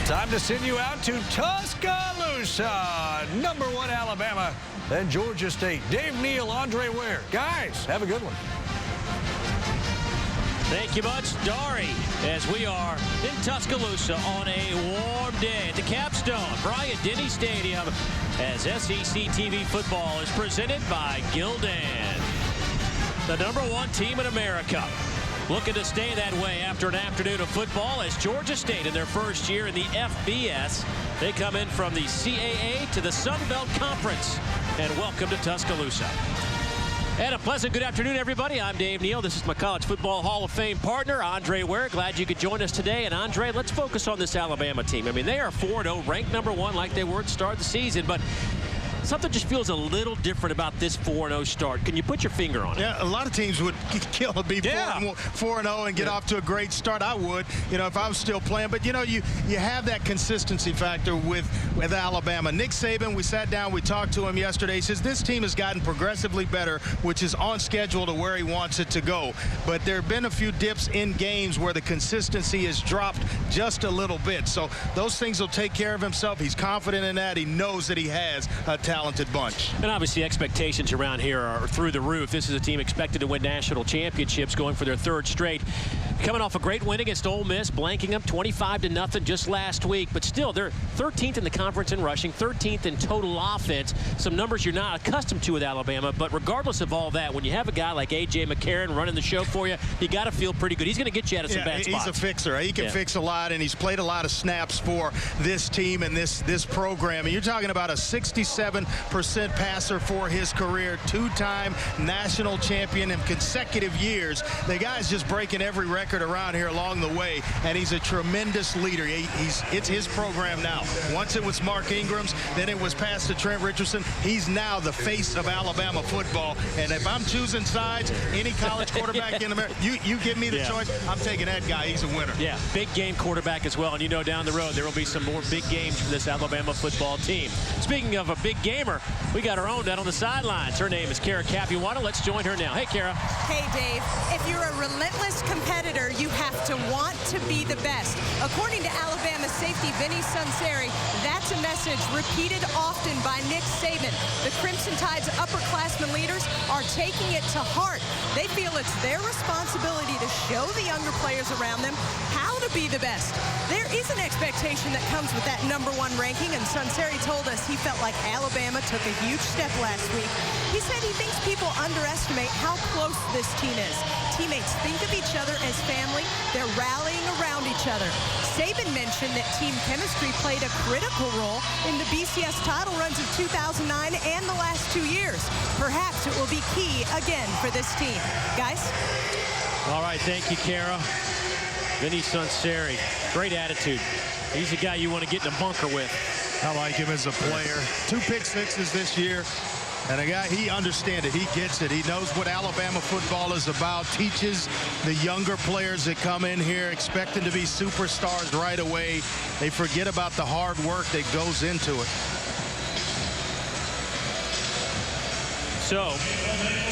Time to send you out to Tuscaloosa. #1 Alabama and Georgia State. Dave Neal, Andre Ware. Guys, have a good one. Thank you much, Dari, as we are in Tuscaloosa on a warm day at the Capstone Bryant-Denny Stadium as SEC TV football is presented by Gildan, the #1 team in America. Looking to stay that way after an afternoon of football as Georgia State in their first year in the FBS. They come in from the CAA to the Sun Belt Conference. And welcome to Tuscaloosa. And a pleasant good afternoon, everybody. I'm Dave Neal. This is my College Football Hall of Fame partner, Andre Ware. Glad you could join us today. And Andre, let's focus on this Alabama team. I mean, they are 4-0, ranked #1 like they were at the start of the season. But something just feels a little different about this 4-0 start. Can you put your finger on it? Yeah, a lot of teams would kill to be 4-0 and get off to a great start. I would, if I was still playing. But, you have that consistency factor with Alabama. Nick Saban, we sat down, we talked to him yesterday. He says this team has gotten progressively better, which is on schedule to where he wants it to go. But there have been a few dips in games where the consistency has dropped just a little bit. So those things will take care of himself. He's confident in that. He knows that he has a talented bunch. And obviously expectations around here are through the roof. This is a team expected to win national championships, going for their 3rd straight. Coming off a great win against Ole Miss, blanking them 25-0 just last week. But still, they're 13th in the conference in rushing, 13th in total offense. Some numbers you're not accustomed to with Alabama. But regardless of all that, when you have a guy like A.J. McCarron running the show for you, you got to feel pretty good. He's going to get you out of some bad spots. He's a fixer. He can fix a lot, and he's played a lot of snaps for this team and this program. And you're talking about a 67% passer for his career, 2-time national champion in consecutive years. The guy's just breaking every record around here along the way, and he's a tremendous leader. It's his program now. Once it was Mark Ingram's, then it was passed to Trent Richardson. He's now the face of Alabama football. And if I'm choosing sides, any college quarterback in America, you give me the choice, I'm taking that guy. He's a winner. Yeah, big game quarterback as well. And down the road, there will be some more big games for this Alabama football team. Speaking of a big gamer, we got our own down on the sidelines. Her name is Kara Capuano. Let's join her now. Hey, Kara. Hey, Dave. If you're a relentless competitor, you have to want to be the best. According to Alabama safety Vinny Sunseri, that's a message repeated often by Nick Saban. The Crimson Tide's upperclassmen leaders are taking it to heart. They feel it's their responsibility to show the younger players around them how to be the best. There is an expectation that comes with that #1 ranking, and Sunseri told us he felt like Alabama took a huge step last week. He said he thinks people underestimate how close this team is. Teammates think of each other as family. They're rallying around each other. Saban mentioned that team chemistry played a critical role in the BCS title runs of 2009 and the last 2 years. Perhaps it will be key again for this team. Guys? All right, thank you, Kara. Vinny Sunseri, great attitude. He's the guy you want to get in a bunker with. I like him as a player. 2 pick sixes this year. And a guy, he understands it. He gets it. He knows what Alabama football is about. Teaches the younger players that come in here expecting to be superstars right away. They forget about the hard work that goes into it. So,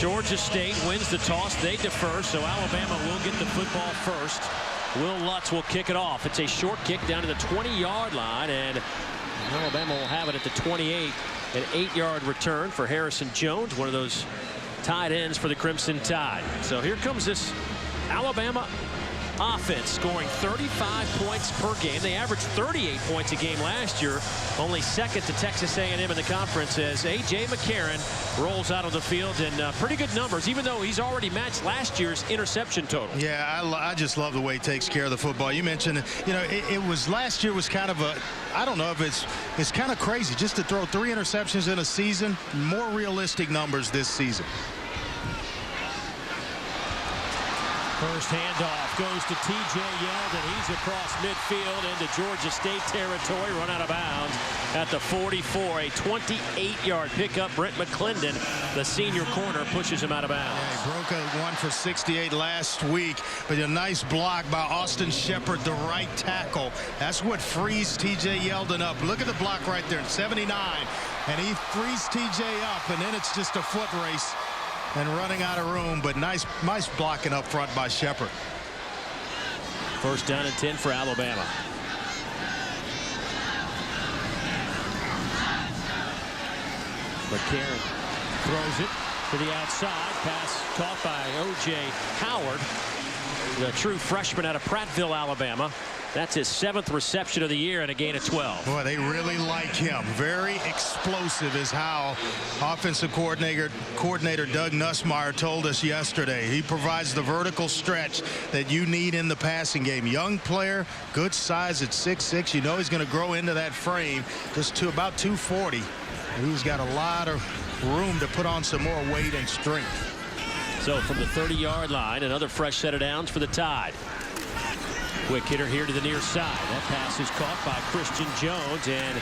Georgia State wins the toss. They defer, so Alabama will get the football first. Will Lutz will kick it off. It's a short kick down to the 20-yard line, and Alabama will have it at the 28. An 8-yard return for Harrison Jones, one of those tight ends for the Crimson Tide. So here comes this Alabama offense, scoring 35 points per game. They averaged 38 points a game last year, only second to Texas A&M in the conference, as A.J. McCarron rolls out of the field in pretty good numbers, even though he's already matched last year's interception total. Yeah, I just love the way he takes care of the football. You mentioned, it was last year was kind of a, I don't know if it's kind of crazy just to throw 3 interceptions in a season. More realistic numbers this season. First handoff goes to T.J. Yeldon. He's across midfield into Georgia State territory, run out of bounds at the 44. A 28-yard pickup. Brent McClendon, the senior corner, pushes him out of bounds. Yeah, he broke a 1 for 68 last week, but a nice block by Austin Shepard, the right tackle. That's what frees T.J. Yeldon up. Look at the block right there, 79. And he frees T.J. up, and then it's just a foot race and running out of room, but nice blocking up front by Shepard. First down and 10 for Alabama. McCarron throws it to the outside. Pass caught by O.J. Howard, the true freshman out of Prattville, Alabama. That's his 7th reception of the year and a gain of 12. Boy, they really like him. Very explosive is how offensive coordinator Doug Nussmeier told us yesterday. He provides the vertical stretch that you need in the passing game. Young player, good size at 6'6". You know he's going to grow into that frame just to about 240. He's got a lot of room to put on some more weight and strength. So from the 30-yard line, another fresh set of downs for the Tide. Quick hitter here to the near side. That pass is caught by Christian Jones, and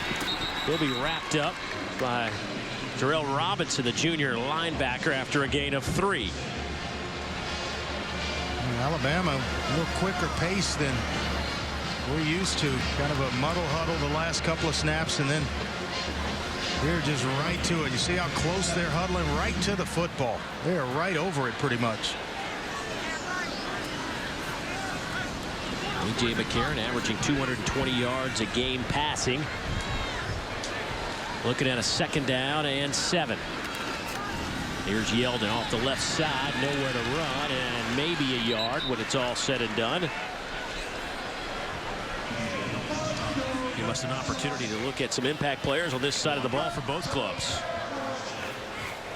he'll be wrapped up by Terrell Robinson, the junior linebacker, after a gain of 3. Alabama, a little quicker pace than we're used to. Kind of a muddle huddle the last couple of snaps, and then here just right to it. You see how close they're huddling right to the football. They're right over it pretty much. A.J. McCarron averaging 220 yards a game passing. Looking at a 2nd down and 7. Here's Yeldon off the left side, nowhere to run, and maybe a yard when it's all said and done. Give us an opportunity to look at some impact players on this side of the ball for both clubs.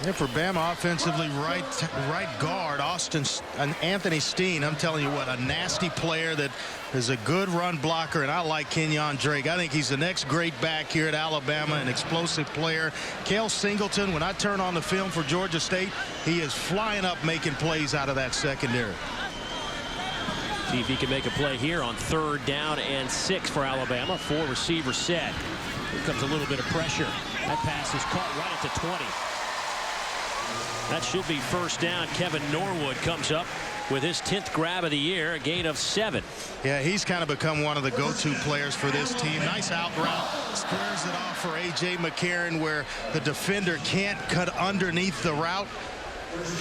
Yeah, for Bama offensively, right guard Anthony Steen. I'm telling you what, a nasty player that is a good run blocker, and I like Kenyon Drake. I think he's the next great back here at Alabama, an explosive player. Cale Singleton, when I turn on the film for Georgia State, he is flying up making plays out of that secondary. See if he can make a play here on 3rd down and 6 for Alabama. 4 receiver set. Here comes a little bit of pressure. That pass is caught right at the 20. That should be 1st down. Kevin Norwood comes up with his 10th grab of the year, a gain of 7. Yeah, he's kind of become one of the go-to players for this team. Nice out route. Squares it off for A.J. McCarron where the defender can't cut underneath the route.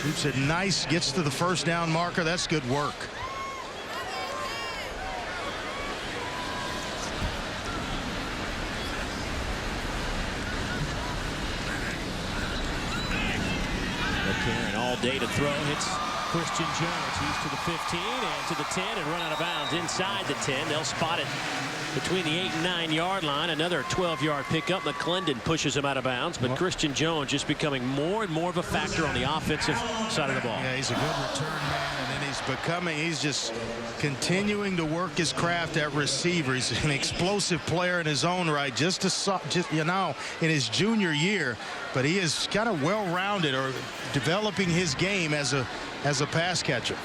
Keeps it nice, gets to the 1st down marker. That's good work. McCarron all day to throw. Hits Christian Jones. He's to the 15 and to the 10 and run out of bounds inside the 10. They'll spot it between the 8 and 9 yard line. Another 12-yard pickup. McClendon pushes him out of bounds, but Christian Jones just becoming more and more of a factor on the offensive side of the ball. Yeah, he's a good return man, and then he's just continuing to work his craft at receiver. He's an explosive player in his own right, just you know, in his junior year, but he is kind of well-rounded or developing his game as a pass catcher.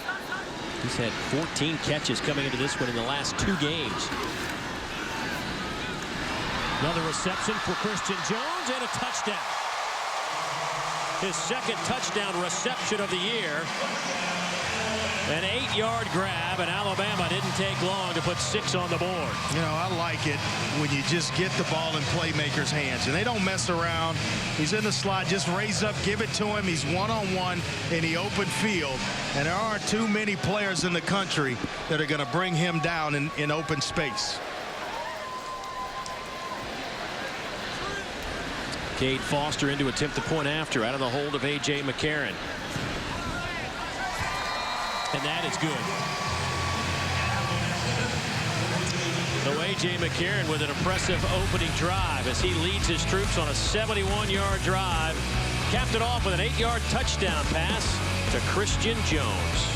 He's had 14 catches coming into this one in the last 2 games. Another reception for Christian Jones and a touchdown. His 2nd touchdown reception of the year. An 8-yard grab, and Alabama didn't take long to put 6 on the board. You know, I like it when you just get the ball in playmakers' hands, and they don't mess around. He's in the slot, just raise up, give it to him. He's one-on-one in the open field, and there aren't too many players in the country that are going to bring him down in open space. Cade Foster in to attempt the point after out of the hold of A.J. McCarron. And that is good. So A.J. McCarron with an impressive opening drive as he leads his troops on a 71-yard drive. Capped it off with an 8-yard touchdown pass to Christian Jones.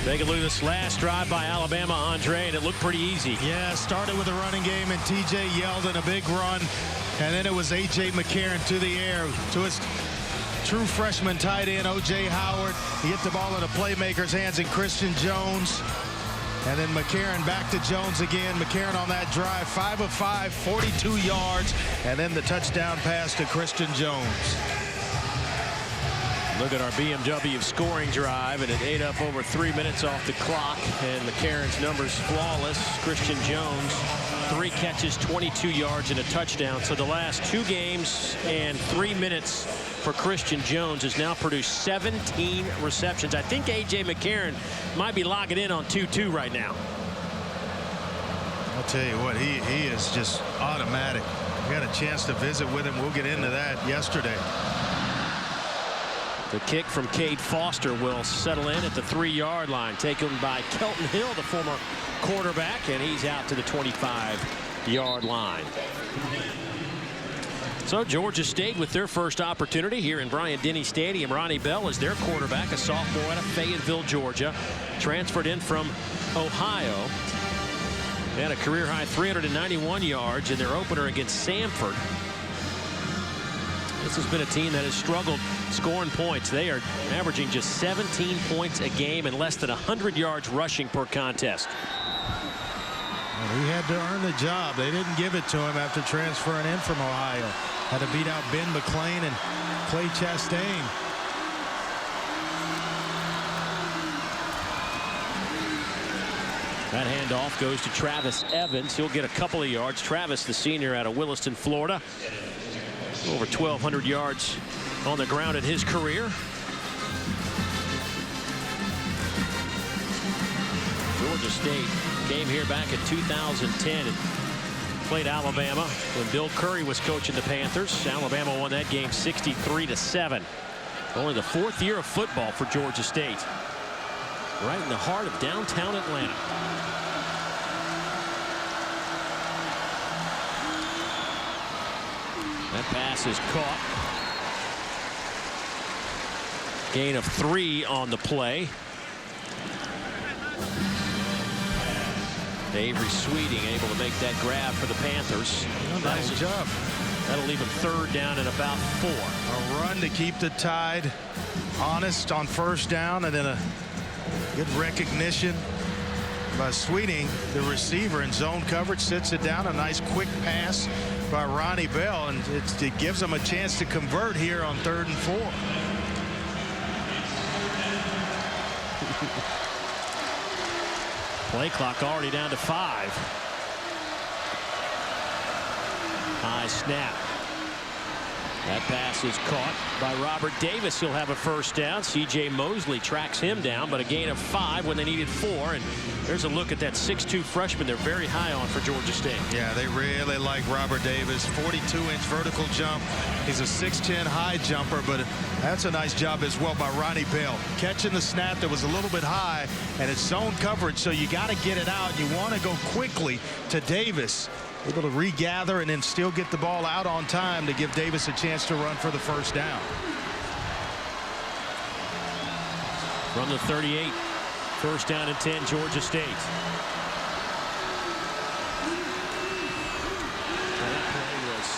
Take a look at this last drive by Alabama, Andre, and it looked pretty easy. Yeah, started with a running game, and T.J. Yeldon a big run, and then it was A.J. McCarron to the air to his true freshman tight end, O.J. Howard. He hit the ball in a playmaker's hands in Christian Jones, and then McCarron back to Jones again. McCarron on that drive, 5 of 5, 42 yards, and then the touchdown pass to Christian Jones. Look at our BMW scoring drive, and it ate up over 3 minutes off the clock, and McCarron's numbers flawless. Christian Jones, 3 catches, 22 yards, and a touchdown. So the last 2 games and 3 minutes for Christian Jones has now produced 17 receptions. I think A.J. McCarron might be logging in on 2-2 right now. I'll tell you what, he is just automatic. We had a chance to visit with him. We'll get into that yesterday. The kick from Cade Foster will settle in at the 3-yard line, taken by Kelton Hill, the former quarterback, and he's out to the 25-yard line. So Georgia State with their first opportunity here in Bryant-Denny Stadium. Ronnie Bell is their quarterback, a sophomore out of Fayetteville, Georgia, transferred in from Ohio. They had a career-high 391 yards in their opener against Samford. This has been a team that has struggled scoring points. They are averaging just 17 points a game and less than 100 yards rushing per contest. Well, he had to earn the job. They didn't give it to him after transferring in from Ohio. Had to beat out Ben McClain and Clay Chastain. That handoff goes to Travis Evans. He'll get a couple of yards. Travis, the senior out of Williston, Florida. Over 1,200 yards on the ground in his career. Georgia State came here back in 2010 and played Alabama when Bill Curry was coaching the Panthers. Alabama won that game 63-7. Only the 4th year of football for Georgia State. Right in the heart of downtown Atlanta. That pass is caught. Gain of 3 on the play. Avery Sweeting able to make that grab for the Panthers. Nice job. That'll leave him 3rd down and about 4. A run to keep the Tide honest on 1st down, and then a good recognition by Sweeting, the receiver, in zone coverage, sits it down. A nice quick pass by Ronnie Bell, and it gives them a chance to convert here on 3rd and 4. Play clock already down to 5. High snap. That pass is caught by Robert Davis. He'll have a 1st down. C.J. Mosley tracks him down, but a gain of 5 when they needed 4. And there's a look at that 6'2" freshman they're very high on for Georgia State. Yeah, they really like Robert Davis. 42-inch vertical jump. He's a 6'10" high jumper, but that's a nice job as well by Ronnie Bell. Catching the snap that was a little bit high, and it's zone coverage, so you got to get it out. You want to go quickly to Davis. Able to regather and then still get the ball out on time to give Davis a chance to run for the 1st down. From the 38, 1st down and 10, Georgia State. That play was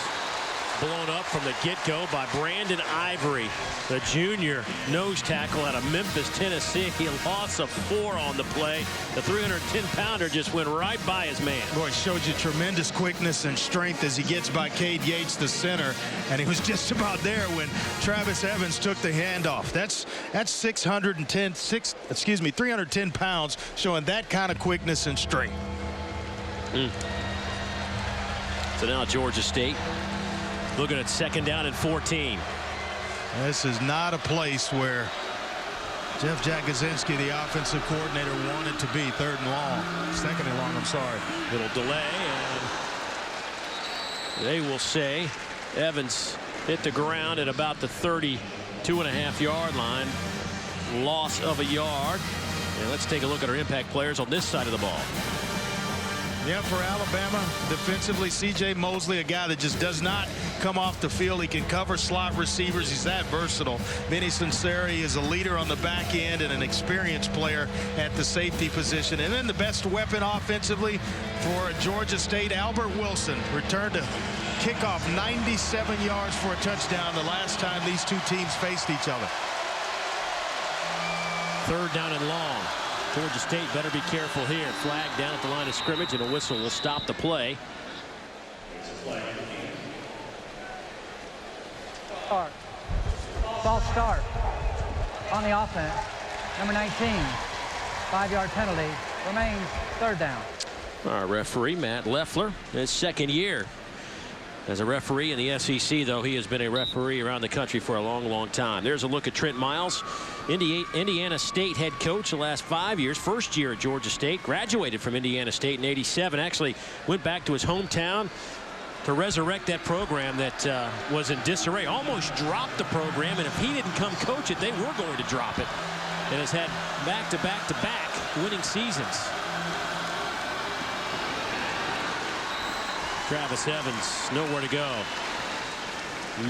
blown up from the get-go by Brandon Ivory, the junior nose tackle out of Memphis, Tennessee. He lost a 4 on the play. The 310-pounder just went right by his man. Boy, showed you tremendous quickness and strength as he gets by Cade Yates, the center, and he was just about there when Travis Evans took the handoff. That's 310 pounds, showing that kind of quickness and strength. So now Georgia State looking at 2nd down and 14. This is not a place where Jeff Jagosinski, the offensive coordinator, wanted to be. 3rd and long. 2nd and long, I'm sorry. Little delay, and they will say Evans hit the ground at about the 32.5-yard line. Loss of a yard. And let's take a look at our impact players on this side of the ball. Yeah, for Alabama, defensively, C.J. Mosley, a guy that just does not come off the field. He can cover slot receivers. He's that versatile. Vinny Sunseri is a leader on the back end and an experienced player at the safety position. And then the best weapon offensively for Georgia State, Albert Wilson, returned to kickoff 97 yards for a touchdown the last time these two teams faced each other. 3rd down and long. Georgia State better be careful here. Flag down at the line of scrimmage, and a whistle will stop the play. False start on the offense. Number 19, 5-yard penalty. Remains 3rd down. Our referee, Matt Leffler, his 2nd year As a referee in the SEC, though, he has been a referee around the country for a long, long time. There's a look at Trent Miles, Indiana State head coach the last 5 years. First year at Georgia State, graduated from Indiana State in '87. Actually went back to his hometown to resurrect that program that was in disarray. Almost dropped the program, and if he didn't come coach it, they were going to drop it. And has had back-to-back-to-back winning seasons. Travis Evans, nowhere to go.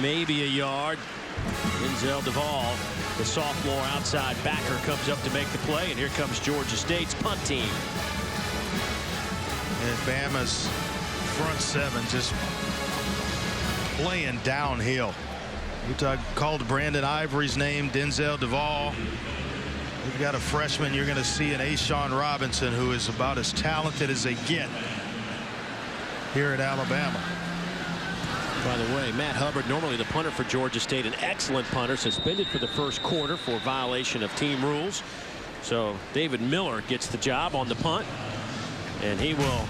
Maybe a yard. Denzel Duval, the sophomore outside backer, comes up to make the play, and here comes Georgia State's punt team. And Bama's front seven just playing downhill. Utah called Brandon Ivory's name, Denzel Duval. We've got a freshman. You're going to see an Ashawn Robinson, who is about as talented as they get here at Alabama. By the way, Matt Hubbard, normally the punter for Georgia State, an excellent punter, suspended for the first quarter for violation of team rules. So David Miller gets the job on the punt, and he will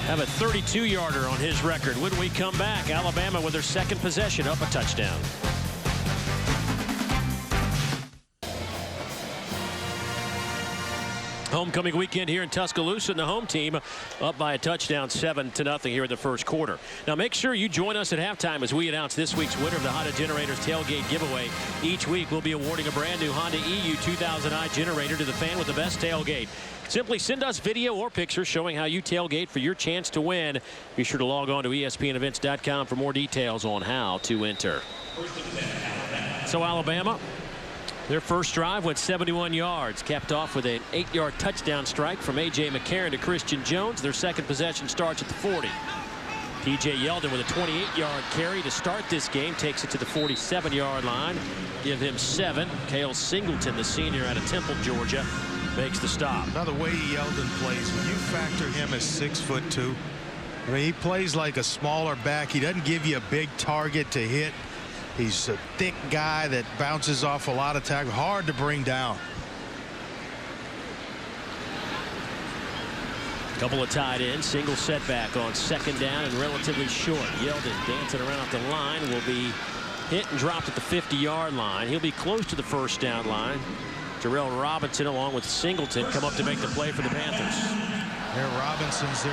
have a 32-yarder on his record. When we come back, Alabama with their second possession, up a touchdown. Homecoming weekend here in Tuscaloosa, and the home team up by a touchdown, 7-0 here in the first quarter. Now make sure you join us at halftime as we announce this week's winner of the Honda Generators Tailgate Giveaway. Each week we'll be awarding a brand new Honda EU 2000i generator to the fan with the best tailgate. Simply send us video or pictures showing how you tailgate for your chance to win. Be sure to log on to ESPNevents.com for more details on how to enter. So Alabama, their first drive went 71 yards, capped off with an 8-yard touchdown strike from A.J. McCarron to Christian Jones. Their second possession starts at the 40. T.J. Yeldon with a 28-yard carry to start this game, takes it to the 47-yard line. Give him 7. Cale Singleton, the senior out of Temple, Georgia, makes the stop. Now the way Yeldon plays, when you factor him as 6'2", I mean, he plays like a smaller back. He doesn't give you a big target to hit. He's a thick guy that bounces off a lot of tackles. Hard to bring down. Couple of tight ends. Single setback on second down and relatively short. Yeldon dancing around the line, will be hit and dropped at the 50-yard line. He'll be close to the first down line. Jarrell Robinson along with Singleton come up to make the play for the Panthers. There, Robinson's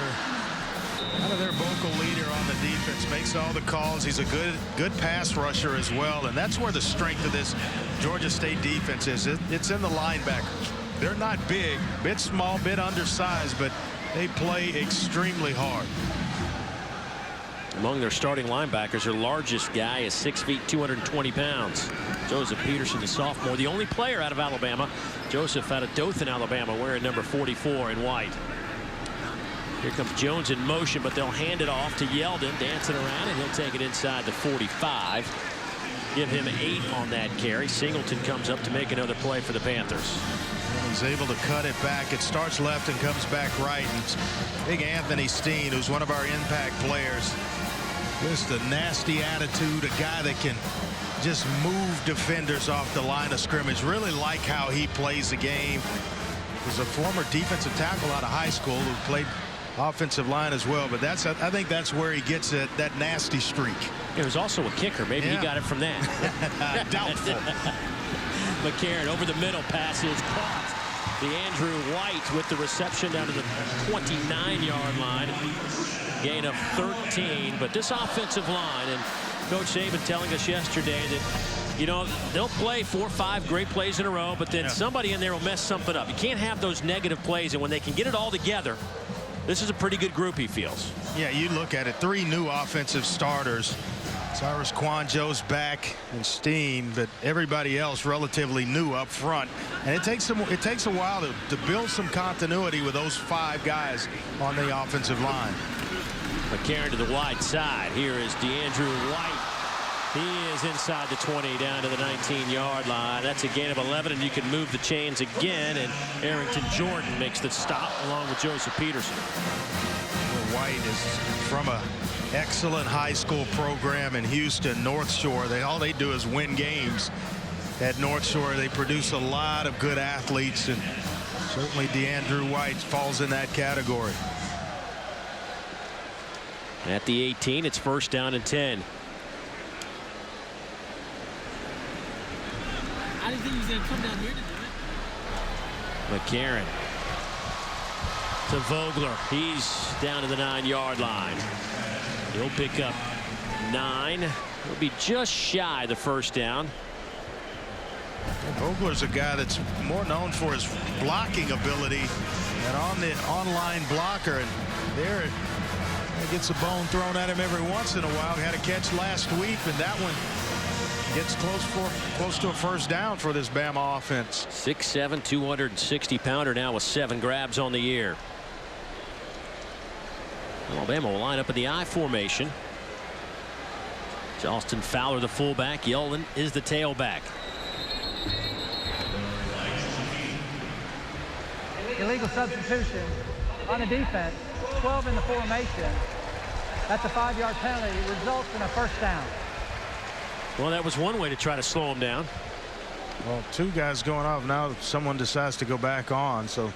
kind of their vocal leader on the defense, makes all the calls. He's a good pass rusher as well, and that's where the strength of this Georgia State defense is. It's in the linebackers. They're not big, bit small, bit undersized, but they play extremely hard. Among their starting linebackers, their largest guy is 6 feet, 220 pounds. Joseph Peterson, the sophomore, the only player out of Alabama. Joseph out of Dothan, Alabama, wearing number 44 in white. Here comes Jones in motion, but they'll hand it off to Yeldon, dancing around, and he'll take it inside the 45. Give him 8 on that carry. Singleton comes up to make another play for the Panthers. He's able to cut it back. It starts left and comes back right. And big Anthony Steen, who's one of our impact players. Just a nasty attitude, a guy that can just move defenders off the line of scrimmage. Really like how he plays the game. He's a former defensive tackle out of high school who played offensive line as well, but I think that's where he gets it, that nasty streak. There was also a kicker. Maybe he got it from that. Doubtful. McCarron over the middle, pass is caught. Andrew White with the reception down to the 29-yard line. Gain of 13, but this offensive line, and Coach Saban telling us yesterday that, you know, they'll play 4 or 5 great plays in a row, but then somebody in there will mess something up. You can't have those negative plays, and when they can get it all together, this is a pretty good group, he feels. Yeah, you look at it, 3 new offensive starters. Cyrus Kwanjo's back and Steen, but everybody else relatively new up front. And it takes a while to build some continuity with those 5 guys on the offensive line. McCarron to the wide side. Here is DeAndrew White. He is inside the 20 down to the 19-yard line. That's a gain of 11, and you can move the chains again, and Arrington Jordan makes the stop along with Joseph Peterson. White is from a excellent high school program in Houston, North Shore. All they do is win games at North Shore. They produce a lot of good athletes, and certainly DeAndrew White falls in that category. At the 18, it's 1st down and 10. I didn't think he was going to come down here to do it. McCarron to Vogler. He's down to the 9-yard line. He'll pick up 9. He'll be just shy of the 1st down. Vogler's a guy that's more known for his blocking ability and on the online blocker. And there he gets a bone thrown at him every once in a while. He had a catch last week, and that one gets close to a 1st down for this Bama offense. 6'7", 260-pounder now with 7 grabs on the year. Alabama will line up in the I formation. Austin Fowler, the fullback. Yeldon is the tailback. Illegal substitution on the defense. 12 in the formation. That's a 5-yard penalty. It results in a 1st down. Well, that was one way to try to slow him down. Well, 2 guys going off. Now someone decides to go back on. So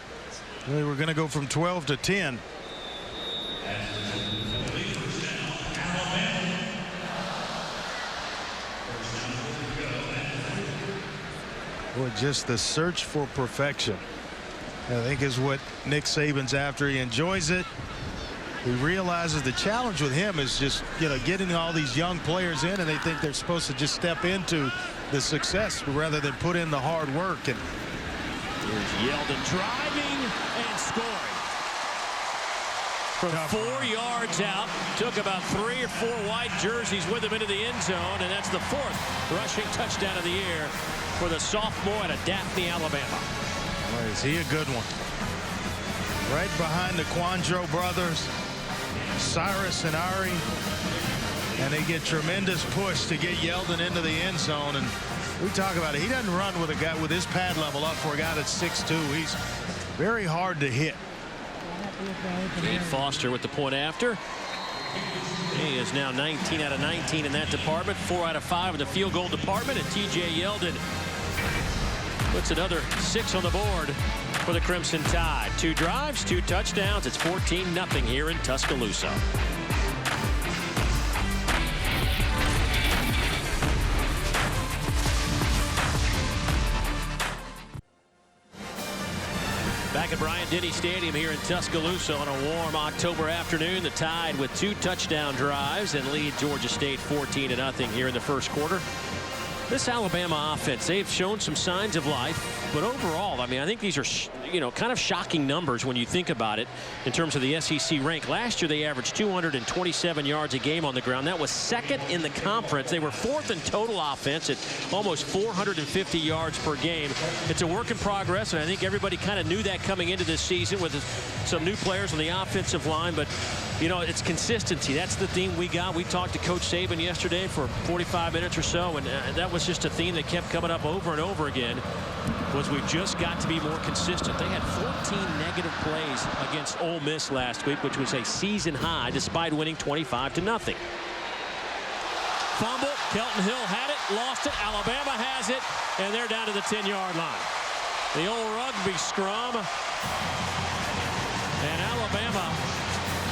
really we're going to go from 12 to 10. Boy, just the search for perfection, I think, is what Nick Saban's after. He enjoys it. He realizes the challenge with him is just, getting all these young players in, and they think they're supposed to just step into the success rather than put in the hard work. And here's Yeldon driving and scoring. From 4 yards out, took about 3 or 4 white jerseys with him into the end zone, and that's the 4th rushing touchdown of the year for the sophomore out of Daphne, Alabama. Boy, is he a good one. Right behind the Quandro brothers, Cyrus and Ari, and they get tremendous push to get Yeldon into the end zone. And we talk about it. He doesn't run with a guy with his pad level up for a guy that's 6'2". He's very hard to hit. Cade Foster with the point after. He is now 19 out of 19 in that department, 4 out of 5 in the field goal department, and TJ Yeldon puts another 6 on the board for the Crimson Tide. 2 drives, 2 touchdowns. It's 14-0 here in Tuscaloosa. Back at Bryant-Denny Stadium here in Tuscaloosa on a warm October afternoon. The Tide with 2 touchdown drives and lead Georgia State 14-0 here in the 1st quarter. This Alabama offense, they've shown some signs of life, but overall, I think these are, kind of shocking numbers when you think about it in terms of the SEC rank. Last year, they averaged 227 yards a game on the ground. That was 2nd in the conference. They were 4th in total offense at almost 450 yards per game. It's a work in progress, and I think everybody kind of knew that coming into this season with some new players on the offensive line, but it's consistency. That's the theme we got. We talked to Coach Saban yesterday for 45 minutes or so, and that was just a theme that kept coming up over and over again, was we've just got to be more consistent. They had 14 negative plays against Ole Miss last week, which was a season high, despite winning 25-0. Fumble. Kelton Hill had it, lost it. Alabama has it, and they're down to the 10-yard line. The old rugby scrum. And Alabama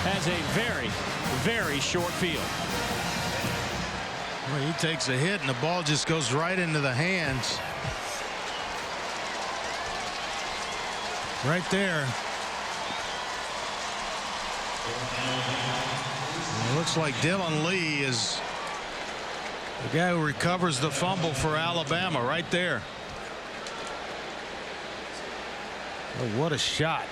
has a very, very short field. Well, he takes a hit, and the ball just goes right into the hands. Right there. It looks like Dylan Lee is the guy who recovers the fumble for Alabama right there. Oh, what a shot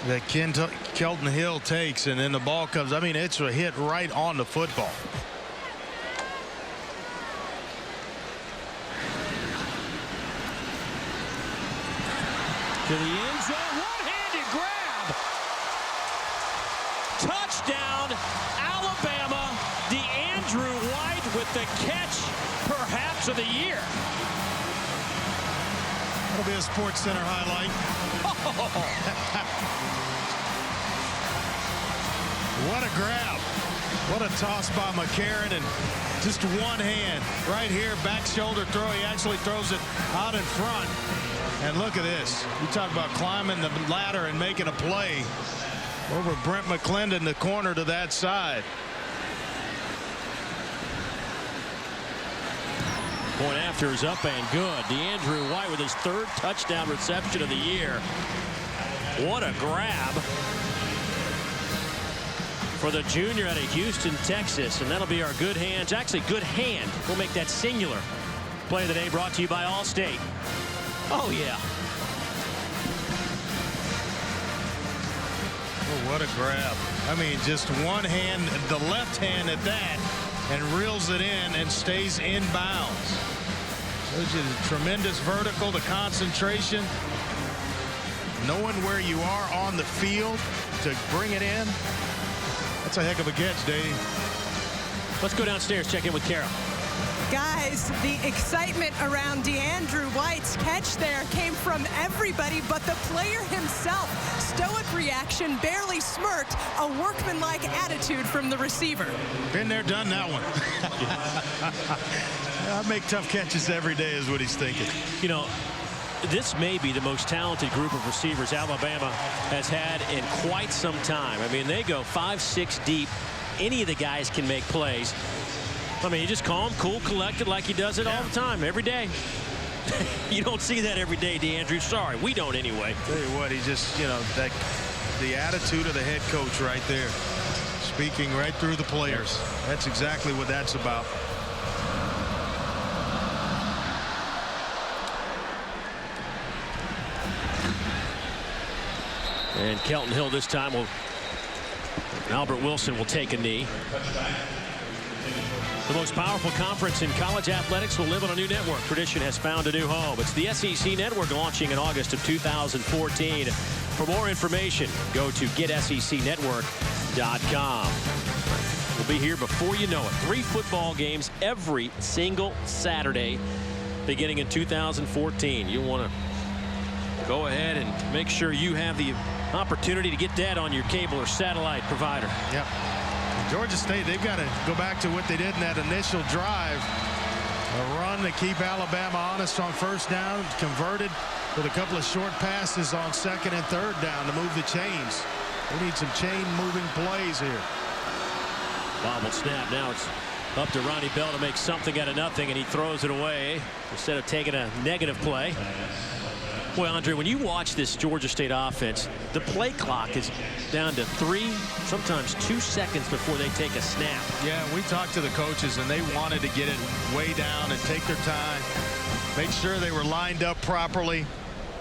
that Kelton Hill takes, and then the ball comes. It's a hit right on the football. To the end zone, one-handed grab. Touchdown, Alabama. DeAndrew White with the catch, perhaps of the year. That'll be a Sports Center highlight. What a grab. What a toss by McCarron, and just one hand right here, back shoulder throw. He actually throws it out in front. And look at this. You talk about climbing the ladder and making a play. Over Brent McClendon, the corner to that side. Point after is up and good. DeAndrew White with his 3rd touchdown reception of the year. What a grab for the junior out of Houston, Texas. And that'll be our good hands. Actually, good hand. We'll make that singular. Play of the day brought to you by Allstate. Oh, yeah. Oh, what a grab. I mean, just one hand, the left hand at that, and reels it in and stays in bounds. Shows you the tremendous vertical, the concentration, knowing where you are on the field to bring it in. That's a heck of a catch, Dave. Let's go downstairs, check in with Kara. Guys, the excitement around DeAndrew White's catch there came from everybody but the player himself. Stoic reaction, barely smirked, a workmanlike attitude from the receiver. Been there, done that one. I make tough catches every day is what he's thinking. You know, this may be the most talented group of receivers Alabama has had in quite some time. I mean, they go 5, 6 deep. Any of the guys can make plays. I mean, he just calm, cool, collected like he does it all the time, every day. You don't see that every day, DeAndrew. Sorry, we don't anyway. Tell you what, he just, you know, the attitude of the head coach right there, speaking right through the players. That's exactly what that's about. And Kelton Hill this time will, Albert Wilson will take a knee. The most powerful conference in college athletics will live on a new network. Tradition has found a new home. It's the SEC Network, launching in August of 2014. For more information, go to getsecnetwork.com. We'll be here before you know it. 3 football games every single Saturday beginning in 2014. You want to go ahead and make sure you have the opportunity to get that on your cable or satellite provider. Yep. Georgia State, they've got to go back to what they did in that initial drive. A run to keep Alabama honest on first down, converted with a couple of short passes on 2nd and 3rd down to move the chains. They need some chain moving plays here. Bobbled snap. Now it's up to Ronnie Bell to make something out of nothing, and he throws it away instead of taking a negative play. Boy, Andre, when you watch this Georgia State offense, the play clock is down to 3, sometimes 2 seconds before they take a snap. Yeah, we talked to the coaches, and they wanted to get it way down and take their time, make sure they were lined up properly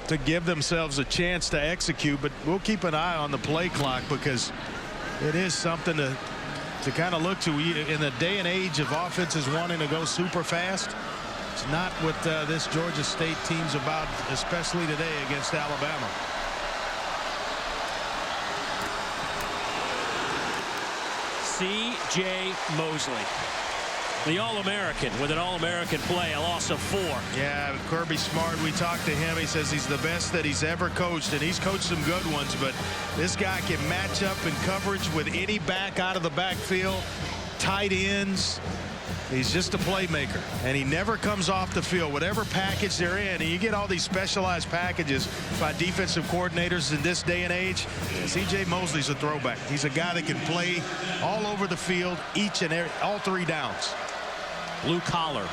to give themselves a chance to execute. But we'll keep an eye on the play clock because it is something to kind of look to in the day and age of offenses wanting to go super fast. It's not what this Georgia State team's about, especially today against Alabama. C.J. Mosley, the All-American, with an All-American play, a loss of 4. Yeah, Kirby Smart, we talked to him. He says he's the best that he's ever coached, and he's coached some good ones, but this guy can match up in coverage with any back out of the backfield, tight ends. He's just a playmaker, and he never comes off the field. Whatever package they're in, and you get all these specialized packages by defensive coordinators in this day and age. C.J. Mosley's a throwback. He's a guy that can play all over the field, all 3 downs. Blue collar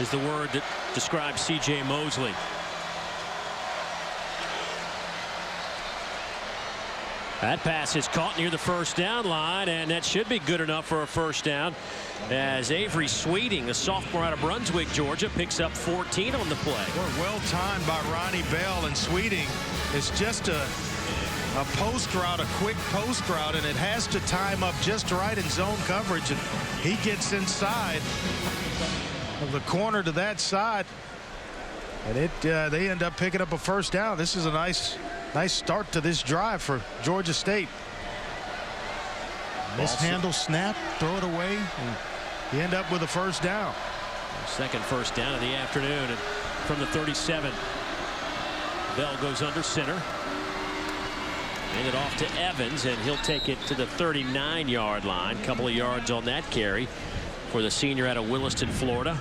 is the word that describes C.J. Mosley. That pass is caught near the first down line, and that should be good enough for a first down, as Avery Sweeting, a sophomore out of Brunswick, Georgia, picks up 14 on the play. Well timed by Ronnie Bell, and Sweeting is just a post route, a quick post route, and it has to time up just right in zone coverage, and he gets inside of the corner to that side, and they end up picking up a first down. This is a nice start to this drive for Georgia State. Mishandle snap, throw it away, and you end up with a first down. Second first down of the afternoon, and from the 37, Bell goes under center. Hand it off to Evans, and he'll take it to the 39-yard line. Couple of yards on that carry for the senior out of Williston, Florida.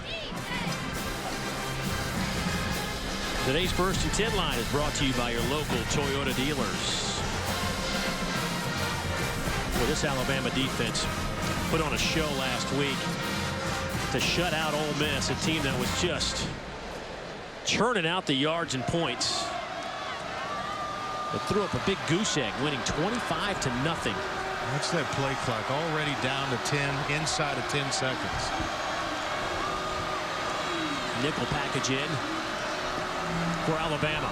Today's First and 10 line is brought to you by your local Toyota dealers. This Alabama defense put on a show last week to shut out Ole Miss, a team that was just churning out the yards and points. But threw up a big goose egg, winning 25-0. Watch that play clock, already down to 10, inside of 10 seconds. Nickel package in for Alabama.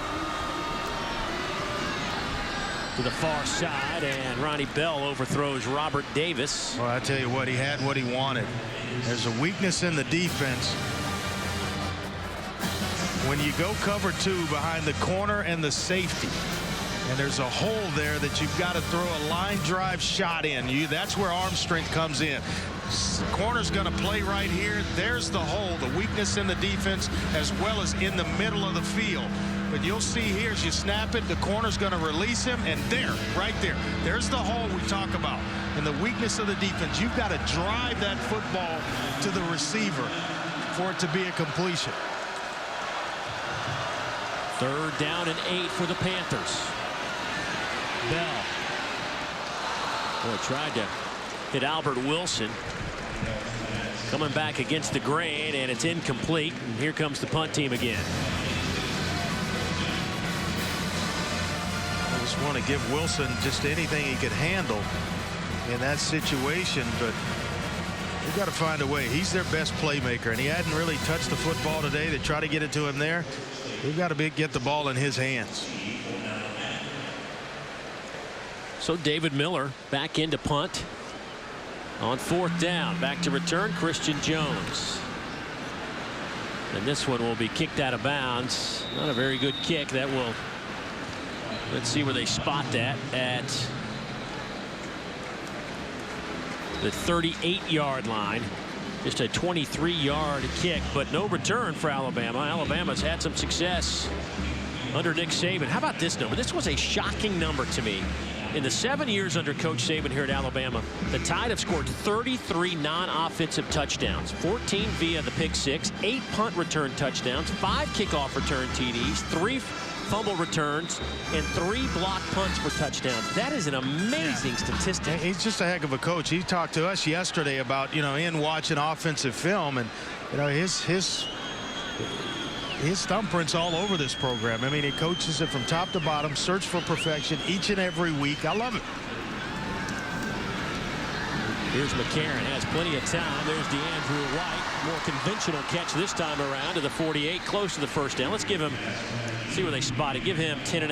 To the far side, and Ronnie Bell overthrows Robert Davis. Well, I tell you what, he had what he wanted. There's a weakness in the defense. When you go cover 2 behind the corner and the safety, and there's a hole there that you've got to throw a line drive shot in. That's where arm strength comes in. Corner's going to play right here. There's the hole, the weakness in the defense, as well as in the middle of the field. But you'll see here as you snap it, the corner's going to release him, and there, right there, there's the hole we talk about. And the weakness of the defense, you've got to drive that football to the receiver for it to be a completion. 3rd down and 8 for the Panthers. Bell. Boy, tried to hit Albert Wilson. Coming back against the grain, and it's incomplete. And here comes the punt team again. I just want to give Wilson just anything he could handle in that situation, but we've got to find a way. He's their best playmaker, and he hadn't really touched the football today. They try to get it to him there. We've got to get the ball in his hands. So David Miller back into punt on 4th down. Back to return, Christian Jones. And this one will be kicked out of bounds. Not a very good kick. That will, let's see where they spot that at the 38-yard line. Just a 23-yard kick, but no return for Alabama. Alabama's had some success under Nick Saban. How about this number? This was a shocking number to me. In the 7 years under Coach Saban here at Alabama, the Tide have scored 33 non-offensive touchdowns, 14 via the pick six, 8 punt return touchdowns, 5 kickoff return TDs, 3 fumble returns, and 3 block punts for touchdowns. That is an amazing statistic. He's just a heck of a coach. He talked to us yesterday about, in watching offensive film, and his thumbprint's all over this program. I mean, he coaches it from top to bottom, search for perfection each and every week. I love it. Here's McCarron, has plenty of time. There's DeAndrew White. More conventional catch this time around to the 48, close to the 1st down. Let's give him, see where they spot it. Give him 10.5.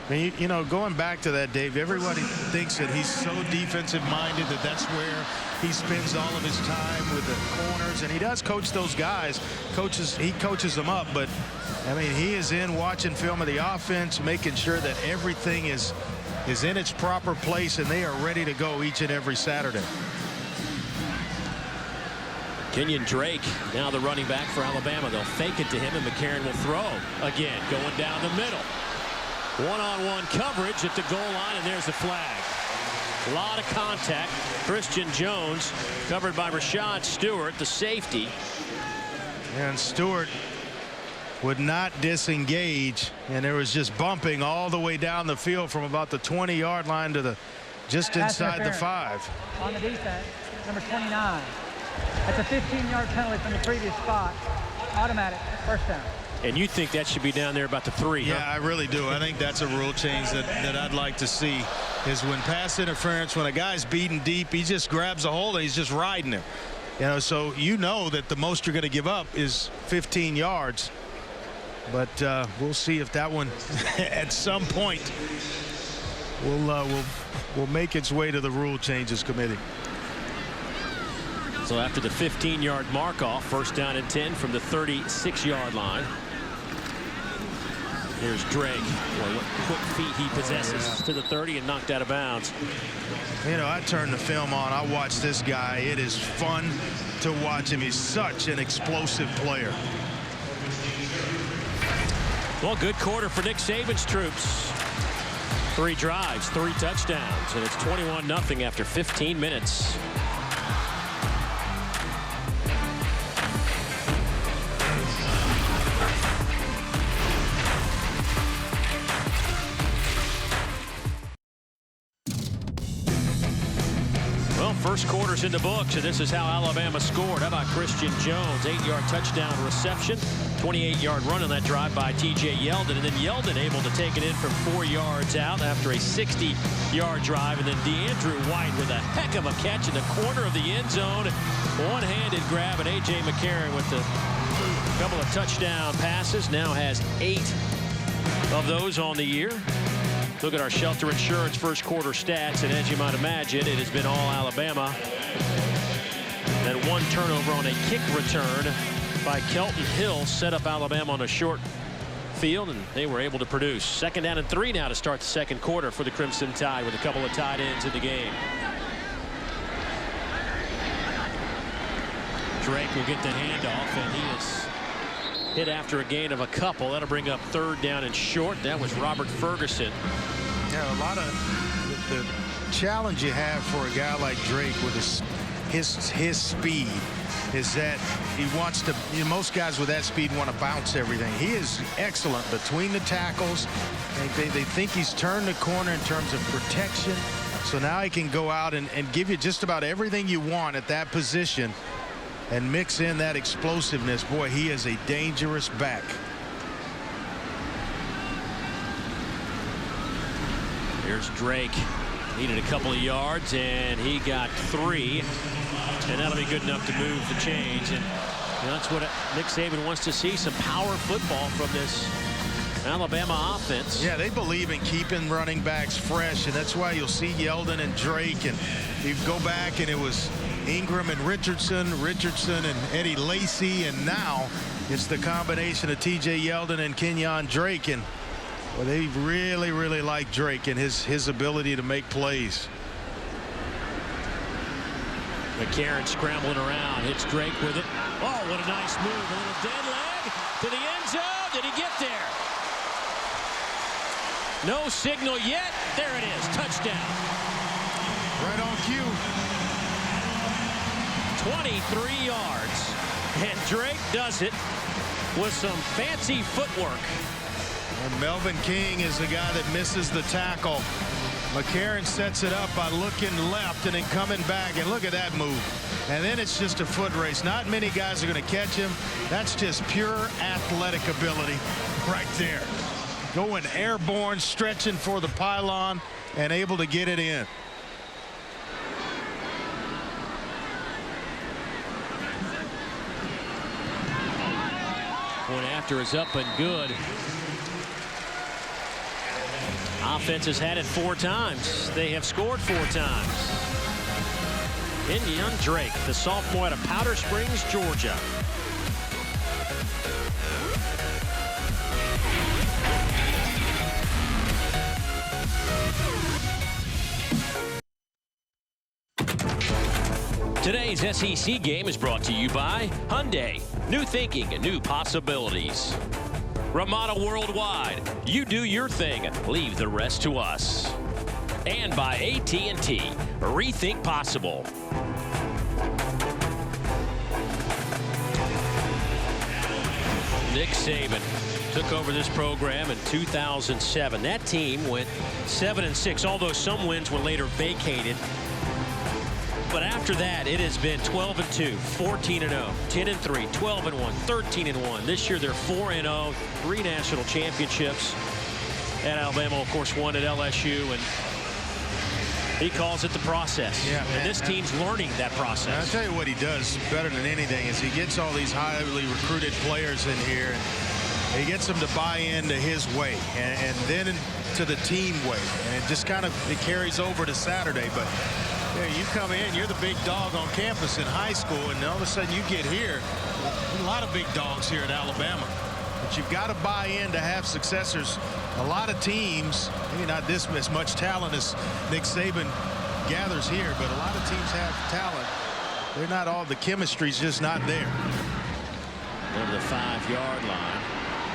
I mean, going back to that, Dave, everybody thinks that he's so defensive-minded that that's where he spends all of his time with the corners, and he does coach those guys. He coaches them up, but, I mean, he is in watching film of the offense, making sure that everything is in its proper place, and they are ready to go each and every Saturday. Kenyon Drake, now the running back for Alabama. They'll fake it to him, and McCarron will throw. Again, going down the middle. One-on-one coverage at the goal line, and there's the flag. A lot of contact. Christian Jones covered by Rashad Stewart, the safety. And Stewart would not disengage, and there was just bumping all the way down the field from about the 20-yard line to the just inside the 5. On the defense, number 29. That's a 15-yard penalty from the previous spot. Automatic, 1st down. And you think that should be down there about the 3, Yeah, huh? I really do. I think that's a rule change that I'd like to see, is when pass interference, when a guy's beaten deep, he just grabs a hold and he's just riding him. So that the most you're going to give up is 15 yards. But we'll see if that one at some point will make its way to the rule changes committee. So after the 15-yard mark off, 1st down and 10 from the 36-yard line. Here's Drake. Boy, what quick feet he possesses to the 30 and knocked out of bounds. I turn the film on. I watch this guy. It is fun to watch him. He's such an explosive player. Well, good quarter for Nick Saban's troops. 3 drives, 3 touchdowns, and it's 21-0 after 15 minutes. Well, first quarter's in the books, and this is how Alabama scored. How about Christian Jones? 8-yard touchdown reception. 28-yard run on that drive by T.J. Yeldon. And then Yeldon able to take it in from 4 yards out after a 60-yard drive. And then DeAndrew White with a heck of a catch in the corner of the end zone. One-handed grab, and A.J. McCarron with a couple of touchdown passes. Now has 8 of those on the year. Look at our Shelter Insurance first quarter stats, and as you might imagine, it has been all Alabama. That one turnover on a kick return by Kelton Hill set up Alabama on a short field, and they were able to produce. 2nd down and 3 now to start the second quarter for the Crimson Tide with a couple of tight ends in the game. Drake will get the handoff, and he is hit after a gain of a couple. That'll bring up 3rd down and short. That was Robert Ferguson. Yeah, a lot of the challenge you have for a guy like Drake with his speed is that he wants to, most guys with that speed want to bounce everything. He is excellent between the tackles. They think he's turned the corner in terms of protection. So now he can go out and give you just about everything you want at that position and mix in that explosiveness. Boy, he is a dangerous back. Here's Drake. Needed a couple of yards, and he got 3. And that'll be good enough to move the chains. And that's what Nick Saban wants to see, some power football from this Alabama offense. Yeah, they believe in keeping running backs fresh, and that's why you'll see Yeldon and Drake. And you go back, and it was Ingram and Richardson and Eddie Lacy, and now it's the combination of T.J. Yeldon and Kenyon Drake. And well, they really like Drake and his ability to make plays. McCarron scrambling around, hits Drake with it. Oh, what a nice move. A little dead leg to the end zone. Did he get there? No signal yet. There it is. Touchdown. Right on cue. 23 yards. And Drake does it with some fancy footwork. And Melvin King is the guy that misses the tackle. McCarron sets it up by looking left and then coming back, and look at that move. And then it's just a foot race. Not many guys are going to catch him. That's just pure athletic ability right there. Going airborne, stretching for the pylon, and able to get it in. Point after is up and good. Offense has had it 4 times. They have scored 4 times. Kenyon Drake, the sophomore out of Powder Springs, Georgia. Today's SEC game is brought to you by Hyundai. New thinking, new possibilities. Ramada Worldwide. You do your thing. Leave the rest to us. And by AT&T. Rethink possible. Nick Saban took over this program in 2007. That team went 7-6, although some wins were later vacated. But after that, it has been 12-2, 14-0, 10-3, 12-1, 13-1. This year, they're 4-0, 3 national championships. At Alabama, of course, 1 at LSU, and he calls it the process. Yeah, and this team's learning that process. I'll tell you what he does better than anything is he gets all these highly recruited players in here, and he gets them to buy into his way, and then to the team way, and it just kind of carries over to Saturday. But yeah, you come in, you're the big dog on campus in high school, and all of a sudden you get here. A lot of big dogs here at Alabama. But you've got to buy in to have successors. A lot of teams, maybe not this as much talent as Nick Saban gathers here, but a lot of teams have talent. They're not all, the chemistry's just not there. Over the 5-yard line.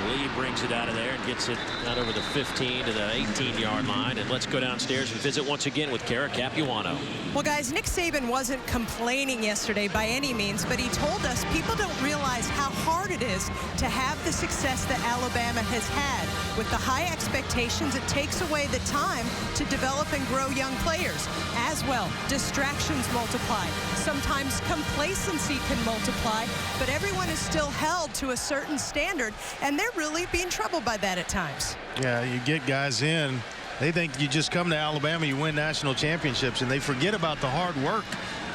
Lee brings it out of there and gets it out over the 15 to the 18-yard line. And let's go downstairs and visit once again with Kara Capuano. Well, guys, Nick Saban wasn't complaining yesterday by any means, but he told us people don't realize how hard it is to have the success that Alabama has had. With the high expectations, it takes away the time to develop and grow young players. As well, distractions multiply. Sometimes complacency can multiply, but everyone is still held to a certain standard, and they're really being troubled by that at times. Yeah, you get guys in, they think you just come to Alabama, you win national championships, and they forget about the hard work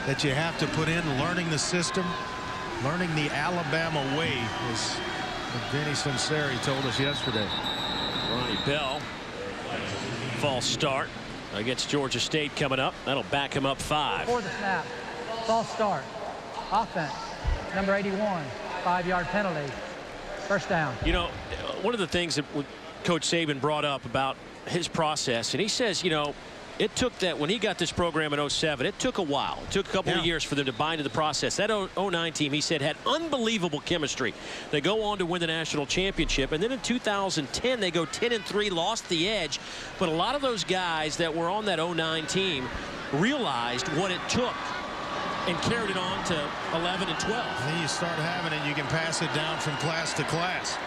that you have to put in, learning the system, learning the Alabama way, as Vinny Sunseri told us yesterday. Ronnie Bell, false start against Georgia State coming up. That'll back him up 5. Before the snap, false start, offense, number 81, 5-yard penalty, first down. You know, one of the things that Coach Saban brought up about his process, and he says, you know, it took that when he got this program in 07, it took a while. It took a couple of years for them to buy into the process. That 09 team, he said, had unbelievable chemistry. They go on to win the national championship, and then in 2010 they go 10-3, lost the edge. But a lot of those guys that were on that 09 team realized what it took and carried it on to 11 and 12. And then you start having it, you can pass it down from class to class.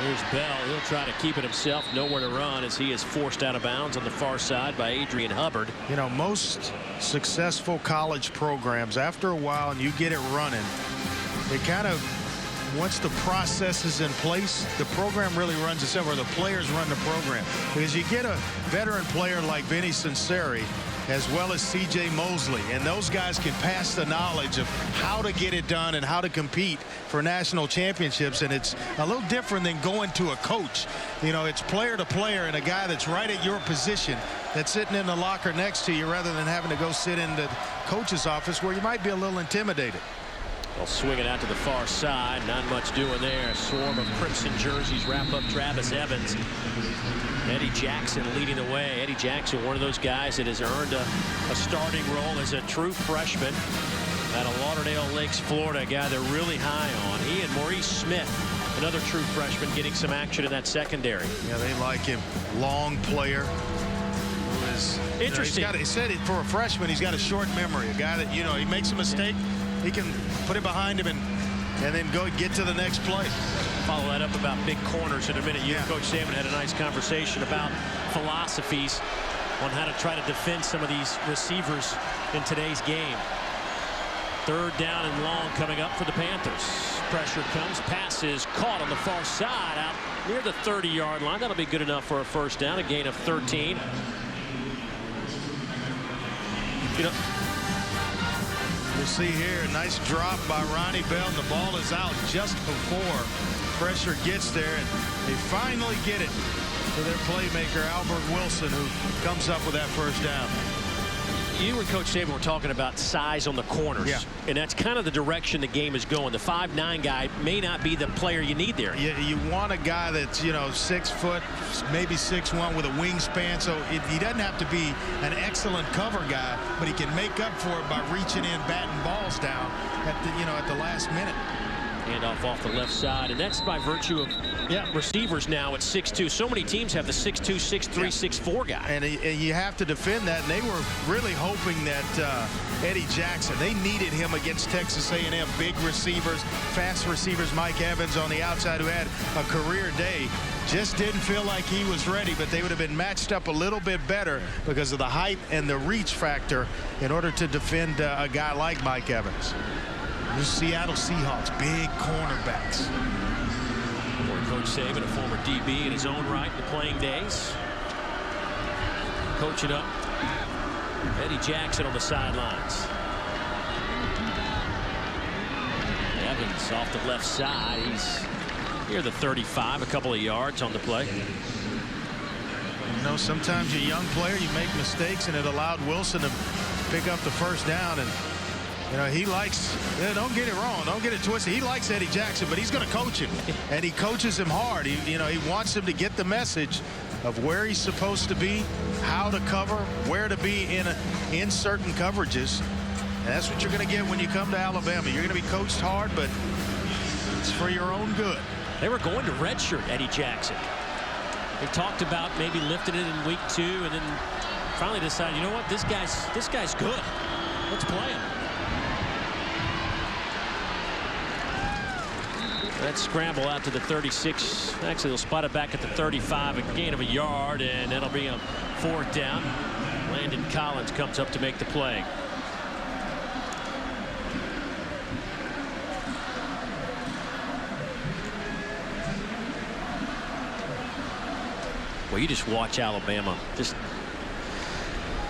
Here's Bell. He'll try to keep it himself. Nowhere to run as he is forced out of bounds on the far side by Adrian Hubbard. You know, most successful college programs, after a while and you get it running, it kind of, once the process is in place, the program really runs itself, or the players run the program. Because you get a veteran player like Vinny Sunseri, as well as C.J. Mosley, and those guys can pass the knowledge of how to get it done and how to compete for national championships. And it's a little different than going to a coach. You know, it's player to player and a guy that's right at your position that's sitting in the locker next to you, rather than having to go sit in the coach's office where you might be a little intimidated. They'll swing it out to the far side. Not much doing there. A swarm of crimson jerseys wrap up Travis Evans. Eddie Jackson leading the way. Eddie Jackson, one of those guys that has earned a starting role as a true freshman out of Lauderdale Lakes, Florida, a guy they're really high on. He and Maurice Smith, another true freshman, getting some action in that secondary. Yeah, they like him. Long player. Who is interesting. You know, he said it for a freshman, he's got a short memory. A guy that, you know, he makes a mistake, he can put it behind him and then go get to the next play. Follow that up about big corners in a minute. You and Coach Saban had a nice conversation about philosophies on how to try to defend some of these receivers in today's game. 3rd down and long coming up for the Panthers. Pressure comes, pass is caught on the far side out near the 30-yard line. That'll be good enough for a first down, a gain of 13. You know, you'll see here a nice drop by Ronnie Bell, and the ball is out just before pressure gets there, and they finally get it to their playmaker Albert Wilson, who comes up with that first down. You and Coach Saban were talking about size on the corners, and that's kind of the direction the game is going. The 5'9" guy may not be the player you need there. You want a guy that's, you know, 6 foot, maybe 6'1", with a wingspan, so he doesn't have to be an excellent cover guy, but he can make up for it by reaching in, batting balls down at the, you know, at the last minute. Handoff off the left side, and that's by virtue of receivers now at 6'2". So many teams have the 6'2", 6'3", 6'4" guy. And you have to defend that, and they were really hoping that Eddie Jackson, they needed him against Texas A&M. Big receivers, fast receivers, Mike Evans on the outside, who had a career day. Just didn't feel like he was ready, but they would have been matched up a little bit better because of the height and the reach factor in order to defend a guy like Mike Evans. The Seattle Seahawks, big cornerbacks. Former Coach Saban, a former DB in his own right in the playing days. Coaching up Eddie Jackson on the sidelines. Evans off the left side. He's near the 35, a couple of yards on the play. You know, sometimes you're a young player, you make mistakes, and it allowed Wilson to pick up the first down. And you know, he likes, don't get it wrong, don't get it twisted. He likes Eddie Jackson, but he's going to coach him, and he coaches him hard. He wants him to get the message of where he's supposed to be, how to cover, where to be in certain coverages. And that's what you're going to get when you come to Alabama. You're going to be coached hard, but it's for your own good. They were going to redshirt Eddie Jackson. They talked about maybe lifting it in week 2, and then finally decided, you know what, this guy's good. Let's play him. That scramble out to the 36. Actually, they'll spot it back at the 35, a gain of a yard, and that'll be a 4th down. Landon Collins comes up to make the play. Well, you just watch Alabama just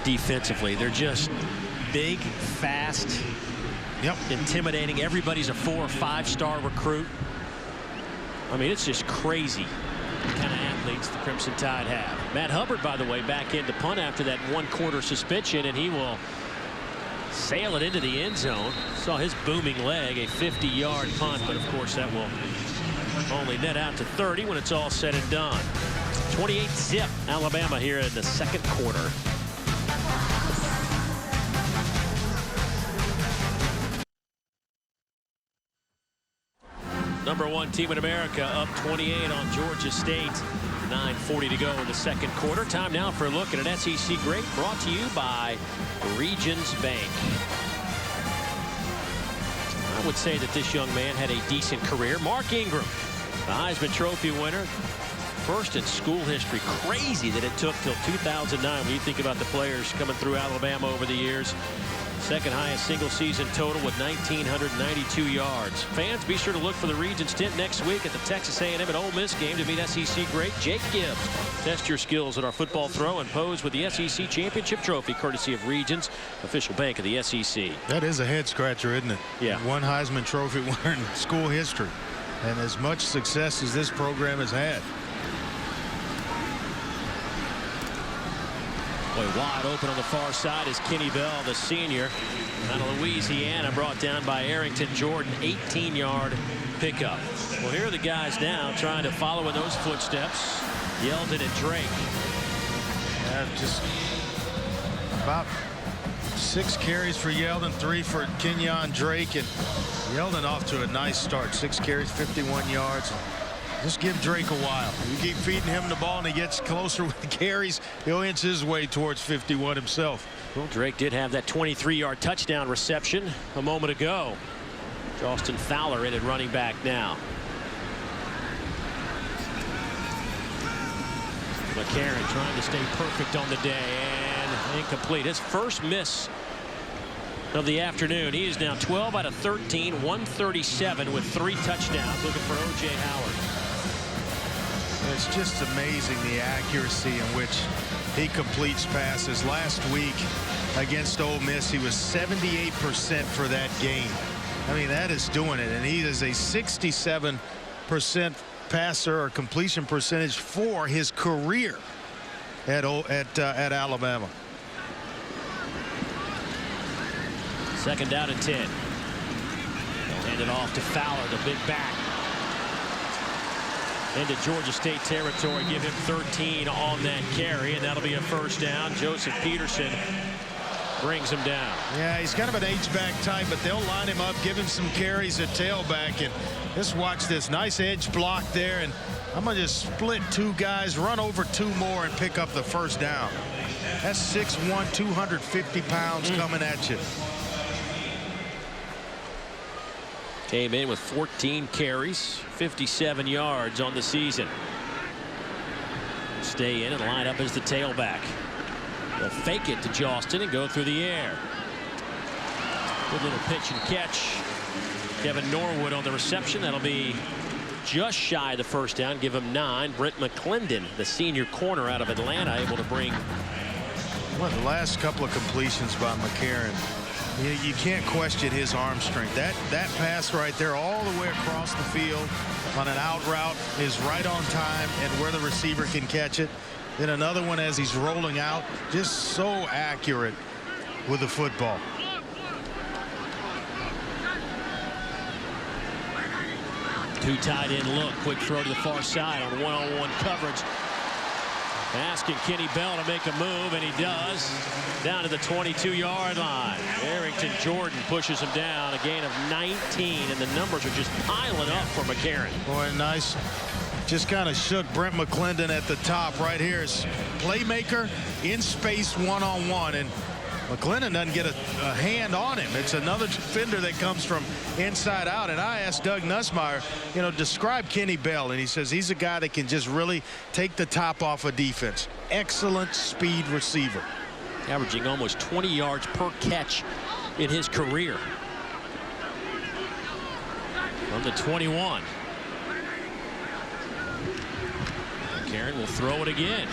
defensively. They're just big, fast, intimidating. Everybody's a 4- or 5-star recruit. I mean, it's just crazy the kind of athletes the Crimson Tide have. Matt Hubbard, by the way, back in to punt after that 1-quarter suspension, and he will sail it into the end zone. Saw his booming leg, a 50-yard punt, but of course that will only net out to 30 when it's all said and done. 28-zip Alabama here in the 2nd quarter. Number 1 team in America up 28 on Georgia State. 9:40 to go in the 2nd quarter. Time now for a look at an SEC great brought to you by Regions Bank. I would say that this young man had a decent career. Mark Ingram, the Heisman Trophy winner. First in school history. Crazy that it took till 2009 when you think about the players coming through Alabama over the years. 2nd highest single season total with 1,992 yards. Fans, be sure to look for the Regions stint next week at the Texas A&M and Ole Miss game to meet SEC great Jake Gibbs. Test your skills at our football throw and pose with the SEC Championship Trophy, courtesy of Regions, official bank of the SEC. That is a head scratcher, isn't it? Yeah. 1 Heisman Trophy winner in school history, and as much success as this program has had. Boy, wide open on the far side is Kenny Bell, the senior out of Louisiana, brought down by Arrington Jordan. 18-yard pickup. Well, here are the guys now trying to follow in those footsteps. Yeldon and Drake. Just about 6 carries for Yeldon, 3 for Kenyon Drake, and Yeldon off to a nice start. 6 carries, 51 yards. Just give Drake a while. You keep feeding him the ball and he gets closer with the carries, he'll inch his way towards 51 himself. Well, Drake did have that 23-yard touchdown reception a moment ago. Austin Fowler in at running back now. McCarron trying to stay perfect on the day and incomplete. His first miss of the afternoon. He is now 12 out of 13, 137 with 3 touchdowns. Looking for O.J. Howard. It's just amazing the accuracy in which he completes passes. Last week against Ole Miss, he was 78% for that game. I mean, that is doing it, and he is a 67% passer or completion percentage for his career at Alabama. 2nd down and 10. They'll hand it off to Fowler, the big back. Into Georgia State territory. Give him 13 on that carry, and that'll be a 1st down. Joseph Peterson brings him down. Yeah, he's kind of an H-back type, but they'll line him up, give him some carries at tailback, and just watch this nice edge block there, and I'm going to just split 2 guys, run over 2 more, and pick up the 1st down. That's 6'1", 250 pounds coming at you. Came in with 14 carries, 57 yards on the season. Stay in and line up as the tailback. They'll fake it to Joston and go through the air. Good little pitch and catch. Kevin Norwood on the reception. That'll be just shy of the 1st down. Give him 9. Brent McClendon, the senior corner out of Atlanta, able to bring. Well, the last couple of completions by McCarron, you can't question his arm strength. That pass right there all the way across the field on an out route is right on time and where the receiver can catch it. Then another one as he's rolling out, just so accurate with the football. Two tight end look. Quick throw to the far side on one-on-one coverage. Asking Kenny Bell to make a move, and he does. Down to the 22-yard line. Arrington Jordan pushes him down. A gain of 19, and the numbers are just piling up for McCarron. Boy, nice. Just kind of shook Brent McClendon at the top. Right here is playmaker in space one-on-one, and McClendon doesn't get a hand on him. It's another defender that comes from inside out. And I asked Doug Nussmeier, you know, describe Kenny Bell. And he says he's a guy that can just really take the top off of defense. Excellent speed receiver. Averaging almost 20 yards per catch in his career. From the 21. Karen will throw it again.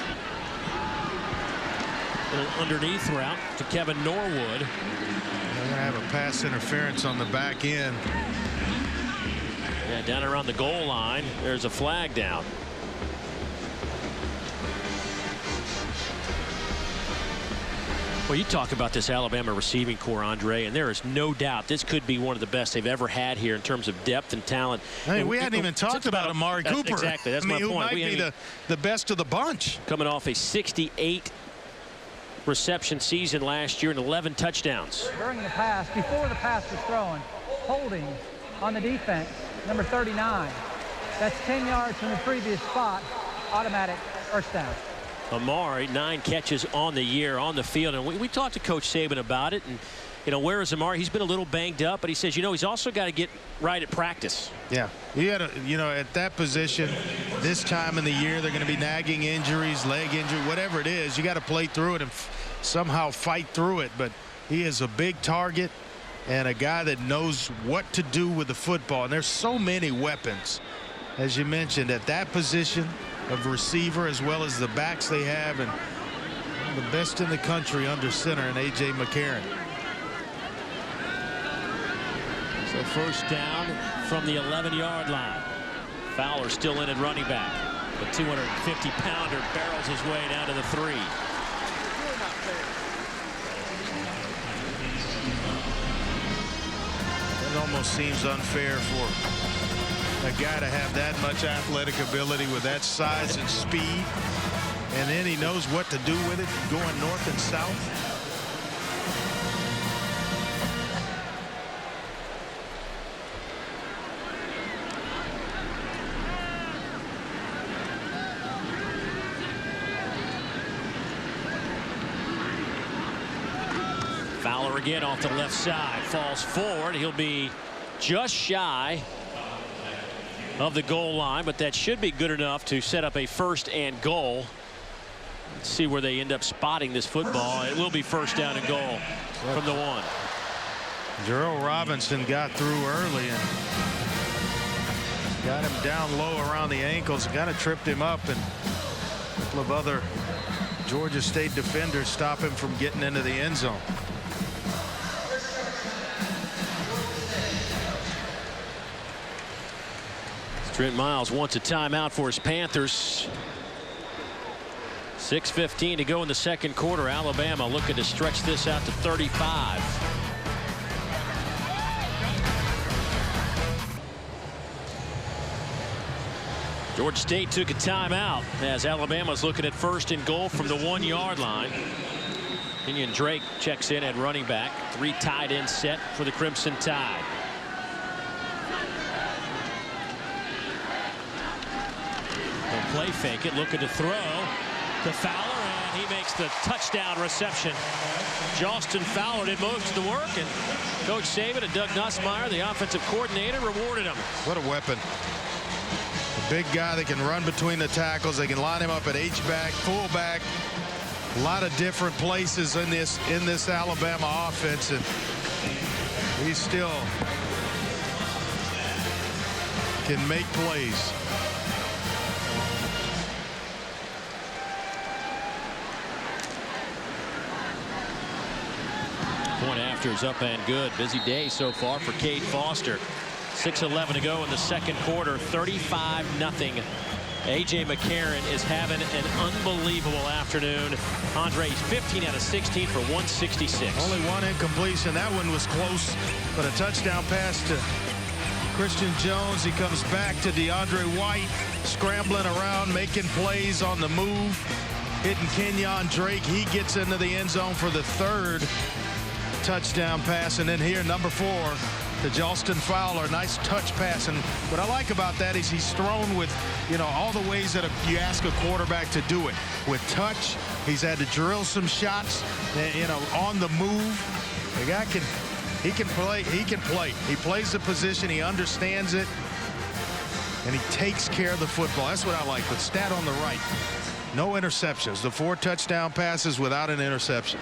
Little underneath route to Kevin Norwood. They're going to have a pass interference on the back end. Yeah, down around the goal line. There's a flag down. Well, you talk about this Alabama receiving core, Andre, and there is no doubt this could be one of the best they've ever had here in terms of depth and talent. Hey, we hadn't even talked about Amari Cooper. Exactly, that's my point. Who might be the best of the bunch. Coming off a 68 reception season last year and 11 touchdowns. During the pass, before the pass was thrown, holding on the defense, number 39. That's 10 yards from the previous spot, automatic first down. Amari, 9 catches on the year on the field, and we talked to Coach Saban about it. And you know, where is Amari? He's been a little banged up, but he says, you know, he's also got to get right at practice. Yeah, you got to, you know, at that position, this time in the year, they're going to be nagging injuries, leg injury, whatever it is. You got to play through it and somehow fight through it. But he is a big target and a guy that knows what to do with the football. And there's so many weapons, as you mentioned, at that position of receiver, as well as the backs they have, and the best in the country under center in A.J. McCarron. So first down from the 11-yard line. Fowler still in at running back. The 250-pounder barrels his way down to the 3. It almost seems unfair for a guy to have that much athletic ability with that size and speed, and then he knows what to do with it going north and south. Fowler again off the left side, falls forward. He'll be just shy of the goal line, but that should be good enough to set up a 1st and goal. Let's see where they end up spotting this football. It will be 1st down and goal from the 1. Jarrell Robinson got through early and got him down low around the ankles, kind of tripped him up, and a couple of other Georgia State defenders stop him from getting into the end zone. Trent Miles wants a timeout for his Panthers. 6:15 to go in the second quarter. Alabama looking to stretch this out to 35. Georgia State took a timeout as Alabama's looking at 1st and goal from the 1-yard line. Kenyon Drake checks in at running back. 3 tight end set for the Crimson Tide. Play fake it, looking to throw to Fowler, and he makes the touchdown reception. Joston Fowler did most of the work, and Coach Saban and Doug Nussmeier, the offensive coordinator, rewarded him. What a weapon. A big guy that can run between the tackles. They can line him up at H-back, fullback. A lot of different places in this Alabama offense, and he still can make plays. Point after is up and good. Busy day so far for Cade Foster. 6:11 to go in the second quarter. 35-0. A.J. McCarron is having an unbelievable afternoon. Andre's 15 out of 16 for 166. Only one incompletion. That one was close, but a touchdown pass to Christian Jones. He comes back to DeAndre White, scrambling around, making plays on the move, hitting Kenyon Drake. He gets into the end zone for the 3rd touchdown pass. And then here, number 4, to Jalston Fowler. Nice touch pass. And what I like about that is he's thrown with, all the ways that you ask a quarterback to do it. With touch, he's had to drill some shots, on the move. The guy he can play. He plays the position. He understands it. And he takes care of the football. That's what I like. The stat on the right. No interceptions. The 4 touchdown passes without an interception.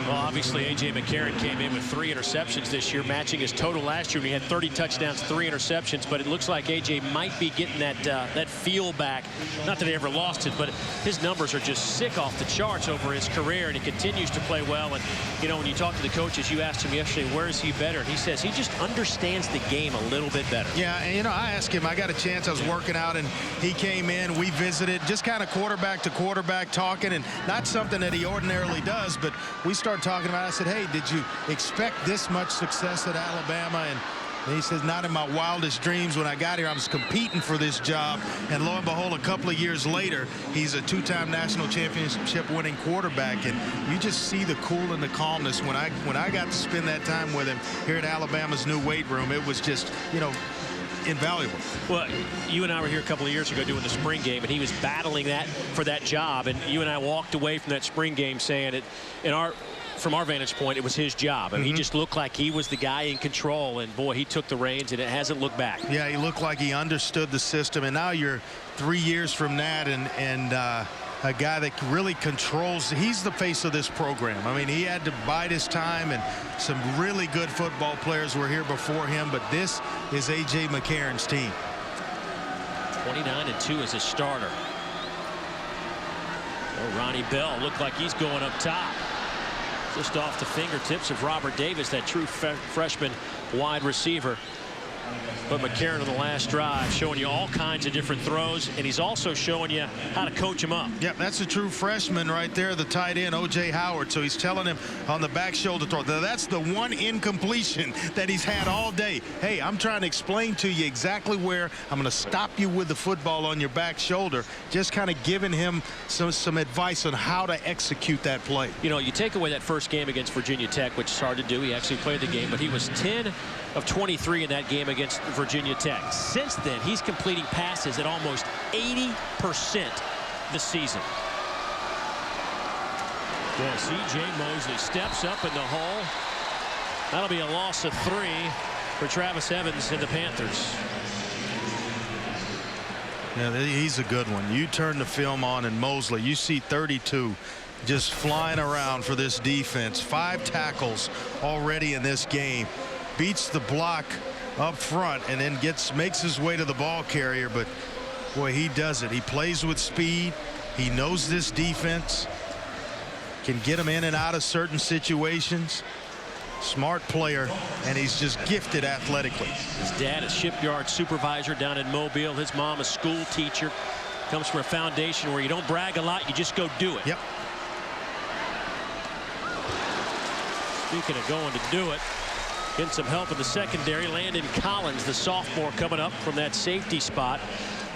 Well, obviously, A.J. McCarron came in with 3 interceptions this year, matching his total last year. He had 30 touchdowns, 3 interceptions, but it looks like A.J. might be getting that feel back. Not that he ever lost it, but his numbers are just sick off the charts over his career, and he continues to play well. And, when you talk to the coaches, you asked him yesterday, where is he better? And he says he just understands the game a little bit better. Yeah, and, I asked him, I got a chance, I was working out, and he came in, we visited, just kind of quarterback to quarterback talking, and not something that he ordinarily does, but we started talking about it. I said, hey, did you expect this much success at Alabama? And he says, not in my wildest dreams. When I got here, I was competing for this job. And lo and behold, a couple of years later, he's a 2-time national championship winning quarterback. And you just see the cool and the calmness. When I got to spend that time with him here at Alabama's new weight room, it was just, invaluable. Well, you and I were here a couple of years ago doing the spring game, and he was battling for that job. And you and I walked away from that spring game saying from our vantage point, it was his job. I mean, he just looked like he was the guy in control, and boy, he took the reins, and it hasn't looked back. Yeah, he looked like he understood the system, and now you're 3 years from that, and a guy that really controls. He's the face of this program. I mean, he had to bide his time, and some really good football players were here before him, but this is A.J. McCarron's team. 29-2 as a starter. Oh, Ronnie Bell looked like he's going up top. Just off the fingertips of Robert Davis, that true freshman wide receiver. But McCarron on the last drive showing you all kinds of different throws, and he's also showing you how to coach him up. Yeah, that's a true freshman right there, the tight end, O.J. Howard. So he's telling him on the back shoulder throw. That's the one incompletion that he's had all day. Hey, I'm trying to explain to you exactly where I'm going to stop you with the football on your back shoulder. Just kind of giving him some advice on how to execute that play. You take away that first game against Virginia Tech, which is hard to do. He actually played the game, but he was 10 of 23 in that game against Virginia Tech. Since then, he's completing passes at almost 80% this season. Well, C.J. Mosley steps up in the hole. That'll be a loss of 3 for Travis Evans and the Panthers. Yeah, he's a good one. You turn the film on, and Mosley, you see 32 just flying around for this defense. 5 tackles already in this game. Beats the block up front and then makes his way to the ball carrier. But boy, he does it. He plays with speed. He knows this defense, can get him in and out of certain situations. Smart player, and he's just gifted athletically. His dad is shipyard supervisor down in Mobile. His mom a school teacher. Comes from a foundation where you don't brag a lot, you just go do it. Yep. Speaking of going to do it, getting some help in the secondary. Landon Collins, the sophomore, coming up from that safety spot.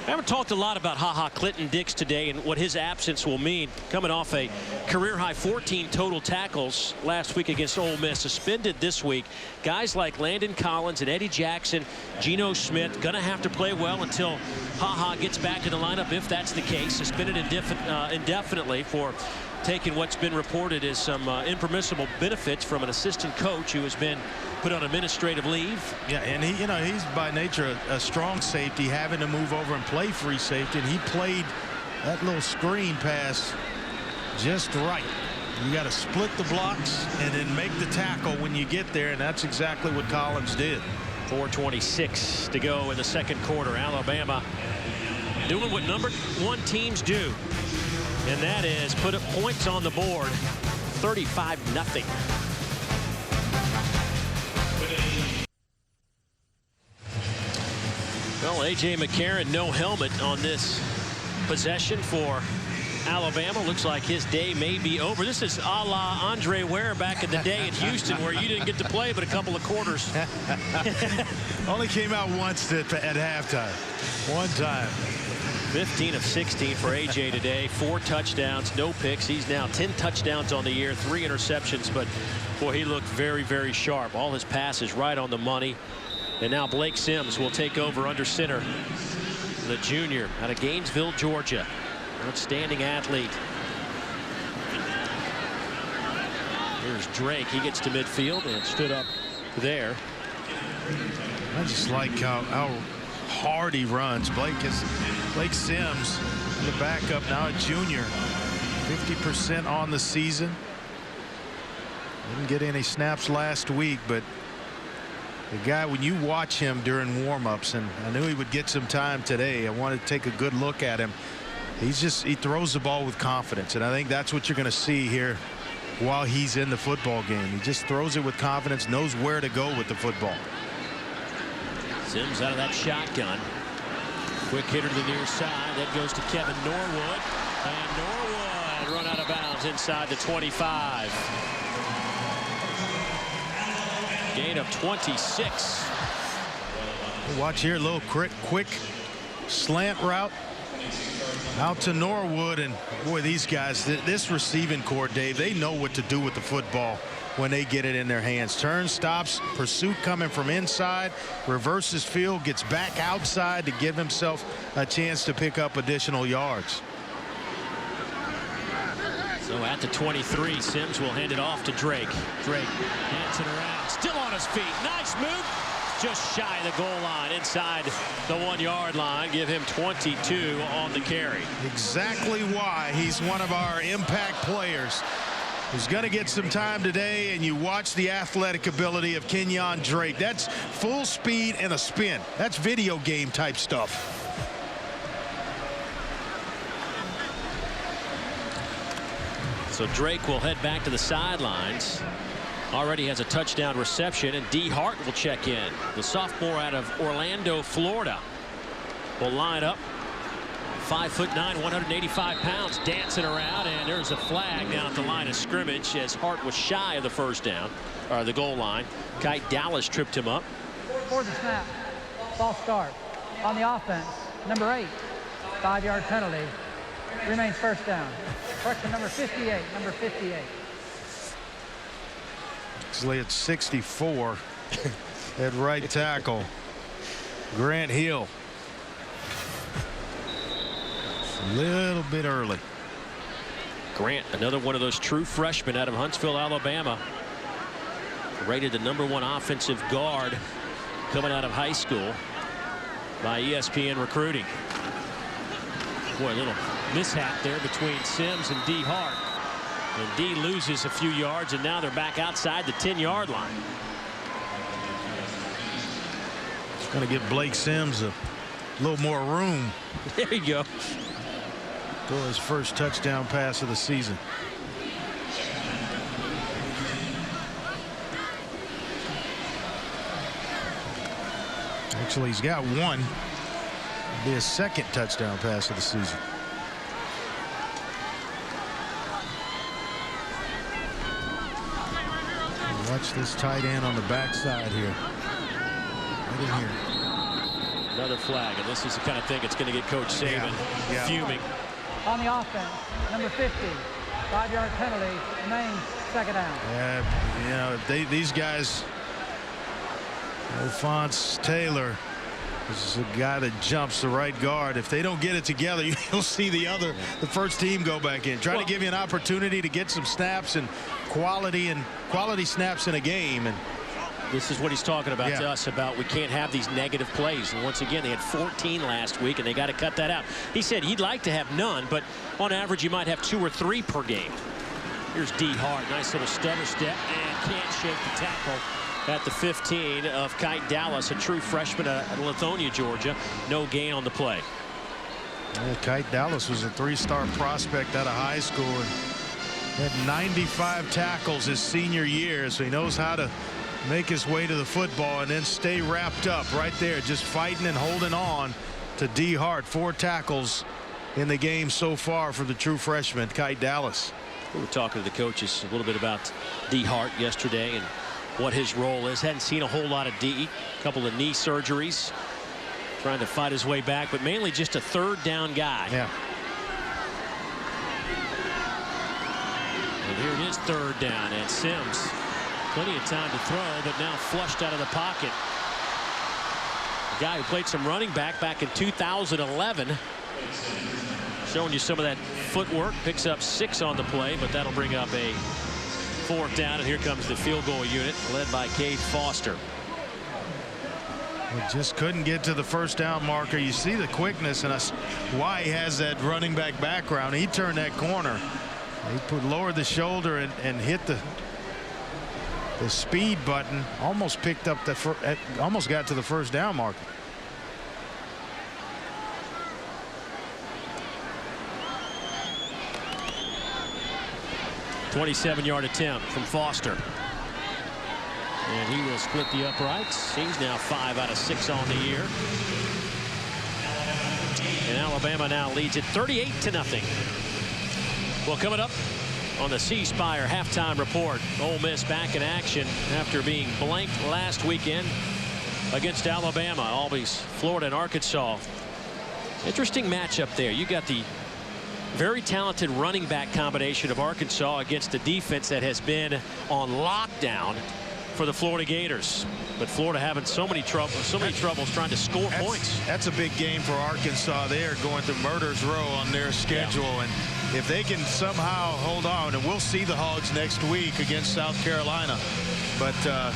I haven't talked a lot about Clinton Dix today and what his absence will mean. Coming off a career-high 14 total tackles last week against Ole Miss. Suspended this week. Guys like Landon Collins and Eddie Jackson, Geno Smith, going to have to play well until gets back in the lineup, if that's the case. Suspended indefinitely for taking what's been reported as some impermissible benefits from an assistant coach who has been put on administrative leave. Yeah, and he's by nature a strong safety, having to move over and play free safety, and he played that little screen pass just right. You got to split the blocks and then make the tackle when you get there, and that's exactly what Collins did. 4:26 to go in the second quarter. Alabama doing what number 1 teams do, and that is put up points on the board. 35-0. Well, A.J. McCarron, no helmet on this possession for Alabama. Looks like his day may be over. This is a la Andre Ware back in the day in Houston, where you didn't get to play but a couple of quarters. Only came out once at halftime. One time. 15 of 16 for A.J. today. 4 touchdowns, no picks. He's now 10 touchdowns on the year, 3 interceptions. But, boy, he looked very, very sharp. All his passes right on the money. And now Blake Sims will take over under center. The junior out of Gainesville, Georgia. Outstanding athlete. Here's Drake. He gets to midfield and stood up there. I just like how hard he runs. Blake Sims, the backup, now a junior. 50% on the season. Didn't get any snaps last week, but the guy, when you watch him during warm-ups, and I knew he would get some time today, I wanted to take a good look at him. He throws the ball with confidence, and I think that's what you're going to see here while he's in the football game. He just throws it with confidence, knows where to go with the football. Sims out of that shotgun. Quick hitter to the near side. That goes to Kevin Norwood. And Norwood run out of bounds inside the 25. Gain of 26. Watch here, a little quick slant route out to Norwood. And boy, these guys, this receiving corps, Dave, they know what to do with the football when they get it in their hands. Turn, stops, pursuit coming from inside, reverses field, gets back outside to give himself a chance to pick up additional yards. So at the 23, Sims will hand it off to Drake. Drake dancing around, still on his feet. Nice move. Just shy of the goal line, inside the 1-yard line. Give him 22 on the carry. Exactly why he's one of our impact players. He's going to get some time today, and you watch the athletic ability of Kenyon Drake. That's full speed and a spin. That's video game type stuff. So Drake will head back to the sidelines. Already has a touchdown reception, and D. Hart will check in. The sophomore out of Orlando, Florida, will line up. 5'9", 185 pounds, dancing around, and there's a flag down at the line of scrimmage as Hart was shy of the first down, or the goal line. Kite Dallas tripped him up. For the snap, false start. On the offense, number 8, 5-yard penalty. Remains first down. Correction, number 58, number 58. Actually, it's 64 at right tackle. Grant Hill. A little bit early. Grant, another one of those true freshmen out of Huntsville, Alabama. Rated the #1 offensive guard coming out of high school by ESPN Recruiting. Boy, a little mishap there between Sims and D. Hart. And D loses a few yards, and now they're back outside the 10-yard line. It's going to give Blake Sims a little more room. There you go. Throw his first touchdown pass of the season. Actually, he's got one. It'll be his second touchdown pass of the season. Watch this tight end on the backside here. Right in here. Another flag, and this is the kind of thing that's going to get Coach Saban fuming. On the offense, number 50, 5-yard penalty, remains second down. Yeah, you know, these guys, Alphonse Taylor is a guy that jumps the right guard. If they don't get it together, you'll see the first team go back in. Trying to give you an opportunity to get some snaps and quality snaps in a game. And this is what he's talking about to us about we can't have these negative plays. And once again, they had 14 last week, and they got to cut that out. He said he'd like to have none, but on average, you might have 2 or 3 per game. Here's D. Hart. Nice little stutter step, and can't shake the tackle at the 15 of Kite Dallas, a true freshman at Lithonia, Georgia. No gain on the play. Well, Kite Dallas was a 3-star prospect out of high school and had 95 tackles his senior year, so he knows how to make his way to the football and then stay wrapped up right there, just fighting and holding on to D. Hart. 4 tackles in the game so far for the true freshman, Kite Dallas. We were talking to the coaches a little bit about D. Hart yesterday and what his role is. Hadn't seen a whole lot of D. A couple of knee surgeries. trying to fight his way back, but mainly just a third down guy. Yeah. And here it is, third down, and Sims, plenty of time to throw, but now flushed out of the pocket. A guy who played some running back in 2011. Showing you some of that footwork. Picks up 6 on the play, but that'll bring up a 4th down, and here comes the field goal unit led by Cade Foster. We just couldn't get to the first down marker. You see the quickness and why he has that running back background. He turned that corner. He lowered the shoulder and hit the speed button. Almost picked up almost got to the first down marker. A 27-yard attempt from Foster. And he will split the uprights. He's now 5 out of 6 on the year. And Alabama now leads it 38-0. Well, coming up on the C Spire halftime report, Ole Miss back in action after being blanked last weekend against Alabama. Always Florida and Arkansas. Interesting matchup there. You got the very talented running back combination of Arkansas against a defense that has been on lockdown for the Florida Gators. But Florida having so many troubles trying to score points. That's a big game for Arkansas. They are going to murder's row on their schedule. Yeah. And if they can somehow hold on, and we'll see the Hogs next week against South Carolina. But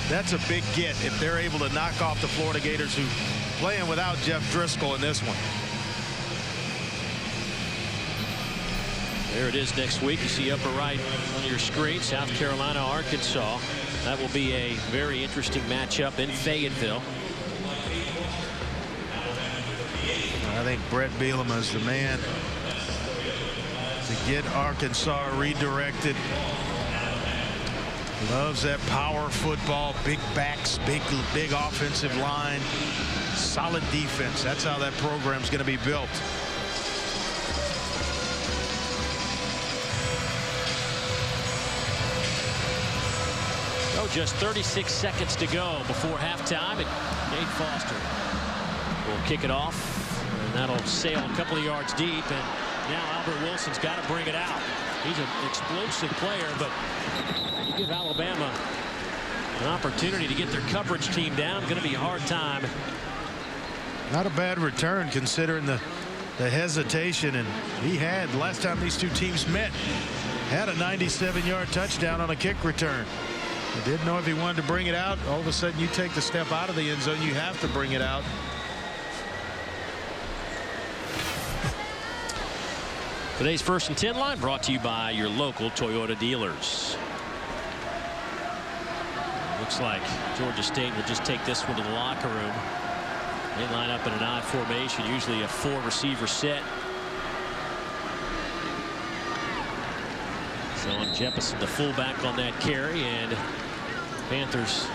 that's a big get if they're able to knock off the Florida Gators, who playing without Jeff Driscoll in this one. There it is next week. You see upper right on your screen, South Carolina, Arkansas. That will be a very interesting matchup in Fayetteville. I think Brett Bielema is the man to get Arkansas redirected. Loves that power football, big backs, big offensive line, solid defense. That's how that program's going to be built. Oh, just 36 seconds to go before halftime, and Cade Foster will kick it off, and that'll sail a couple of yards deep, and now Albert Wilson's got to bring it out. He's an explosive player, but you give Alabama an opportunity to get their coverage team down. Going to be a hard time. Not a bad return considering the hesitation, and he had last time these two teams met had a 97-yard touchdown on a kick return. I didn't know if he wanted to bring it out. All of a sudden you take the step out of the end zone, you have to bring it out. Today's First and 10 line brought to you by your local Toyota dealers. Looks like Georgia State will just take this one to the locker room. They line up in an odd formation, usually a 4-receiver set. So on Jeppesen, the fullback on that carry, and Panthers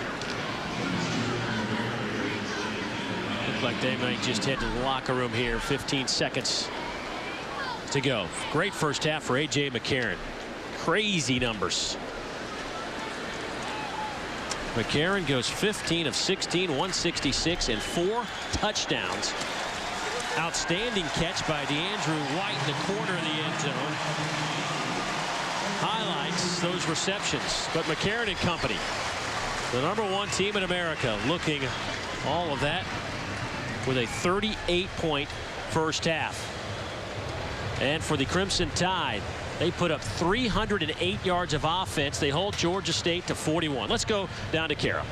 look like they might just head to the locker room here. 15 seconds to go. Great first half for A.J. McCarron. Crazy numbers. McCarron goes 15 of 16, 166, and 4 touchdowns. Outstanding catch by DeAndrew White in the corner of the end zone. Highlights those receptions. But McCarron and company, the #1 team in America, looking all of that with a 38-point first half. And for the Crimson Tide, they put up 308 yards of offense. They hold Georgia State to 41. Let's go down to Kara.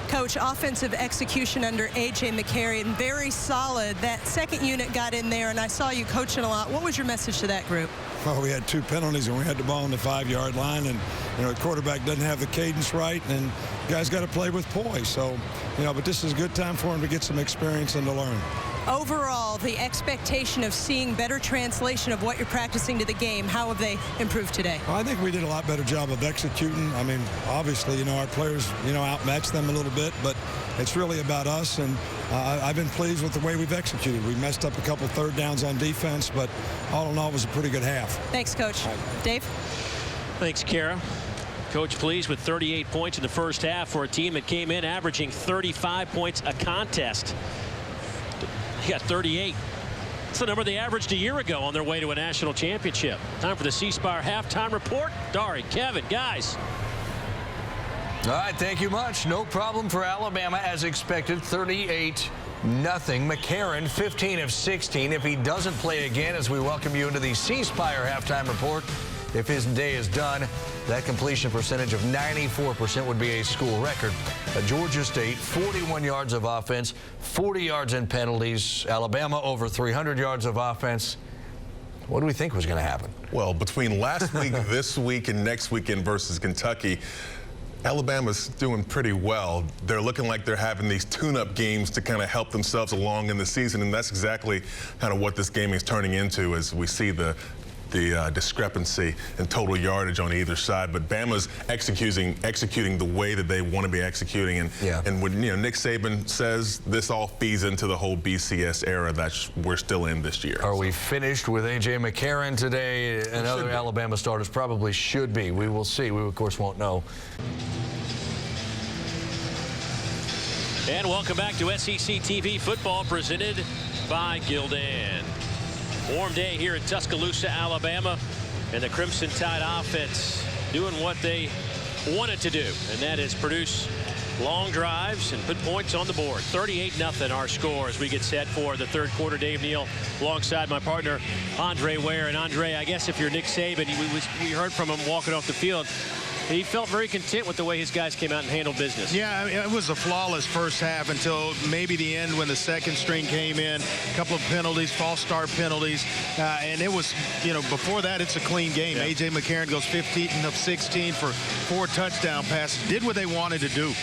Coach, offensive execution under A.J. McCarron, very solid. That second unit got in there, and I saw you coaching a lot. What was your message to that group? Well, we had 2 penalties, and we had the ball on the 5-yard line, and the quarterback doesn't have the cadence right, and guys got to play with poise. So, but this is a good time for him to get some experience and to learn. Overall, the expectation of seeing better translation of what you're practicing to the game, how have they improved today? Well, I think we did a lot better job of executing. I mean, obviously, our players, outmatched them a little bit, but it's really about us, and I've been pleased with the way we've executed. We messed up a couple third downs on defense, but all in all, it was a pretty good half. Thanks, Coach. Dave? Thanks, Kara. Coach pleased with 38 points in the first half for a team that came in averaging 35 points a contest. He got 38. It's the number they averaged a year ago on their way to a national championship. Time for the C Spire halftime report. Dari, Kevin, guys. All right, thank you much. No problem for Alabama as expected, 38-0. McCarron, 15 of 16. If he doesn't play again, as we welcome you into the C Spire halftime report, if his day is done, that completion percentage of 94% would be a school record. Georgia State, 41 yards of offense, 40 yards in penalties. Alabama, over 300 yards of offense. What do we think was going to happen? Well, between last week, this week, and next weekend versus Kentucky, Alabama's doing pretty well. They're looking like they're having these tune-up games to kind of help themselves along in the season, and that's exactly kind of what this game is turning into as we see the discrepancy in total yardage on either side. But Bama's executing the way that they want to be executing, and when Nick Saban says this all feeds into the whole BCS era that we're still in this year. Are we finished with A.J. McCarron today? And other Alabama starters probably should be. We will see. We, of course, won't know. And welcome back to SEC TV football presented by Gildan. Warm day here in Tuscaloosa, Alabama, and the Crimson Tide offense doing what they wanted to do, and that is produce long drives and put points on the board. 38-0 our score as we get set for the third quarter. Dave Neal alongside my partner Andre Ware. And Andre, I guess if you're Nick Saban, we heard from him walking off the field. He felt very content with the way his guys came out and handled business. Yeah, I mean, it was a flawless first half until maybe the end when the second string came in. A couple of penalties, false start penalties. And it was, before that, it's a clean game. Yeah. A.J. McCarron goes 15 of 16 for 4 touchdown passes. Did what they wanted to do.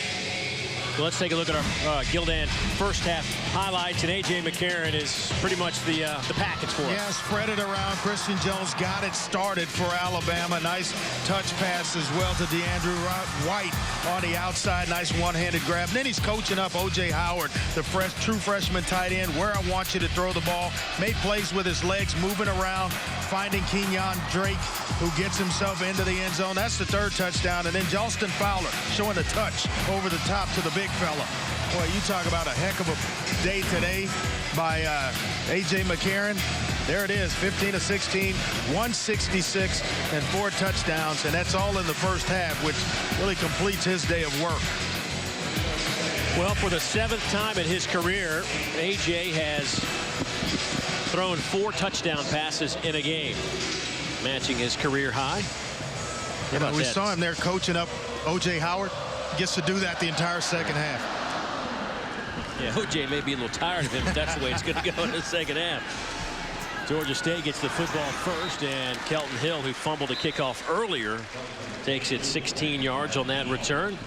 Well, let's take a look at our Gildan first half highlights, and A.J. McCarron is pretty much the package for us. Yeah, spread it around. Christian Jones got it started for Alabama. Nice touch pass as well to DeAndrew White on the outside. Nice one-handed grab. And then he's coaching up O.J. Howard, the true freshman tight end, where I want you to throw the ball. Made plays with his legs, moving around, finding Kenyon Drake, who gets himself into the end zone. That's the third touchdown. And then Jalston Fowler showing a touch over the top to the big fella. Boy, you talk about a heck of a day today by A.J. McCarron. There it is, 15 of 16, 166, and 4 touchdowns, and that's all in the first half, which really completes his day of work. Well, for the 7th time in his career, A.J. has thrown 4 touchdown passes in a game, matching his career high. We saw him there coaching up O.J. Howard. Gets to do that the entire second half. Yeah, O.J. may be a little tired of him, but that's the way it's going to go in the second half. Georgia State gets the football first, and Kelton Hill, who fumbled a kickoff earlier, takes it 16 yards on that return.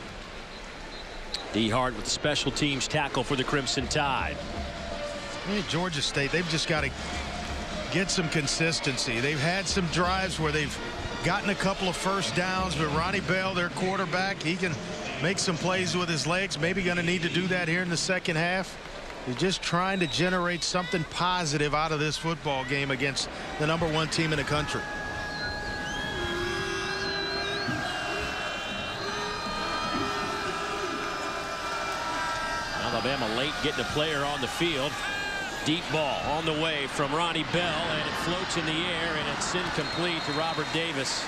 D. Hart with the special teams tackle for the Crimson Tide. Georgia State, they've just got to get some consistency. They've had some drives where they've gotten a couple of first downs, but Ronnie Bell, their quarterback, he can make some plays with his legs. Maybe going to need to do that here in the second half. He's just trying to generate something positive out of this football game against the #1 team in the country. Alabama late getting a player on the field. Deep ball on the way from Ronnie Bell, and it floats in the air, and it's incomplete to Robert Davis.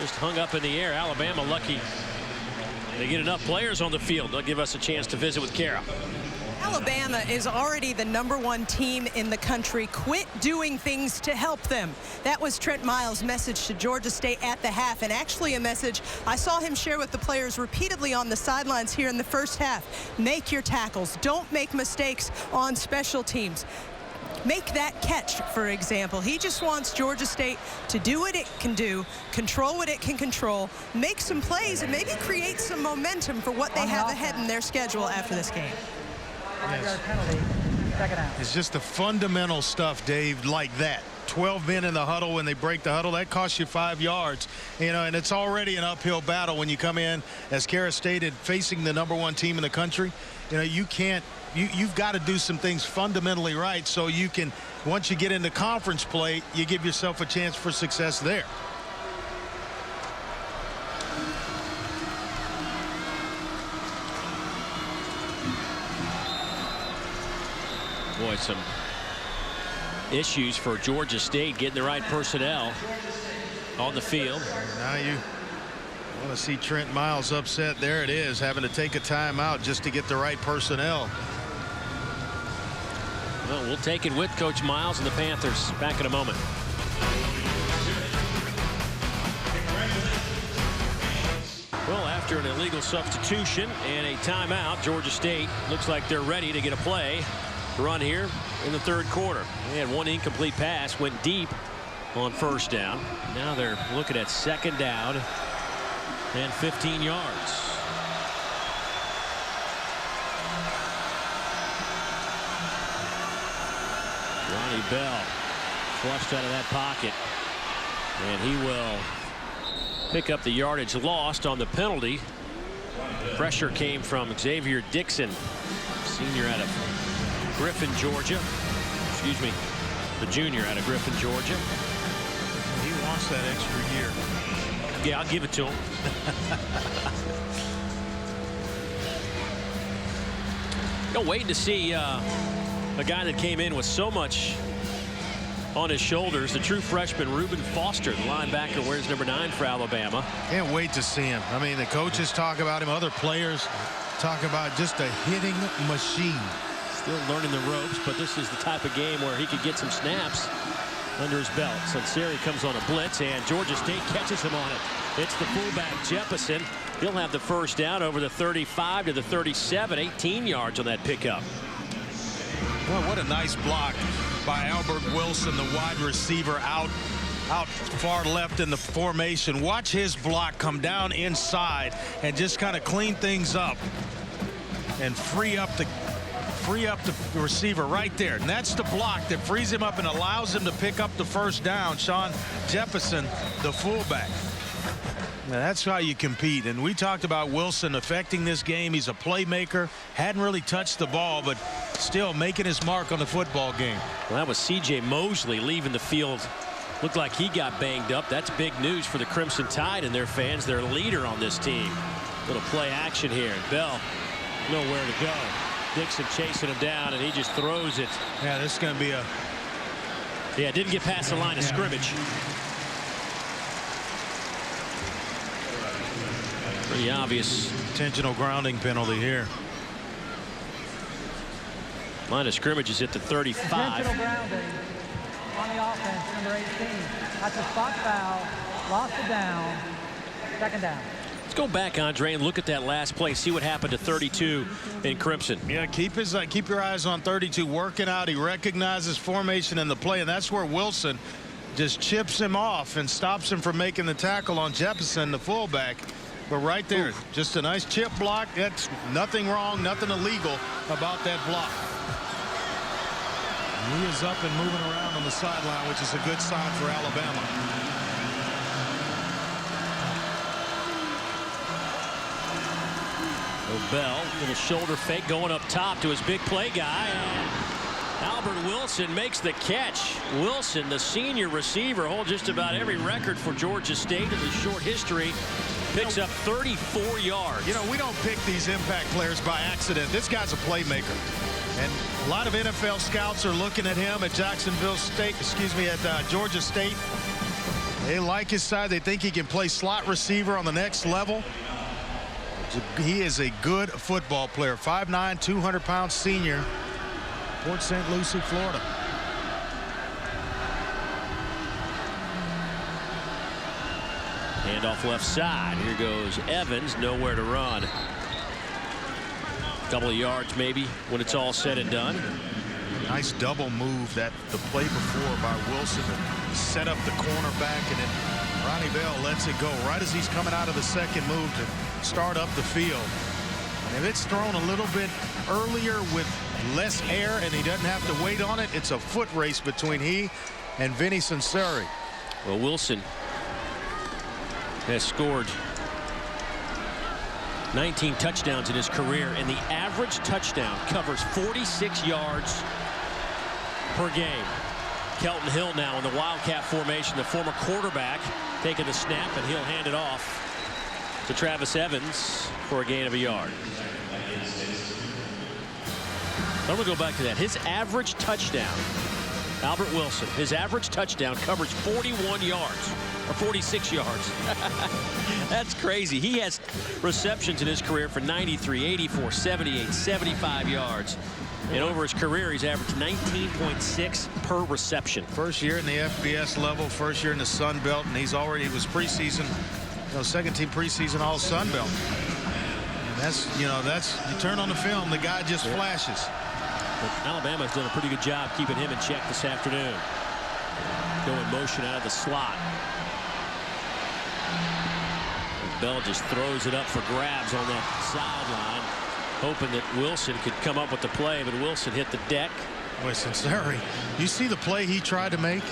Just hung up in the air. Alabama lucky they get enough players on the field. They'll give us a chance to visit with Kara. Alabama is already the #1 team in the country. Quit doing things to help them. That was Trent Miles' message to Georgia State at the half, and actually a message I saw him share with the players repeatedly on the sidelines here in the first half. Make your tackles. Don't make mistakes on special teams. Make that catch, for example. He just wants Georgia State to do what it can do, control what it can control, make some plays, and maybe create some momentum for what they have ahead in their schedule after this game. Yes. Penalty, second out. It's just the fundamental stuff, Dave, like that. 12 men in the huddle. When they break the huddle, that costs you 5 yards, and it's already an uphill battle when you come in, as Kara stated, facing the #1 team in the country. You've got to do some things fundamentally right so you can, once you get into conference play, you give yourself a chance for success there. boy, some issues for Georgia State getting the right personnel on the field. Now you want to see Trent Miles upset. There it is, having to take a timeout just to get the right personnel. Well, we'll take it with Coach Miles and the Panthers. Back in a moment. Well, after an illegal substitution and a timeout, Georgia State looks like they're ready to get a play run here in the third quarter. They had one incomplete pass, went deep on first down. Now they're looking at second down and 15 yards. Ronnie Bell flushed out of that pocket, and he will pick up the yardage lost on the penalty. Pressure came from Xavier Dixon, senior out of Griffin, Georgia. Excuse me, the junior out of Griffin, Georgia. He wants that extra year. Yeah, I'll give it to him. Waiting to see a guy that came in with so much on his shoulders, the true freshman Reuben Foster, the linebacker, wears number 9 for Alabama. Can't wait to see him. I mean, the coaches talk about him, other players talk about just a hitting machine. Still learning the ropes, but this is the type of game where he could get some snaps under his belt. Sunseri comes on a blitz, and Georgia State catches him on it. It's the fullback Jeppesen. He'll have the first down over the 35 to the 37, 18 yards on that pickup. Well, what a nice block by Albert Wilson, the wide receiver out far left in the formation. Watch his block come down inside and just kind of clean things up and free up the receiver right there. And that's the block that frees him up and allows him to pick up the first down. Sean Jeppesen, the fullback. Now that's how you compete. And we talked about Wilson affecting this game. He's a playmaker. Hadn't really touched the ball, but still making his mark on the football game. Well, that was C.J. Mosley leaving the field. Looked like he got banged up. That's big news for the Crimson Tide and their fans. Their leader on this team. Little play action here. Bell nowhere to go. Dixon chasing him down, and he just throws it. Yeah, this is going to be a... Yeah, didn't get past the line of scrimmage. Pretty obvious. Intentional grounding penalty here. Line of scrimmage is at the 35. Intentional grounding on the offense, number 18. That's a spot foul. Lost it down. Second down. Let's go back, Andre, and look at that last play. See what happened to 32 in Crimson. Yeah, keep your eyes on 32 working out. He recognizes formation in the play, and that's where Wilson just chips him off and stops him from making the tackle on Jeppesen, the fullback. But right there, just a nice chip block. That's nothing wrong, nothing illegal about that block. He is up and moving around on the sideline, which is a good sign for Alabama. Bell, little shoulder fake going up top to his big play guy. And Albert Wilson makes the catch. Wilson, the senior receiver, holds just about every record for Georgia State in the short history. Picks up 34 yards. You know, we don't pick these impact players by accident. This guy's a playmaker. And a lot of NFL scouts are looking at him at Jacksonville State, at Georgia State. They like his side. They think he can play slot receiver on the next level. He is a good football player. 5'9", 200-pound senior. Port St. Lucie, Florida. Handoff left side. Here goes Evans. Nowhere to run. Couple of yards maybe when it's all said and done. Nice double move that the play before by Wilson to set up the cornerback, and then Ronnie Bell lets it go right as he's coming out of the second move to start up the field. And if it's thrown a little bit earlier with less air and he doesn't have to wait on it, it's a foot race between he and Vinny Sunseri. Well, Wilson has scored 19 touchdowns in his career, and the average touchdown covers 46 yards per game. Kelton Hill now in the Wildcat formation, the former quarterback, taking the snap, and he'll hand it off to Travis Evans for a gain of a yard. I'm going to go back to that. His average touchdown, Albert Wilson, his average touchdown covers 41 yards or 46 yards. That's crazy. He has receptions in his career for 93, 84, 78, 75 yards. And over his career, he's averaged 19.6 per reception. First year in the FBS level, first year in the Sun Belt, and he was preseason, second team preseason all Sun Belt. And that's you turn on the film, the guy just flashes. But Alabama's done a pretty good job keeping him in check this afternoon. Going motion out of the slot. Bell just throws it up for grabs on that sideline, hoping that Wilson could come up with the play, but Wilson hit the deck. Boy, Sunseri, you see the play he tried to make?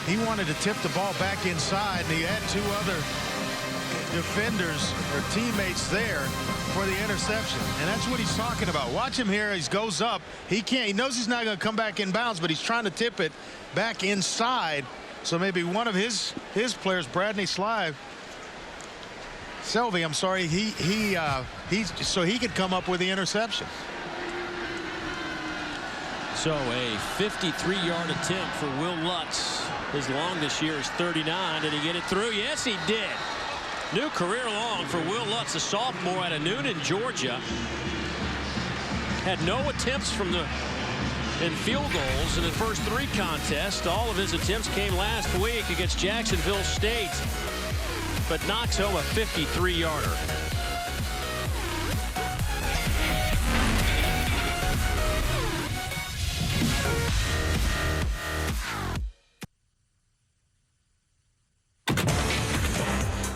He wanted to tip the ball back inside, and he had two other defenders or teammates there for the interception. And that's what he's talking about. Watch him here. He goes up. He knows he's not going to come back in bounds, but he's trying to tip it back inside. So maybe one of his players, Bradley Selby, I'm sorry, so he could come up with the interception. So a 53-yard attempt for Will Lutz. His long this year is 39. Did he get it through? Yes, he did. New career long for Will Lutz, a sophomore out of Noonan, Georgia. Had no attempts in field goals in the first 3 contests. All of his attempts came last week against Jacksonville State, but knocks home a 53-yarder.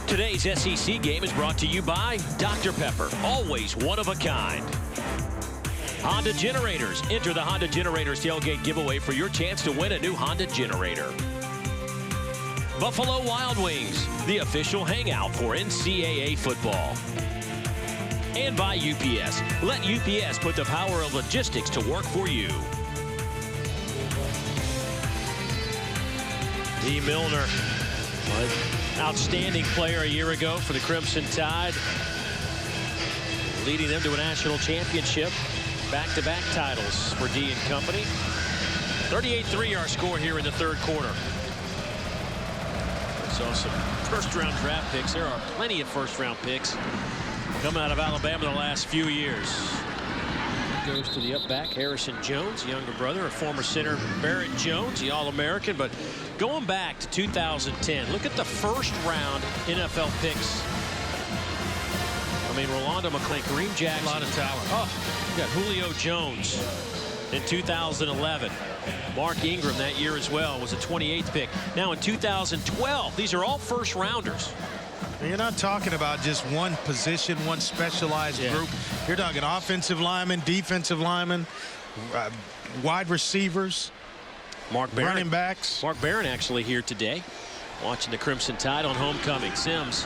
Today's SEC game is brought to you by Dr. Pepper, always one of a kind. Honda Generators. Enter the Honda Generators tailgate giveaway for your chance to win a new Honda generator. Buffalo Wild Wings, the official hangout for NCAA football. And by UPS. Let UPS put the power of logistics to work for you. Dee Milner, outstanding player a year ago for the Crimson Tide, leading them to a national championship. Back-to-back titles for Dee and company. 38-3 our score here in the third quarter. Saw some first-round draft picks. There are plenty of first-round picks coming out of Alabama the last few years. Goes to the up back, Harrison Jones, younger brother of former center Barrett Jones, the All-American. But going back to 2010, look at the first-round NFL picks. I mean, Rolando McClain, Kareem Jackson. A lot of talent. Oh, you got Julio Jones in 2011. Mark Ingram that year as well was a 28th pick. Now in 2012, these are all first rounders. You're not talking about just one position, one specialized group. You're talking offensive linemen, defensive linemen, wide receivers, running backs. Mark Barron actually here today, watching the Crimson Tide on homecoming. Sims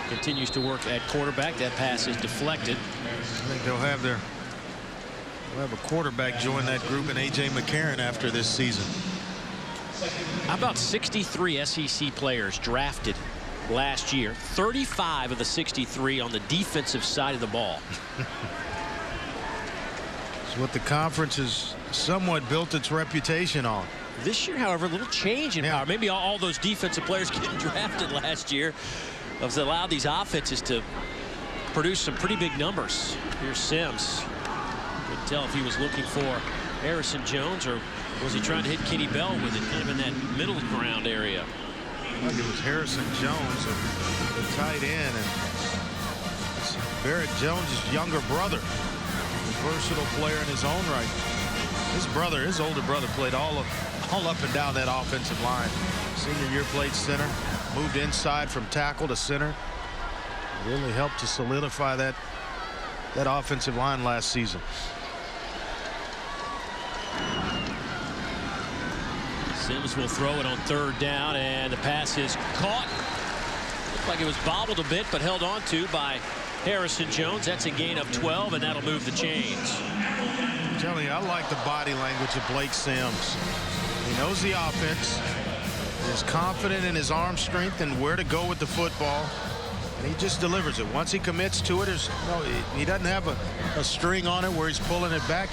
continues to work at quarterback. That pass is deflected. I think they'll have a quarterback join that group in A.J. McCarron after this season. How about 63 SEC players drafted last year? 35 of the 63 on the defensive side of the ball. It's what the conference has somewhat built its reputation on. This year, however, a little change in power. Maybe all those defensive players getting drafted last year has allowed these offenses to produce some pretty big numbers. Here's Sims. Couldn't tell if he was looking for Harrison Jones or was he trying to hit Kenny Bell with it, kind of in that middle ground area. I think it was Harrison Jones, the tight end, and Barrett Jones' younger brother, a versatile player in his own right. His older brother, played all up and down that offensive line. Senior year played center, moved inside from tackle to center. Really helped to solidify that offensive line last season. Sims will throw it on third down, and the pass is caught. Looked like it was bobbled a bit, but held on to by Harrison Jones. That's a gain of 12, and that'll move the chains. I'm telling you, I like the body language of Blake Sims. He knows the offense. He's confident in his arm strength and where to go with the football. And he just delivers it. Once he commits to it, he doesn't have a string on it where he's pulling it back.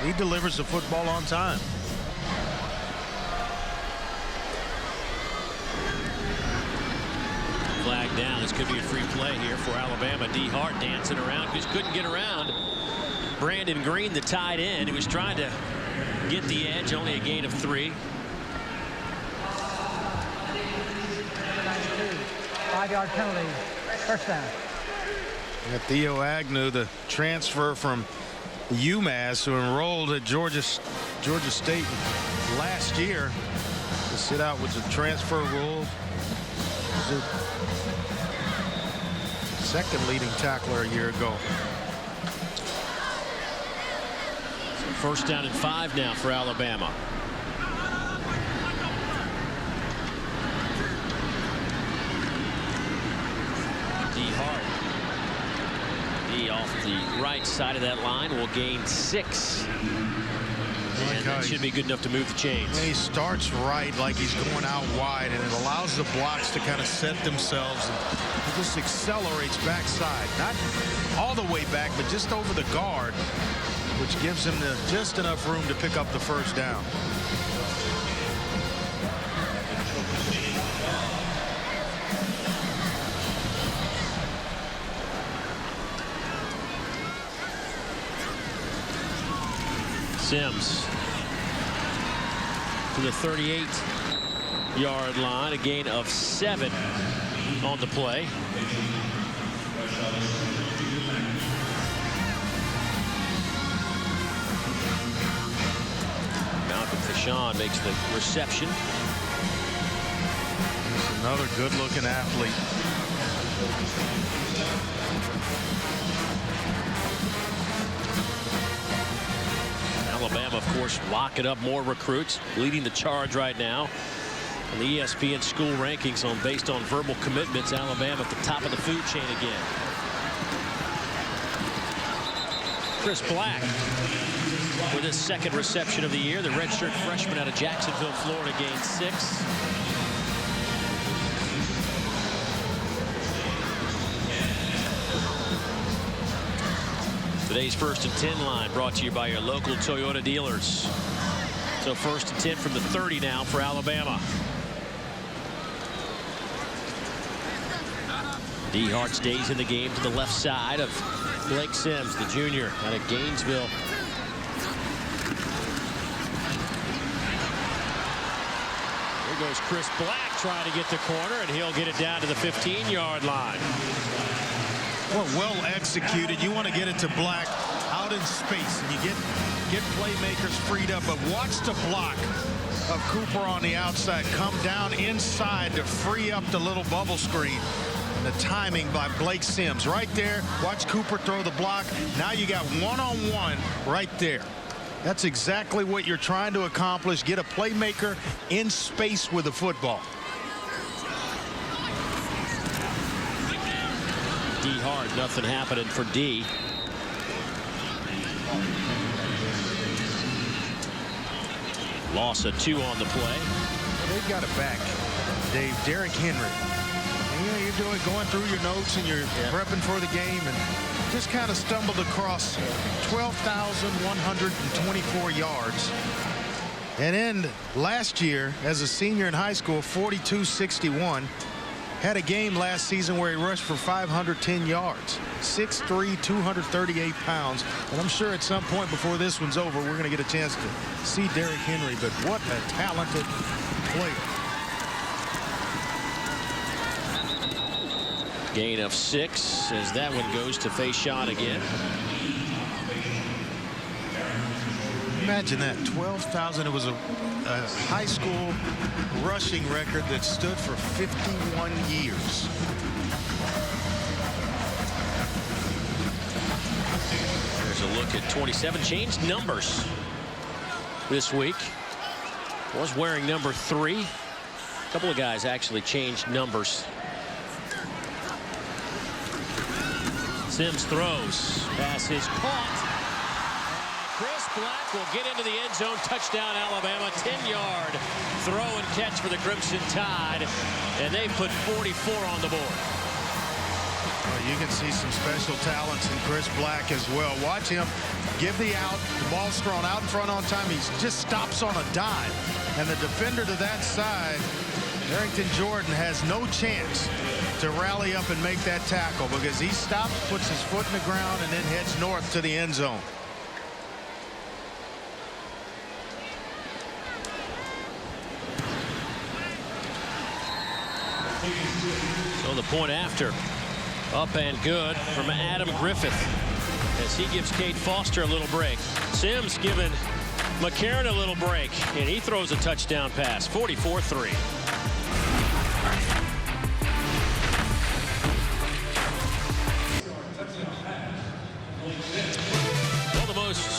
He delivers the football on time. Flag down. This could be a free play here for Alabama. D. Hart dancing around. Just couldn't get around Brandon Green, the tight end. He was trying to get the edge. Only a gain of 3. 5-yard penalty. First down. Theo Agnew, the transfer from UMass, who enrolled at Georgia State last year, to sit out with the transfer rule. Was the second leading tackler a year ago. So first down and 5 now for Alabama. D. Hart. D off the right side of that line will gain 6. And that should be good enough to move the chains. He starts right, like he's going out wide, and it allows the blocks to kind of set themselves. He just accelerates backside, not all the way back, but just over the guard, which gives him just enough room to pick up the first down. Sims to the 38-yard line, a gain of 7 on the play. Malcolm Fashon makes the reception. He's another good-looking athlete. Alabama, of course, locking up more recruits, leading the charge right now. And the ESPN school rankings based on verbal commitments, Alabama at the top of the food chain again. Chris Black with his second reception of the year. The redshirt freshman out of Jacksonville, Florida, gained 6. Today's 1st and 10 line brought to you by your local Toyota dealers. So 1st and 10 from the 30 now for Alabama. D. Hart stays in the game to the left side of Blake Sims, the junior out of Gainesville. Here goes Chris Black trying to get the corner, and he'll get it down to the 15-yard line. Well executed. You want to get it to Black out in space, and you get playmakers freed up. But watch the block of Cooper on the outside come down inside to free up the little bubble screen. And the timing by Blake Sims right there. Watch Cooper throw the block. Now you got one-on-one right there. That's exactly what you're trying to accomplish. Get a playmaker in space with the football. D. Hart, nothing happening for D. Loss of 2 on the play. They've got it back, Dave. Derrick Henry. And, you're going through your notes and you're prepping for the game, and just kind of stumbled across 12,124 yards. And then last year, as a senior in high school, 42-61. Had a game last season where he rushed for 510 yards. 6'3", 238 pounds. And I'm sure at some point before this one's over, we're going to get a chance to see Derrick Henry. But what a talented player. Gain of 6 as that one goes to Fashon again. Imagine that, 12,000. It was a high school rushing record that stood for 51 years. There's a look at 27. Changed numbers this week. Was wearing number 3. A couple of guys actually changed numbers. Sims throws. Pass is caught. Chris Black will get into the end zone. Touchdown, Alabama. 10-yard throw and catch for the Crimson Tide. And they put 44 on the board. Well, you can see some special talents in Chris Black as well. Watch him give the out. The ball's thrown out in front on time. He just stops on a dime. And the defender to that side, Arrington Jordan, has no chance to rally up and make that tackle because he stops, puts his foot in the ground, and then heads north to the end zone. So the point after, up and good from Adam Griffith as he gives Kate Foster a little break. Sims giving McCarron a little break, and he throws a touchdown pass, 44-3.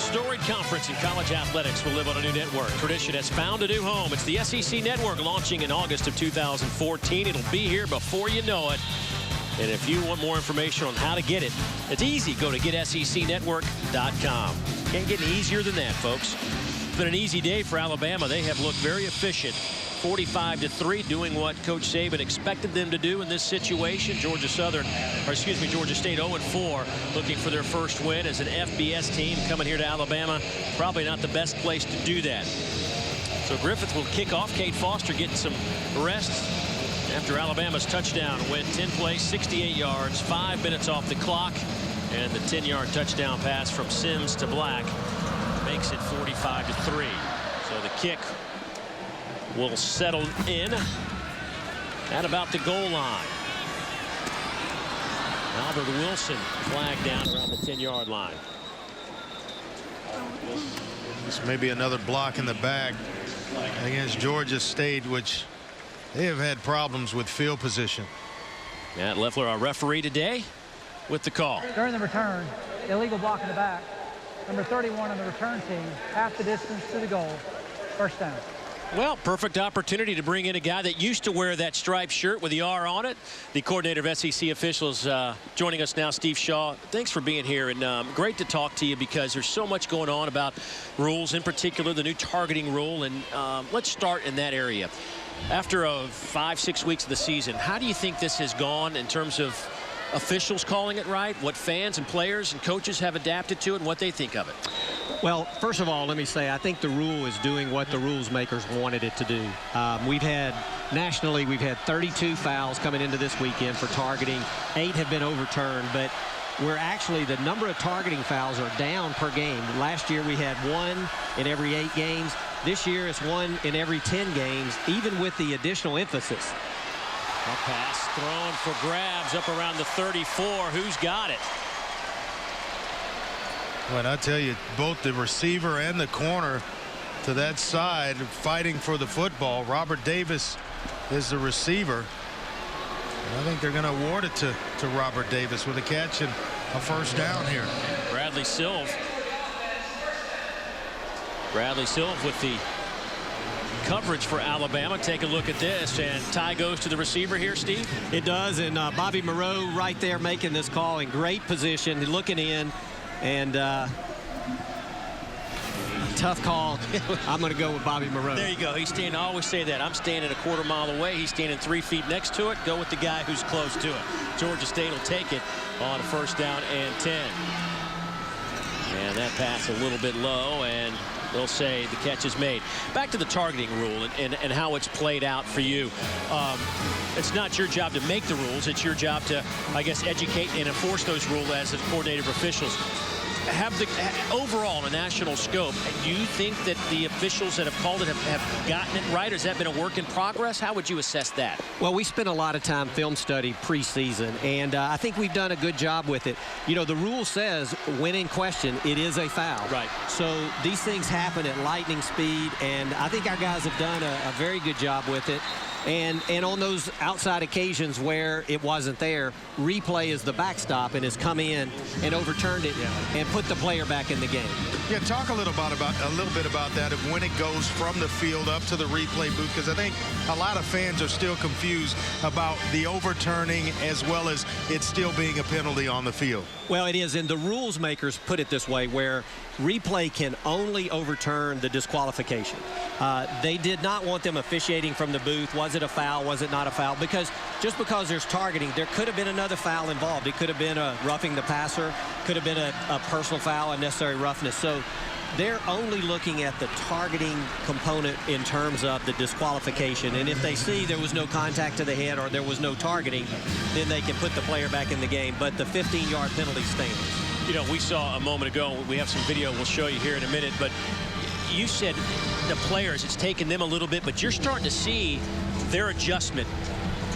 Storied conference in college athletics will live on a new network. Tradition has found a new home. It's the SEC Network, launching in August of 2014. It'll be here before you know it. And if you want more information on how to get it, it's easy. Go to getsecnetwork.com. Can't get any easier than that, folks. It's been an easy day for Alabama. They have looked very efficient. 45-3, doing what Coach Saban expected them to do in this situation. Georgia State 0-4, looking for their first win as an FBS team coming here to Alabama. Probably not the best place to do that. So Griffith will kick off. Kate Foster getting some rest after Alabama's touchdown win. 10 plays, 68 yards, 5 minutes off the clock, and the 10-yard touchdown pass from Sims to Black makes it 45-3. So the kick will settle in at about the goal line. Albert Wilson flagged down around the 10-yard line. This may be another block in the back against Georgia State, which they have had problems with field position. Matt Leffler, our referee today, with the call. During the return, illegal block in the back. Number 31 on the return team, half the distance to the goal. First down. Well, perfect opportunity to bring in a guy that used to wear that striped shirt with the R on it. The coordinator of SEC officials joining us now, Steve Shaw. Thanks for being here, and great to talk to you because there's so much going on about rules, in particular the new targeting rule. And let's start in that area. After 5-6 weeks of the season, how do you think this has gone in terms of officials calling it right, what fans and players and coaches have adapted to it, and what they think of it? Well, first of all, let me say I think the rule is doing what the rules makers wanted it to do. Nationally, we've had 32 fouls coming into this weekend for targeting. 8 have been overturned, but the number of targeting fouls are down per game. Last year we had 1 in every 8 games. This year it's 1 in every 10 games, even with the additional emphasis. A pass thrown for grabs up around the 34. Who's got it? Well, I tell you, both the receiver and the corner to that side fighting for the football. Robert Davis is the receiver. And I think they're going to award it to Robert Davis with a catch and a first down here. Bradley Silve. Bradley Silve with the coverage for Alabama. Take a look at this, and tie goes to the receiver here, Steve. It does, and Bobby Moreau right there making this call in great position, looking in, and tough call. I'm going to go with Bobby Moreau. There you go. He's standing. I always say that. I'm standing a quarter mile away. He's standing 3 feet next to it. Go with the guy who's close to it. Georgia State will take it on a first down and 10. And that pass a little bit low, and they'll say the catch is made. Back to the targeting rule and how it's played out for you. It's not your job to make the rules. It's your job to, I guess, educate and enforce those rules as coordinative officials. Overall, in a national scope, do you think that the officials that have called it have gotten it right, or has that been a work in progress? How would you assess that? Well, we spent a lot of time film study preseason, and I think we've done a good job with it. You know, the rule says when in question, it is a foul. Right. So these things happen at lightning speed, and I think our guys have done a very good job with it. And on those outside occasions where it wasn't there, replay is the backstop and has come in and overturned it and put put the player back in the game. Yeah, talk a little bit about that, of when it goes from the field up to the replay booth, because I think a lot of fans are still confused about the overturning as well as it still being a penalty on the field. Well, it is, and the rules makers put it this way, where replay can only overturn the disqualification. They did not want them officiating from the booth. Was it a foul? Was it not a foul? Because just because there's targeting, there could have been another foul involved. It could have been a roughing the passer, could have been a personal foul, unnecessary roughness. So they're only looking at the targeting component in terms of the disqualification. And if they see there was no contact to the head or there was no targeting, then they can put the player back in the game. But the 15-yard penalty stands. You know, we saw a moment ago, we have some video we'll show you here in a minute, but you said the players, it's taken them a little bit, but you're starting to see their adjustment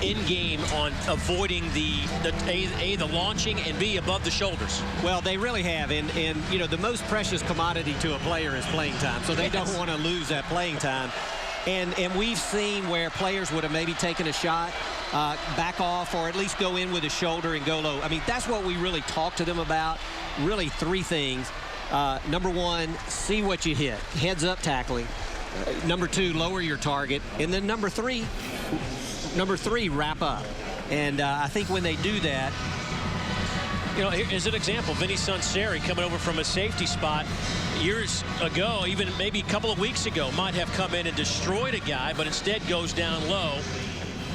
in game on avoiding the launching and B, above the shoulders. Well, they really have, and you know, the most precious commodity to a player is playing time, so they don't want to lose that playing time. And we've seen where players would have maybe taken a shot, back off, or at least go in with a shoulder and go low. I mean, that's what we really talk to them about. Really, three things. Number one, see what you hit. Heads up tackling. Number two, lower your target. And then number three, wrap up. And I think when they do that, you know, here's an example. Vinny Sunseri coming over from a safety spot years ago, even maybe a couple of weeks ago, might have come in and destroyed a guy, but instead goes down low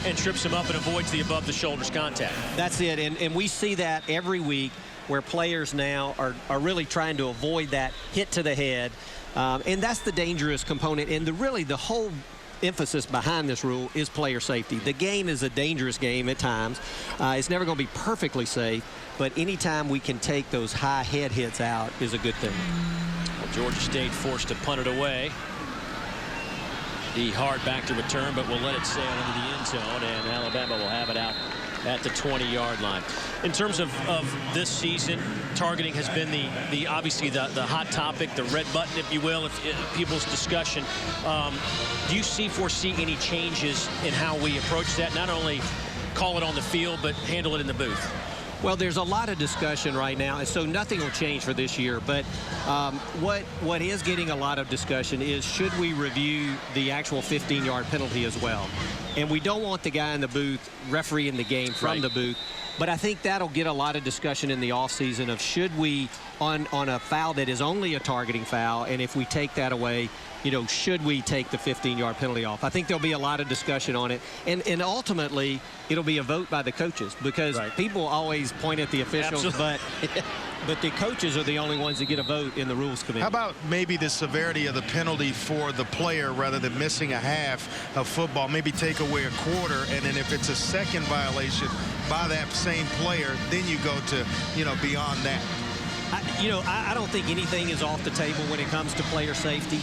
and trips him up and avoids the above the shoulders contact. That's it. And we see that every week, where players now are really trying to avoid that hit to the head. And that's the dangerous component. And really the whole emphasis behind this rule is player safety. The game is a dangerous game at times. It's never going to be perfectly safe, but anytime we can take those high head hits out is a good thing. Well, Georgia State forced to punt it away. The hard back to return, but we'll let it sail into the end zone, and Alabama will have it out at the 20-yard line. In terms of this season, targeting has been the obviously the hot topic, the red button, if you will, if people's discussion. Do you foresee any changes in how we approach that? Not only call it on the field, but handle it in the booth. Well, there's a lot of discussion right now, and so nothing will change for this year. But what is getting a lot of discussion is, should we review the actual 15-yard penalty as well? And we don't want the guy in the booth refereeing the game from the booth. But I think that'll get a lot of discussion in the offseason of, should we, on a foul that is only a targeting foul, and if we take that away, you know, should we take the 15-yard penalty off? I think there'll be a lot of discussion on it. And ultimately, it'll be a vote by the coaches, because people always point at the officials, but the coaches are the only ones that get a vote in the rules committee. How about maybe the severity of the penalty for the player, rather than missing a half of football? Maybe take away a quarter, and then if it's a second violation by that same player, then you go to, you know, beyond that. I don't think anything is off the table when it comes to player safety.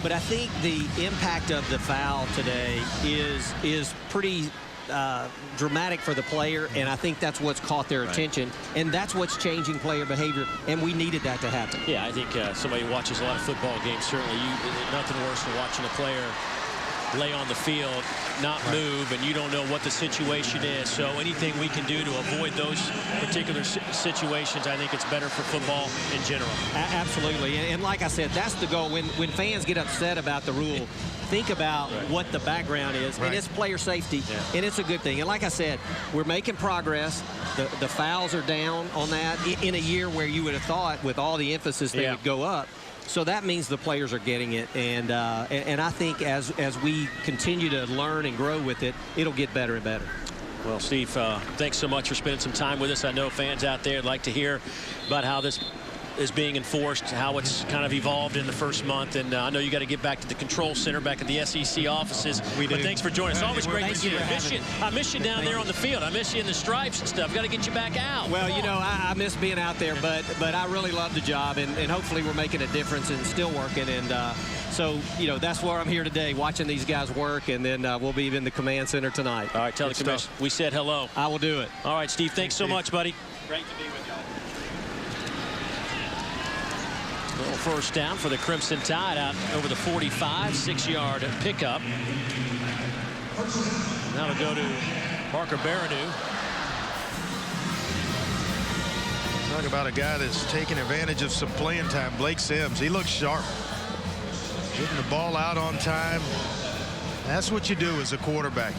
But I think the impact of the foul today is pretty dramatic for the player, and I think that's what's caught their attention, and that's what's changing player behavior, and we needed that to happen. Yeah, I think somebody who watches a lot of football games, certainly nothing worse than watching a player lay on the field, not move, and you don't know what the situation is. So anything we can do to avoid those particular situations, I think it's better for football in general. Absolutely. And like I said, that's the goal. When fans get upset about the rule, think about what the background is, and it's player safety, and it's a good thing. And like I said, we're making progress. The fouls are down on that in a year where you would have thought, with all the emphasis, they would go up. So that means the players are getting it, and I think as we continue to learn and grow with it, it'll get better and better. Well, Steve, thanks so much for spending some time with us. I know fans out there would like to hear about how this is being enforced, how it's kind of evolved in the first month, and I know you got to get back to the control center, back at the SEC offices. But thanks for joining us. Always great to see you. I miss you down there on the field. I miss you in the stripes and stuff. Got to get you back out. Well, you know, I miss being out there, but I really love the job, and hopefully we're making a difference and still working. And so, you know, that's where I'm here today, watching these guys work, and then we'll be in the command center tonight. All right, tell the commission we said hello. I will do it. All right, Steve, thanks so much, buddy. Great to be with y'all. Little first down for the Crimson Tide out over the 45, 6-yard pickup. Now to go to Parker Baranu. Talk about a guy that's taking advantage of some playing time. Blake Sims, he looks sharp. Getting the ball out on time. That's what you do as a quarterback.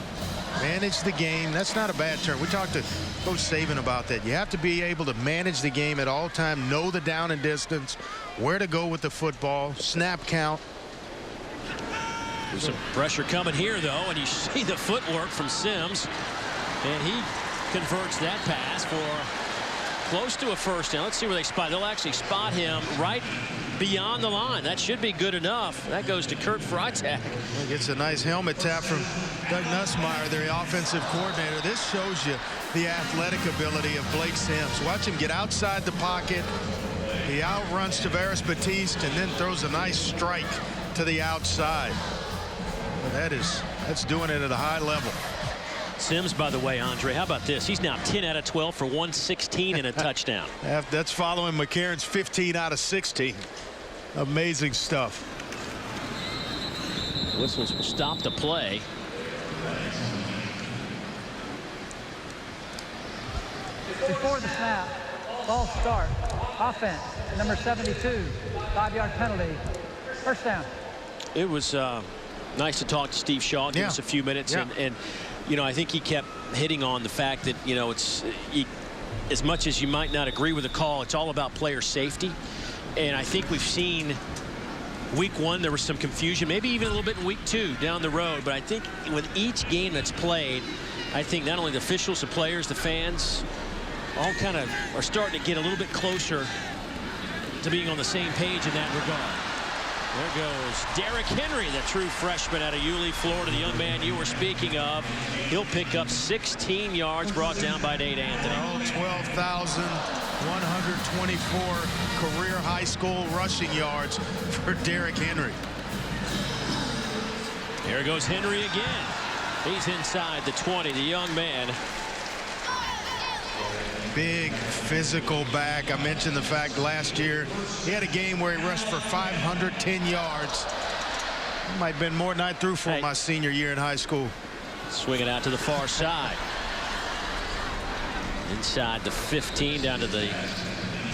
Manage the game. That's not a bad term. We talked to Coach Saban about that. You have to be able to manage the game at all time, know the down and distance, where to go with the football, snap count. There's some pressure coming here, though, and you see the footwork from Sims, and he converts that pass for close to a first down. Let's see where they spot. They'll actually spot him right beyond the line. That should be good enough. That goes to Kurt Freitag. He gets a nice helmet tap from Doug Nussmeier, their offensive coordinator. This shows you the athletic ability of Blake Sims. Watch him get outside the pocket. He outruns Tavares Batiste and then throws a nice strike to the outside. That's doing it at a high level. Sims, by the way, Andre, how about this? He's now 10 out of 12 for 116 and a touchdown. That's following McCarron's 15 out of 16. Amazing stuff. Whistles will stop the play. Before the snap, ball start, offense, number 72, 5-yard penalty, first down. It was nice to talk to Steve Shaw, give us a few minutes, and you know, I think he kept hitting on the fact that, you know, it's as much as you might not agree with the call, it's all about player safety. And I think we've seen week 1 there was some confusion, maybe even a little bit in week 2 down the road, but I think with each game that's played, I think not only the officials, the players, the fans all kind of are starting to get a little bit closer to being on the same page in that regard. There goes Derrick Henry, the true freshman out of Yulee, Florida, the young man you were speaking of. He'll pick up 16 yards brought down by Nate Anthony. 12,124 career high school rushing yards for Derrick Henry. There goes Henry again. He's inside the 20, the young man. Big physical back. I mentioned the fact last year he had a game where he rushed for 510 yards. Might have been more than I threw for my senior year in high school. Swinging out to the far side. Inside the 15 down to the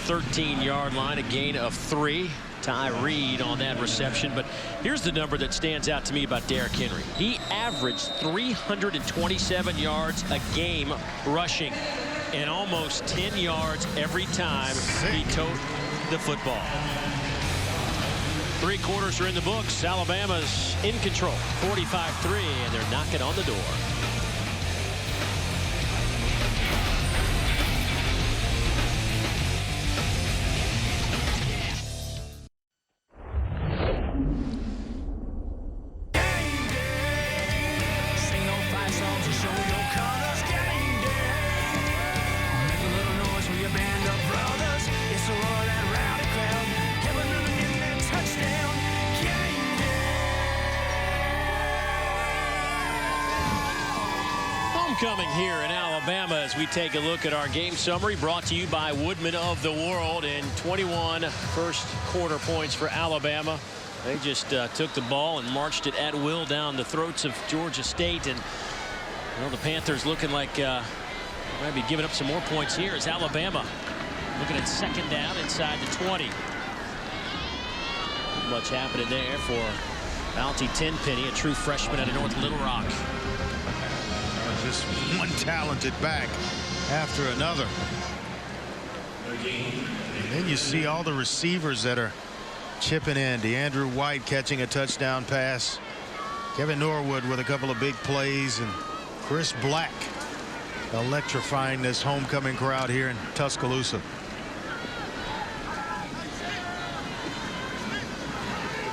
13-yard line, a gain of 3. Ty Reed on that reception. But here's the number that stands out to me about Derrick Henry. He averaged 327 yards a game rushing, and almost 10 yards every time he toted the football. 3 quarters are in the books. Alabama's in control, 45-3, and they're knocking on the door. Coming here in Alabama as we take a look at our game summary, brought to you by Woodman of the World. And 21 first quarter points for Alabama. They just took the ball and marched it at will down the throats of Georgia State. And well, the Panthers looking like might be giving up some more points here as Alabama looking at second down inside the 20. Not much happening there for Bounty Tenpenny, a true freshman out of North Little Rock. Just one talented back after another. And then you see all the receivers that are chipping in. DeAndrew White catching a touchdown pass. Kevin Norwood with a couple of big plays, and Chris Black electrifying this homecoming crowd here in Tuscaloosa.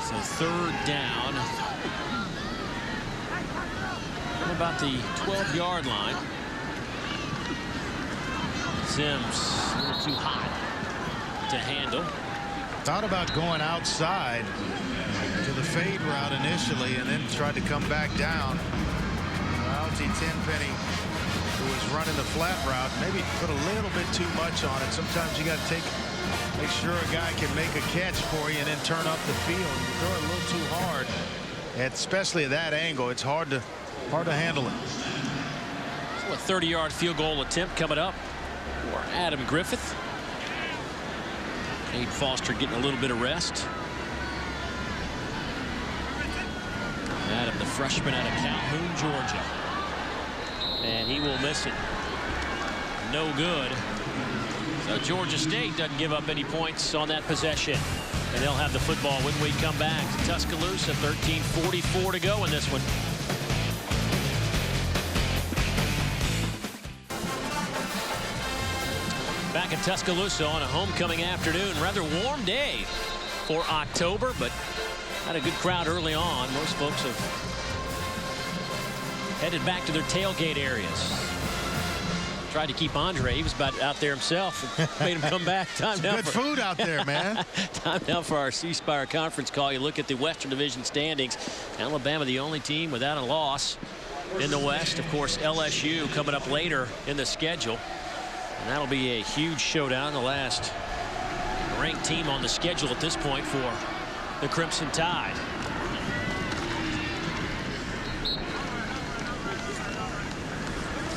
So third down. About the 12-yard line. Sims a little too hot to handle. Thought about going outside to the fade route initially and then tried to come back down. Bounty Tenpenny, who was running the flat route, maybe put a little bit too much on it. Sometimes you got to make sure a guy can make a catch for you and then turn up the field. You throw it a little too hard, especially at that angle. It's hard to handle it. So a 30-yard field goal attempt coming up for Adam Griffith. Nate Foster getting a little bit of rest. Adam, the freshman out of Calhoun, Georgia. And he will miss it. No good. So Georgia State doesn't give up any points on that possession. And they'll have the football when we come back to Tuscaloosa. 13:44 to go in this one. Back in Tuscaloosa on a homecoming afternoon. Rather warm day for October, but had a good crowd early on. Most folks have headed back to their tailgate areas. Tried to keep Andre. He was about out there himself. Made him come back. Time now good food out there, man. Time now for our C Spire conference call. You look at the Western Division standings. Alabama, the only team without a loss in the West. Of course, LSU coming up later in the schedule. And that'll be a huge showdown. The last ranked team on the schedule at this point for the Crimson Tide.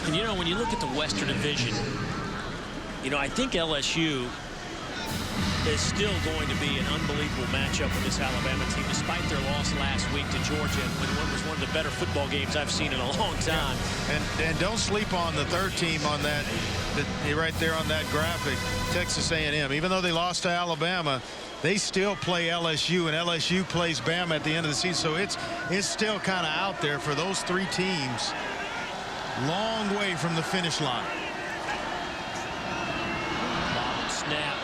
And you know, when you look at the Western Division, you know, I think LSU is still going to be an unbelievable matchup with this Alabama team, despite their loss last week to Georgia, when it was one of the better football games I've seen in a long time. And don't sleep on the third team on that, right there on that graphic, Texas A&M. Even though they lost to Alabama, they still play LSU, and LSU plays Bama at the end of the season. So it's still kind of out there for those three teams. Long way from the finish line. Bobbled snap.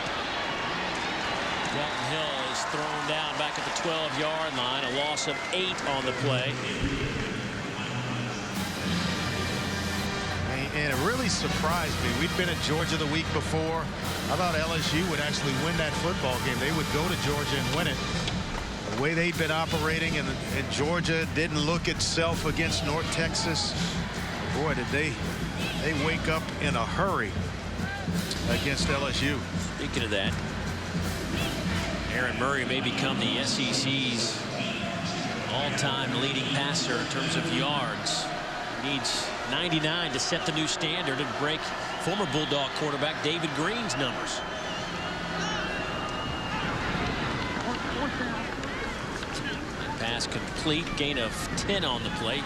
Delton Hill is thrown down back at the 12-yard line. A loss of 8 on the play. And it really surprised me. We'd been at Georgia the week before. I thought LSU would actually win that football game. They would go to Georgia and win it. The way they'd been operating, and Georgia didn't look itself against North Texas. Boy, did they wake up in a hurry against LSU. Speaking of that, Aaron Murray may become the SEC's all-time leading passer in terms of yards. He needs 99 to set the new standard and break former Bulldog quarterback David Green's numbers. Pass complete, gain of 10 on the plate.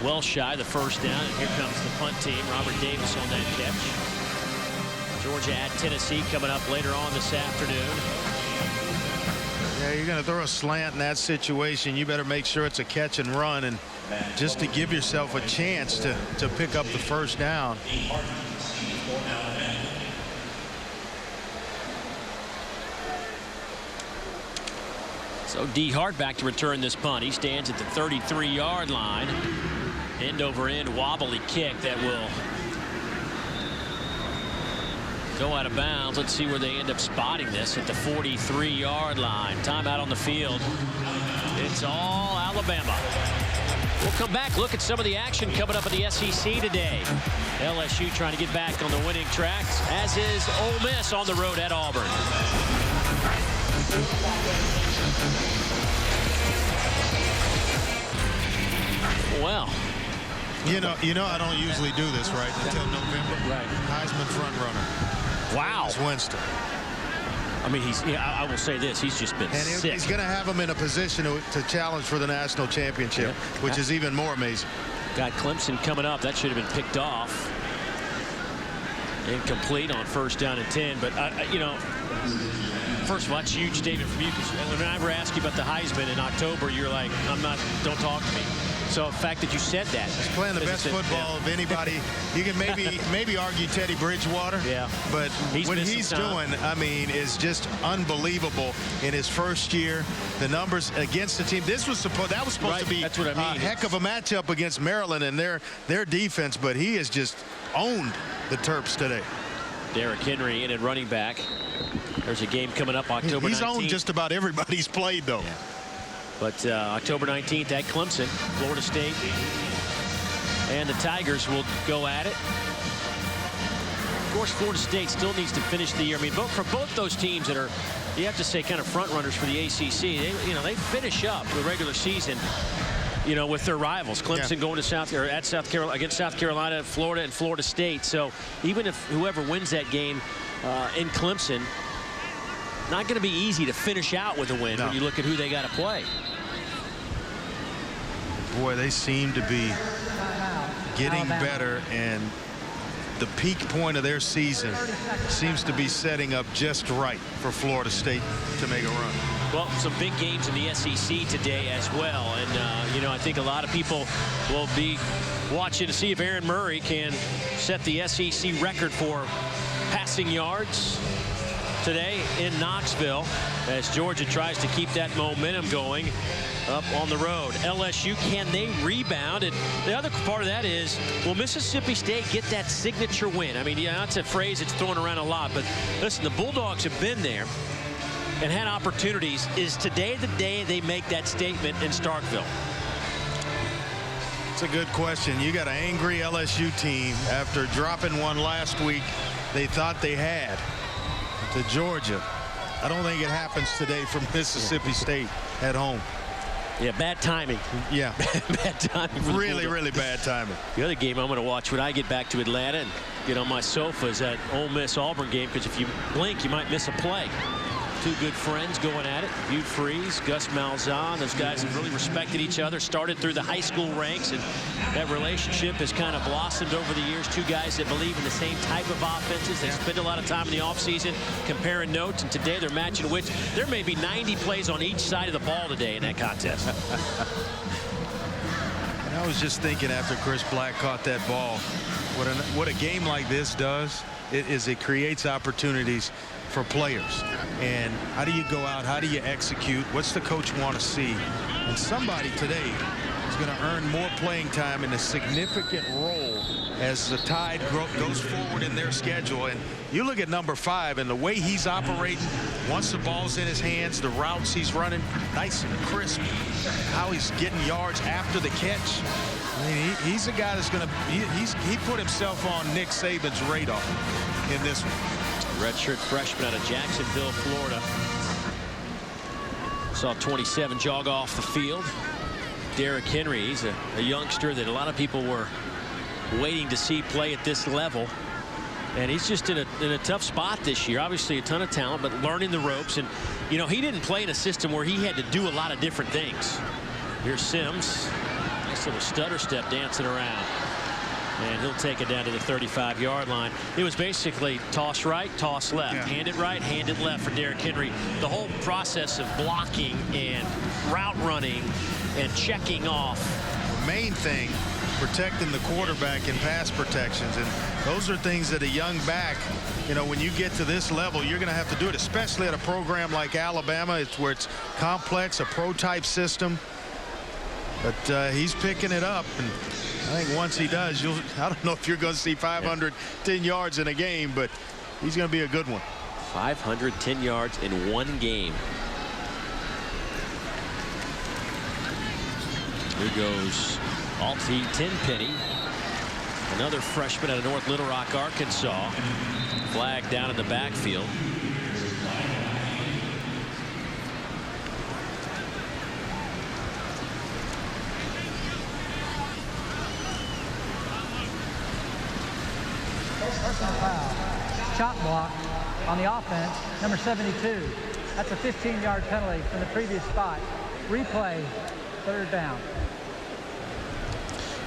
Well shy the first down, and here comes the punt team. Robert Davis on that catch. Georgia at Tennessee coming up later on this afternoon. Yeah, you're going to throw a slant in that situation. You better make sure it's a catch and run, and just to give yourself a chance to pick up the first down. So D Hart back to return this punt. He stands at the 33-yard line. End over end wobbly kick that will go out of bounds. Let's see where they end up spotting this at the 43-yard line. Timeout on the field. It's all Alabama. We'll come back, look at some of the action coming up in the SEC today. LSU trying to get back on the winning tracks, as is Ole Miss on the road at Auburn. Well, you know I don't usually do this right until November. Right. Heisman front runner. Wow. It's Winston. I mean, I will say this, he's just been sick. He's going to have him in a position to challenge for the national championship, which is even more amazing. Got Clemson coming up. That should have been picked off. Incomplete on first down and 10. But, you know, first of all, that's huge statement from you. Because whenever I ask you about the Heisman in October, you're like, don't talk to me. So the fact that you said that. He's playing the best football of anybody. You can maybe argue Teddy Bridgewater. Yeah. But what he's doing, I mean, is just unbelievable in his first year. The numbers against the team. That was supposed to be That's what I mean. A heck of a matchup against Maryland and their defense. But he has just owned the Terps today. Derrick Henry in at running back. There's a game coming up October 19th. He's owned just about everybody he's played, though. Yeah. But October 19th at Clemson, Florida State, and the Tigers will go at it. Of course, Florida State still needs to finish the year. I mean, for both those teams that are, you have to say, kind of front runners for the ACC. They finish up the regular season, with their rivals. Clemson going to against South Carolina, Florida, and Florida State. So even if whoever wins that game in Clemson. Not going to be easy to finish out with a win when you look at who they got to play. Boy, they seem to be getting better, and the peak point of their season seems to be setting up just right for Florida State to make a run. Well, some big games in the SEC today as well. And, you know, I think a lot of people will be watching to see if Aaron Murray can set the SEC record for passing yards today in Knoxville as Georgia tries to keep that momentum going up on the road. LSU, can they rebound? And the other part of that is, will Mississippi State get that signature win? I mean, yeah, that's a phrase that's thrown around a lot, but listen, the Bulldogs have been there and had opportunities. Is today the day they make that statement in Starkville? It's a good question. You got an angry LSU team after dropping one last week they thought they had to Georgia. I don't think it happens today from Mississippi State at home. Yeah, bad timing. Yeah. Bad timing. Really bad timing. The other game I'm going to watch when I get back to Atlanta and get on my sofa is that Ole Miss Auburn game, because if you blink, you might miss a play. Two good friends going at it. Hugh Freeze, Gus Malzahn. Those guys have really respected each other, started through the high school ranks, and that relationship has kind of blossomed over the years. Two guys that believe in the same type of offenses. They spend a lot of time in the offseason comparing notes, and today they're matching wits. There may be 90 plays on each side of the ball today in that contest. And I was just thinking after Chris Black caught that ball, what a game like this does is it creates opportunities for players. And how do you go out? How do you execute? What's the coach want to see? And somebody today is going to earn more playing time in a significant role as the Tide goes forward in their schedule. And you look at number 5 and the way he's operating once the ball's in his hands, the routes he's running, nice and crisp, how he's getting yards after the catch. I mean, he's a guy that's going to he put himself on Nick Saban's radar in this one. Redshirt freshman out of Jacksonville, Florida. Saw 27 jog off the field. Derrick Henry, he's a youngster that a lot of people were waiting to see play at this level. And he's just in a tough spot this year. Obviously a ton of talent, but learning the ropes. And, you know, he didn't play in a system where he had to do a lot of different things. Here's Sims. Nice little stutter step dancing around. And he'll take it down to the 35-yard line. It was basically toss right, toss left. Yeah. Hand it right, hand it left for Derrick Henry. The whole process of blocking and route running and checking off. The main thing, protecting the quarterback in pass protections. And those are things that a young back, you know, when you get to this level, you're going to have to do it, especially at a program like Alabama. It's where it's complex, a pro-type system. But he's picking it up. And I think once he does, I don't know if you're going to see 510 yards in a game, but he's going to be a good one. 510 yards in one game. Here goes Alti Tenpenny, another freshman out of North Little Rock, Arkansas. Flag down in the backfield. Personal foul. Shot block on the offense, number 72. That's a 15-yard penalty from the previous spot. Replay, third down.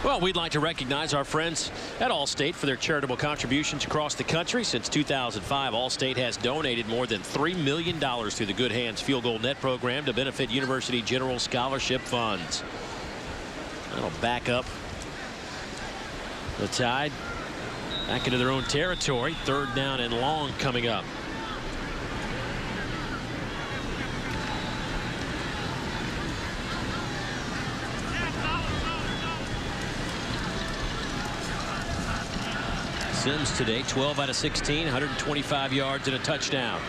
Well, we'd like to recognize our friends at Allstate for their charitable contributions across the country. Since 2005, Allstate has donated more than $3 million through the Good Hands Field Goal Net program to benefit University General Scholarship funds. That'll back up the Tide back into their own territory. Third down and long coming up. Sims today 12 out of 16, 125 yards and a touchdown.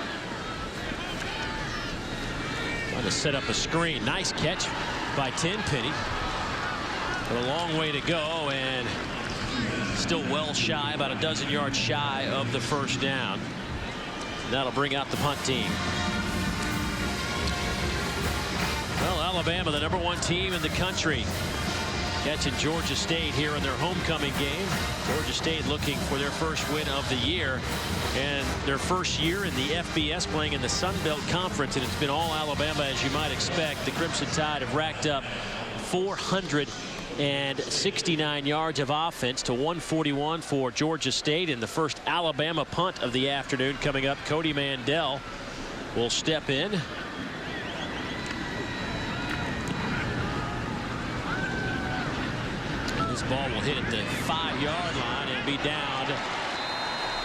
Trying to set up a screen. Nice catch by Tenpenny. But a long way to go, and still well shy, about a dozen yards shy of the first down. That'll bring out the punt team. Well, Alabama, the #1 team in the country, catching Georgia State here in their homecoming game. Georgia State looking for their first win of the year and their first year in the FBS, playing in the Sun Belt Conference, and it's been all Alabama, as you might expect. The Crimson Tide have racked up 469 yards of offense to 141 for Georgia State, and the first Alabama punt of the afternoon coming up. Cody Mandel will step in. This ball will hit at the 5-yard line and be down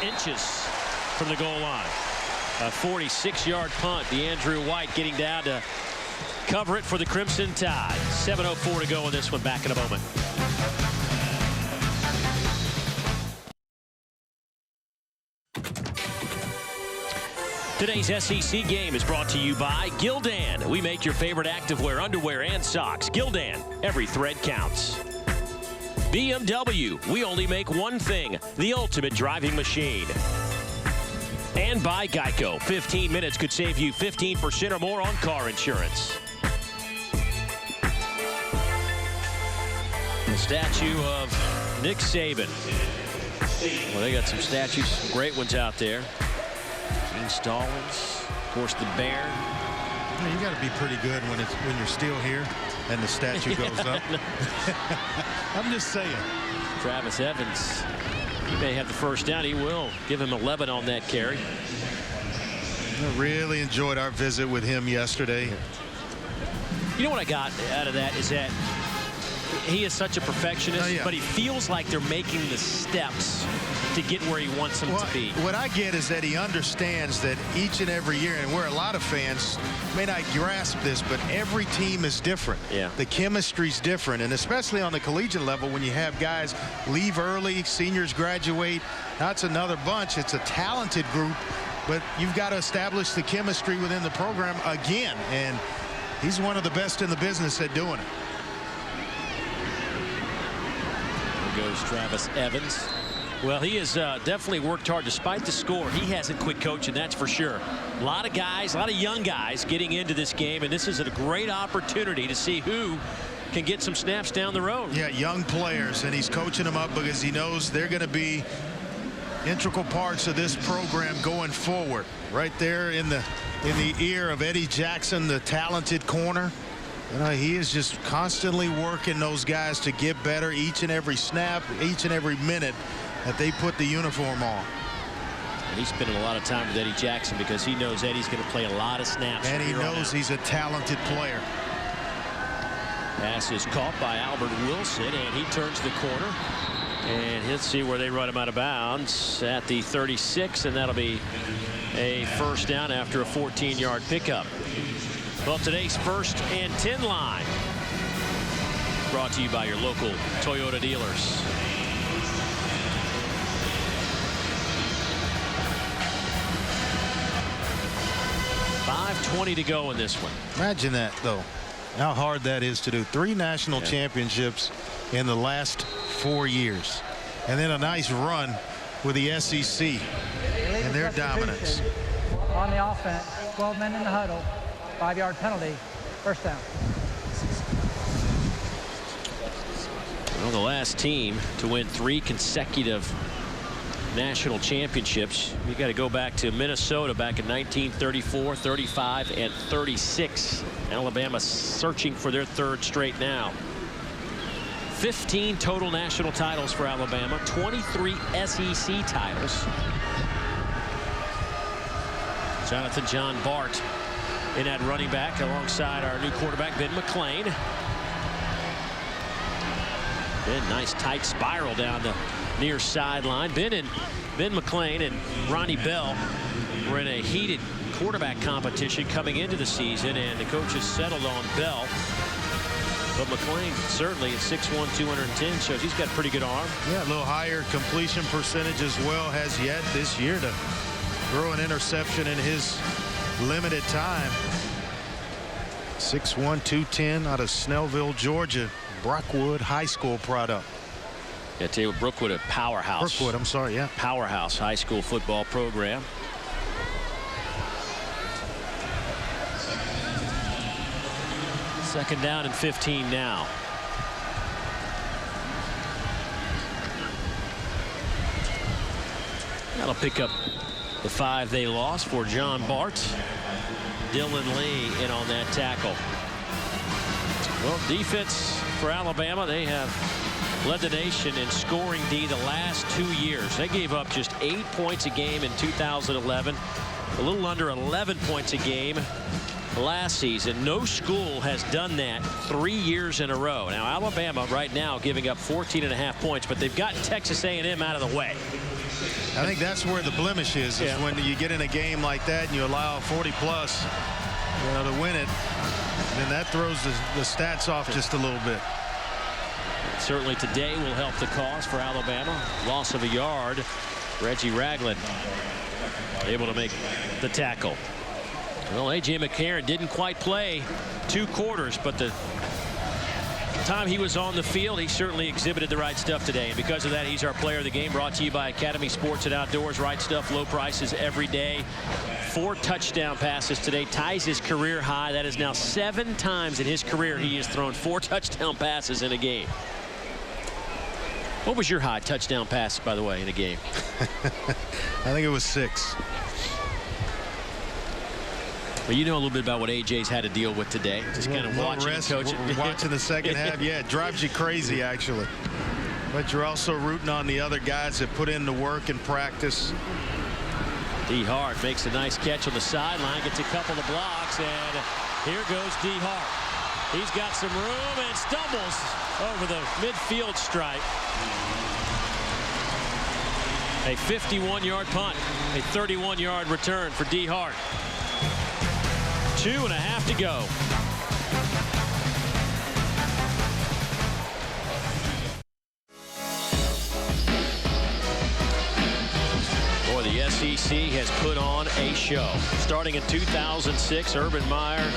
inches from the goal line. A 46-yard punt. DeAndrew White getting down to cover it for the Crimson Tide. 7:04 to go in this one. Back in a moment. Today's SEC game is brought to you by Gildan. We make your favorite activewear, underwear, and socks. Gildan, every thread counts. BMW, we only make one thing, the ultimate driving machine. And by Geico, 15 minutes could save you 15% or more on car insurance. The statue of Nick Saban. Well, they got some statues, some great ones out there. Gene Stallings, of course, the Bear. You got to be pretty good when you're still here and the statue goes up. I'm just saying. Travis Evans, he may have the first down. He will give him 11 on that carry. I really enjoyed our visit with him yesterday. You know what I got out of that is that he is such a perfectionist, but he feels like they're making the steps to get where he wants them to be. What I get is that he understands that each and every year, and where a lot of fans may not grasp this, but every team is different. Yeah. The chemistry's different, and especially on the collegiate level when you have guys leave early, seniors graduate. That's another bunch. It's a talented group, but you've got to establish the chemistry within the program again, and he's one of the best in the business at doing it. There goes Travis Evans. Well, he has definitely worked hard. Despite the score, he hasn't quit coaching, that's for sure. A lot of guys, a lot of young guys getting into this game, and this is a great opportunity to see who can get some snaps down the road. Yeah, young players, and he's coaching them up because he knows they're going to be integral parts of this program going forward. Right there in the ear of Eddie Jackson, the talented corner. You know, he is just constantly working those guys to get better each and every snap, each and every minute that they put the uniform on. And he's spending a lot of time with Eddie Jackson because he knows Eddie's going to play a lot of snaps. And he knows he's a talented player. Pass is caught by Albert Wilson, and he turns the corner. And let's see where they run him out of bounds at the 36, and that'll be a first down after a 14-yard pickup. Well, today's 1st and 10 line brought to you by your local Toyota dealers. .520 to go in this one. Imagine that, though, how hard that is to do. 3 national championships in the last 4 years, and then a nice run with the SEC and their dominance. On the offense, 12 men in the huddle, 5-yard penalty, first down. Well, the last team to win 3 consecutive national championships, you got to go back to Minnesota back in 1934, 35, and 36. Alabama searching for their 3rd straight now. 15 total national titles for Alabama, 23 SEC titles. Jonathan John Bart in at running back alongside our new quarterback Ben McClain. Ben, nice tight spiral down the near sideline. Ben McClain and Ronnie Bell were in a heated quarterback competition coming into the season, and the coaches settled on Bell. But McClain certainly at 6'1", 210 shows he's got a pretty good arm. Yeah, a little higher completion percentage as well has yet this year to throw an interception in his limited time. 6'1", 210 out of Snellville, Georgia. Brookwood High School product. Yeah, tell you what, Brookwood, a powerhouse. Brookwood, I'm sorry, yeah. Powerhouse high school football program. Second down and 15 now. That'll pick up the 5 they lost for John Bart. Dylan Lee in on that tackle. Well, defense for Alabama, they have led the nation in scoring D the last 2 years. They gave up just 8 points a game in 2011, a little under 11 points a game last season. No school has done that 3 years in a row. Now Alabama right now giving up 14.5 points, but they've got Texas A&M out of the way. I think that's where the blemish is when you get in a game like that and you allow 40+ to win it, then that throws the stats off just a little bit. Certainly today will help the cause for Alabama. Loss of a yard. Reggie Ragland able to make the tackle. Well, A.J. McCarron didn't quite play 2 quarters, but the time he was on the field, he certainly exhibited the right stuff today. And because of that, he's our player of the game. Brought to you by Academy Sports and Outdoors. Right stuff, low prices every day. 4 touchdown passes today, ties his career high. That is now 7 times in his career he has thrown 4 touchdown passes in a game. What was your high touchdown pass, by the way, in a game? I think it was 6. Well, you know a little bit about what AJ's had to deal with today. Just kind of watching rest, coaching. Watching the second half, yeah, it drives you crazy, actually. But you're also rooting on the other guys that put in the work and practice. D. Hart makes a nice catch on the sideline, gets a couple of blocks, and here goes D. Hart. He's got some room and stumbles over the midfield stripe. A 51-yard punt, a 31-yard return for D. Hart. 2.5 to go. Boy, the SEC has put on a show. Starting in 2006, Urban Meyer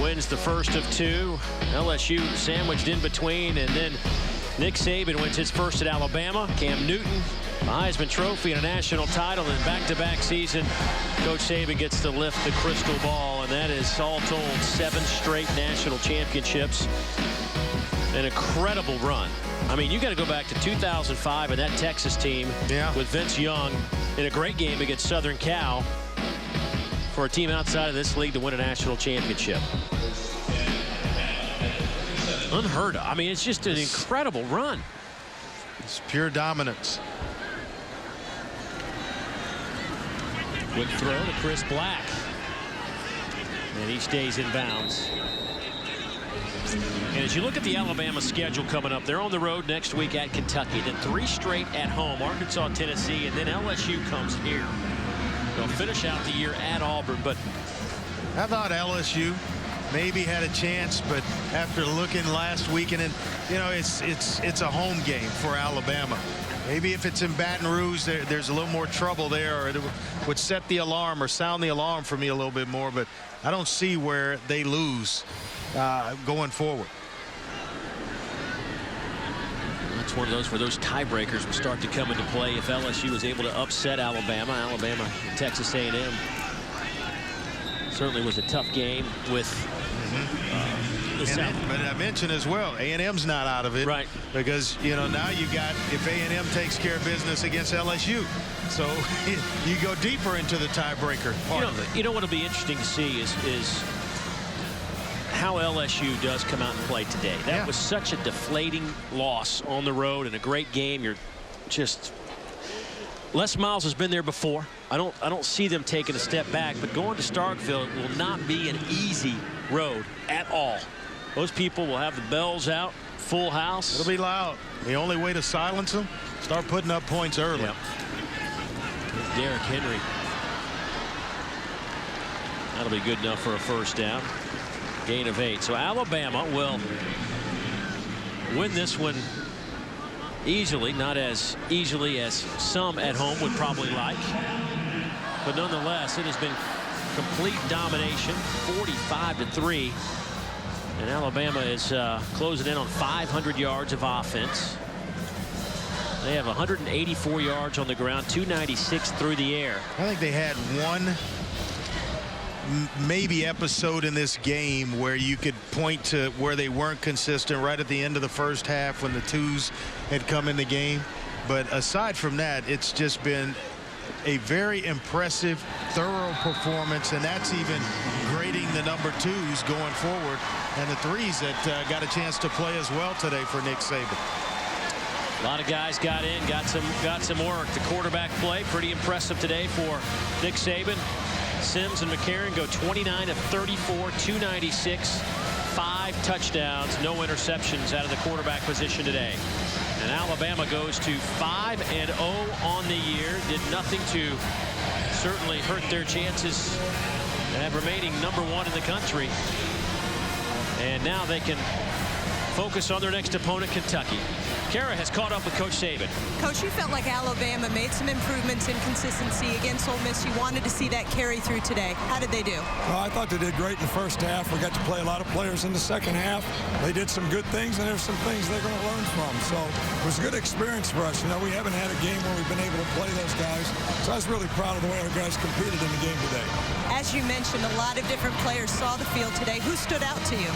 wins the first of 2. LSU sandwiched in between, and then Nick Saban wins his first at Alabama. Cam Newton, the Heisman Trophy and a national title, and back-to-back season, Coach Saban gets to lift the crystal ball, and that is all told 7 straight national championships. An incredible run. I mean, you got to go back to 2005 and that Texas team with Vince Young in a great game against Southern Cal for a team outside of this league to win a national championship. Unheard of. I mean, it's just an incredible run. It's pure dominance. Quick throw to Chris Black. And he stays in bounds. And as you look at the Alabama schedule coming up, they're on the road next week at Kentucky. Then 3 straight at home, Arkansas, Tennessee, and then LSU comes here. They'll finish out the year at Auburn. But I thought LSU maybe had a chance, but after looking last weekend, and you know, it's a home game for Alabama. Maybe if it's in Baton Rouge, there's a little more trouble there, or it would set the alarm or sound the alarm for me a little bit more. But I don't see where they lose going forward. That's one of those where those tiebreakers will start to come into play if LSU is able to upset Alabama. Alabama, Texas A&M. Certainly was a tough game with the South. But I mentioned as well, A&M's not out of it. Right. Because, you know, now you got, if A&M takes care of business against LSU. So you go deeper into the tiebreaker part of it. You know what will be interesting to see is how LSU does come out and play today. That was such a deflating loss on the road and a great game. You're just... Les Miles has been there before. I don't see them taking a step back, but going to Starkville will not be an easy road at all. Those people will have the bells out, full house. It'll be loud. The only way to silence them, start putting up points early. Yep. Derrick Henry. That'll be good enough for a first down. Gain of 8. So Alabama will win this one easily, not as easily as some at home would probably like, but nonetheless it has been complete domination, 45-3, and Alabama is closing in on 500 yards of offense. They have 184 yards on the ground, 296 through the air. I think they had one maybe episode in this game where you could point to where they weren't consistent right at the end of the first half when the twos had come in the game. But aside from that, it's just been a very impressive, thorough performance, and that's even grading the number 2s going forward and the 3s that got a chance to play as well today for Nick Saban. A lot of guys got in, got some work. The quarterback play pretty impressive today for Nick Saban. Sims and McCarron go 29 of 34, 296, 5 touchdowns, no interceptions out of the quarterback position today. And Alabama goes to 5-0 on the year. Did nothing to certainly hurt their chances of remaining #1 in the country. And now they can focus on their next opponent, Kentucky. Kara has caught up with Coach Saban. Coach, you felt like Alabama made some improvements in consistency against Ole Miss. You wanted to see that carry through today. How did they do? Well, I thought they did great in the first half. We got to play a lot of players in the second half. They did some good things, and there's some things they're going to learn from. So it was a good experience for us. You know, we haven't had a game where we've been able to play those guys. So I was really proud of the way our guys competed in the game today. As you mentioned, a lot of different players saw the field today. Who stood out to you?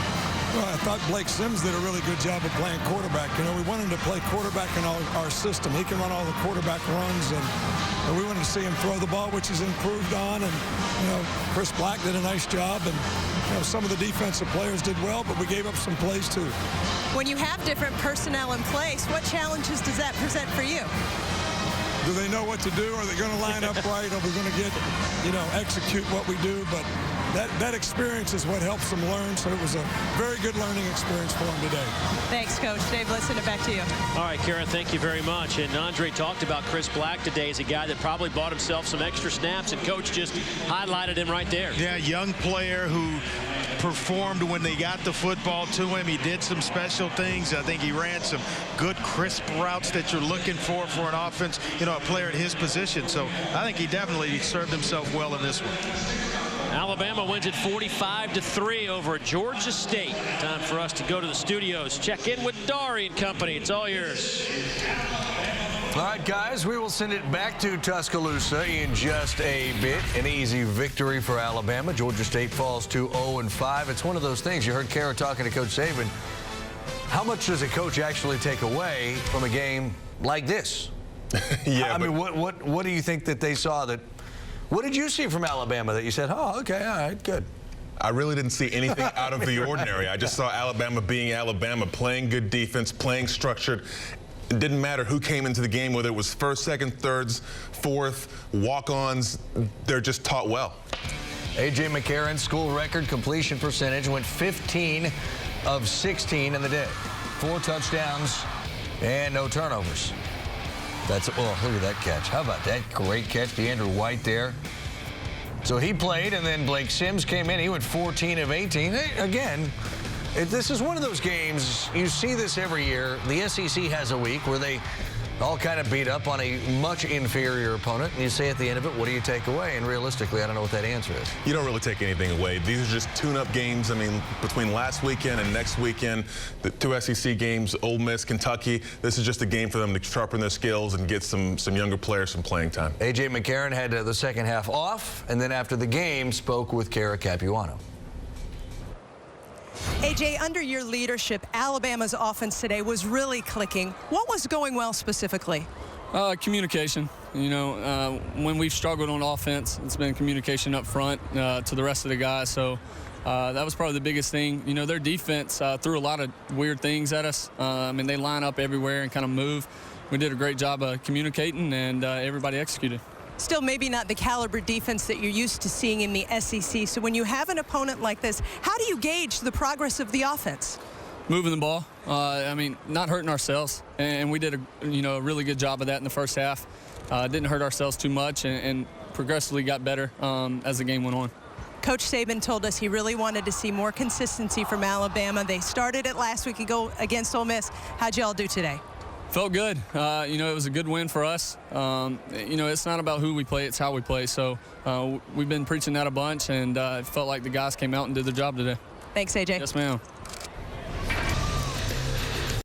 Well, I thought Blake Sims did a really good job of playing quarterback. You know, we want him to play quarterback in our system. He can run all the quarterback runs, and we wanted to see him throw the ball, which he's improved on. And, you know, Chris Black did a nice job, and, you know, some of the defensive players did well, but we gave up some plays, too. When you have different personnel in place, what challenges does that present for you? Do they know what to do? Are they going to line up right? Are we going to get, you know, execute what we do? But that experience is what helps them learn, so it was a very good learning experience for them today. Thanks, Coach. Dave, listen, back to you. All right, Karen, thank you very much. And Andre talked about Chris Black today as a guy that probably bought himself some extra snaps, and Coach just highlighted him right there. Yeah, young player who performed when they got the football to him. He did some special things. I think he ran some good, crisp routes that you're looking for an offense, you know, a player at his position. So I think he definitely served himself well in this one. Alabama wins it 45-3 over Georgia State. Time for us to go to the studios. Check in with Dari and company. It's all yours. All right, guys, we will send it back to Tuscaloosa in just a bit. An easy victory for Alabama. Georgia State falls to 0-5. It's one of those things. You heard Kara talking to Coach Saban. How much does a coach actually take away from a game like this? Yeah, I mean, what do you think that they saw that? What did you see from Alabama that you said, oh, okay, all right, good? I really didn't see anything out of the ordinary. I just saw Alabama being Alabama, playing good defense, playing structured. It didn't matter who came into the game, whether it was first, second, thirds, fourth, walk-ons. They're just taught well. A.J. McCarron's school record completion percentage went 15 of 16 in the day. 4 touchdowns and no turnovers. That's, oh, look at that catch. How about that? Great catch, DeAndre White there. So he played, and then Blake Sims came in. He went 14 of 18. Again, this is one of those games, you see this every year. The SEC has a week where they all kind of beat up on a much inferior opponent, and you say at the end of it, what do you take away? And realistically, I don't know what that answer is. You don't really take anything away. These are just tune-up games. I mean, between last weekend and next weekend, the 2 SEC games, Ole Miss, Kentucky, this is just a game for them to sharpen their skills and get some younger players some playing time. A.J. McCarron had the second half off, and then after the game spoke with Kara Capuano. A.J., under your leadership, Alabama's offense today was really clicking. What was going well specifically? Communication. You know, when we've struggled on offense, it's been communication up front to the rest of the guys. So that was probably the biggest thing. You know, their defense threw a lot of weird things at us. I mean, they line up everywhere and kind of move. We did a great job of communicating, and everybody executed. Still maybe not the caliber defense that you're used to seeing in the SEC. So when you have an opponent like this, how do you gauge the progress of the offense? Moving the ball. I mean, not hurting ourselves. And we did a really good job of that in the first half. Didn't hurt ourselves too much and progressively got better as the game went on. Coach Saban told us he really wanted to see more consistency from Alabama. They started it last week ago against Ole Miss. How'd you all do today? Felt good. You know, it was a good win for us. You know, it's not about who we play, it's how we play. So we've been preaching that a bunch, and it felt like the guys came out and did their job today. Thanks, AJ. Yes, ma'am.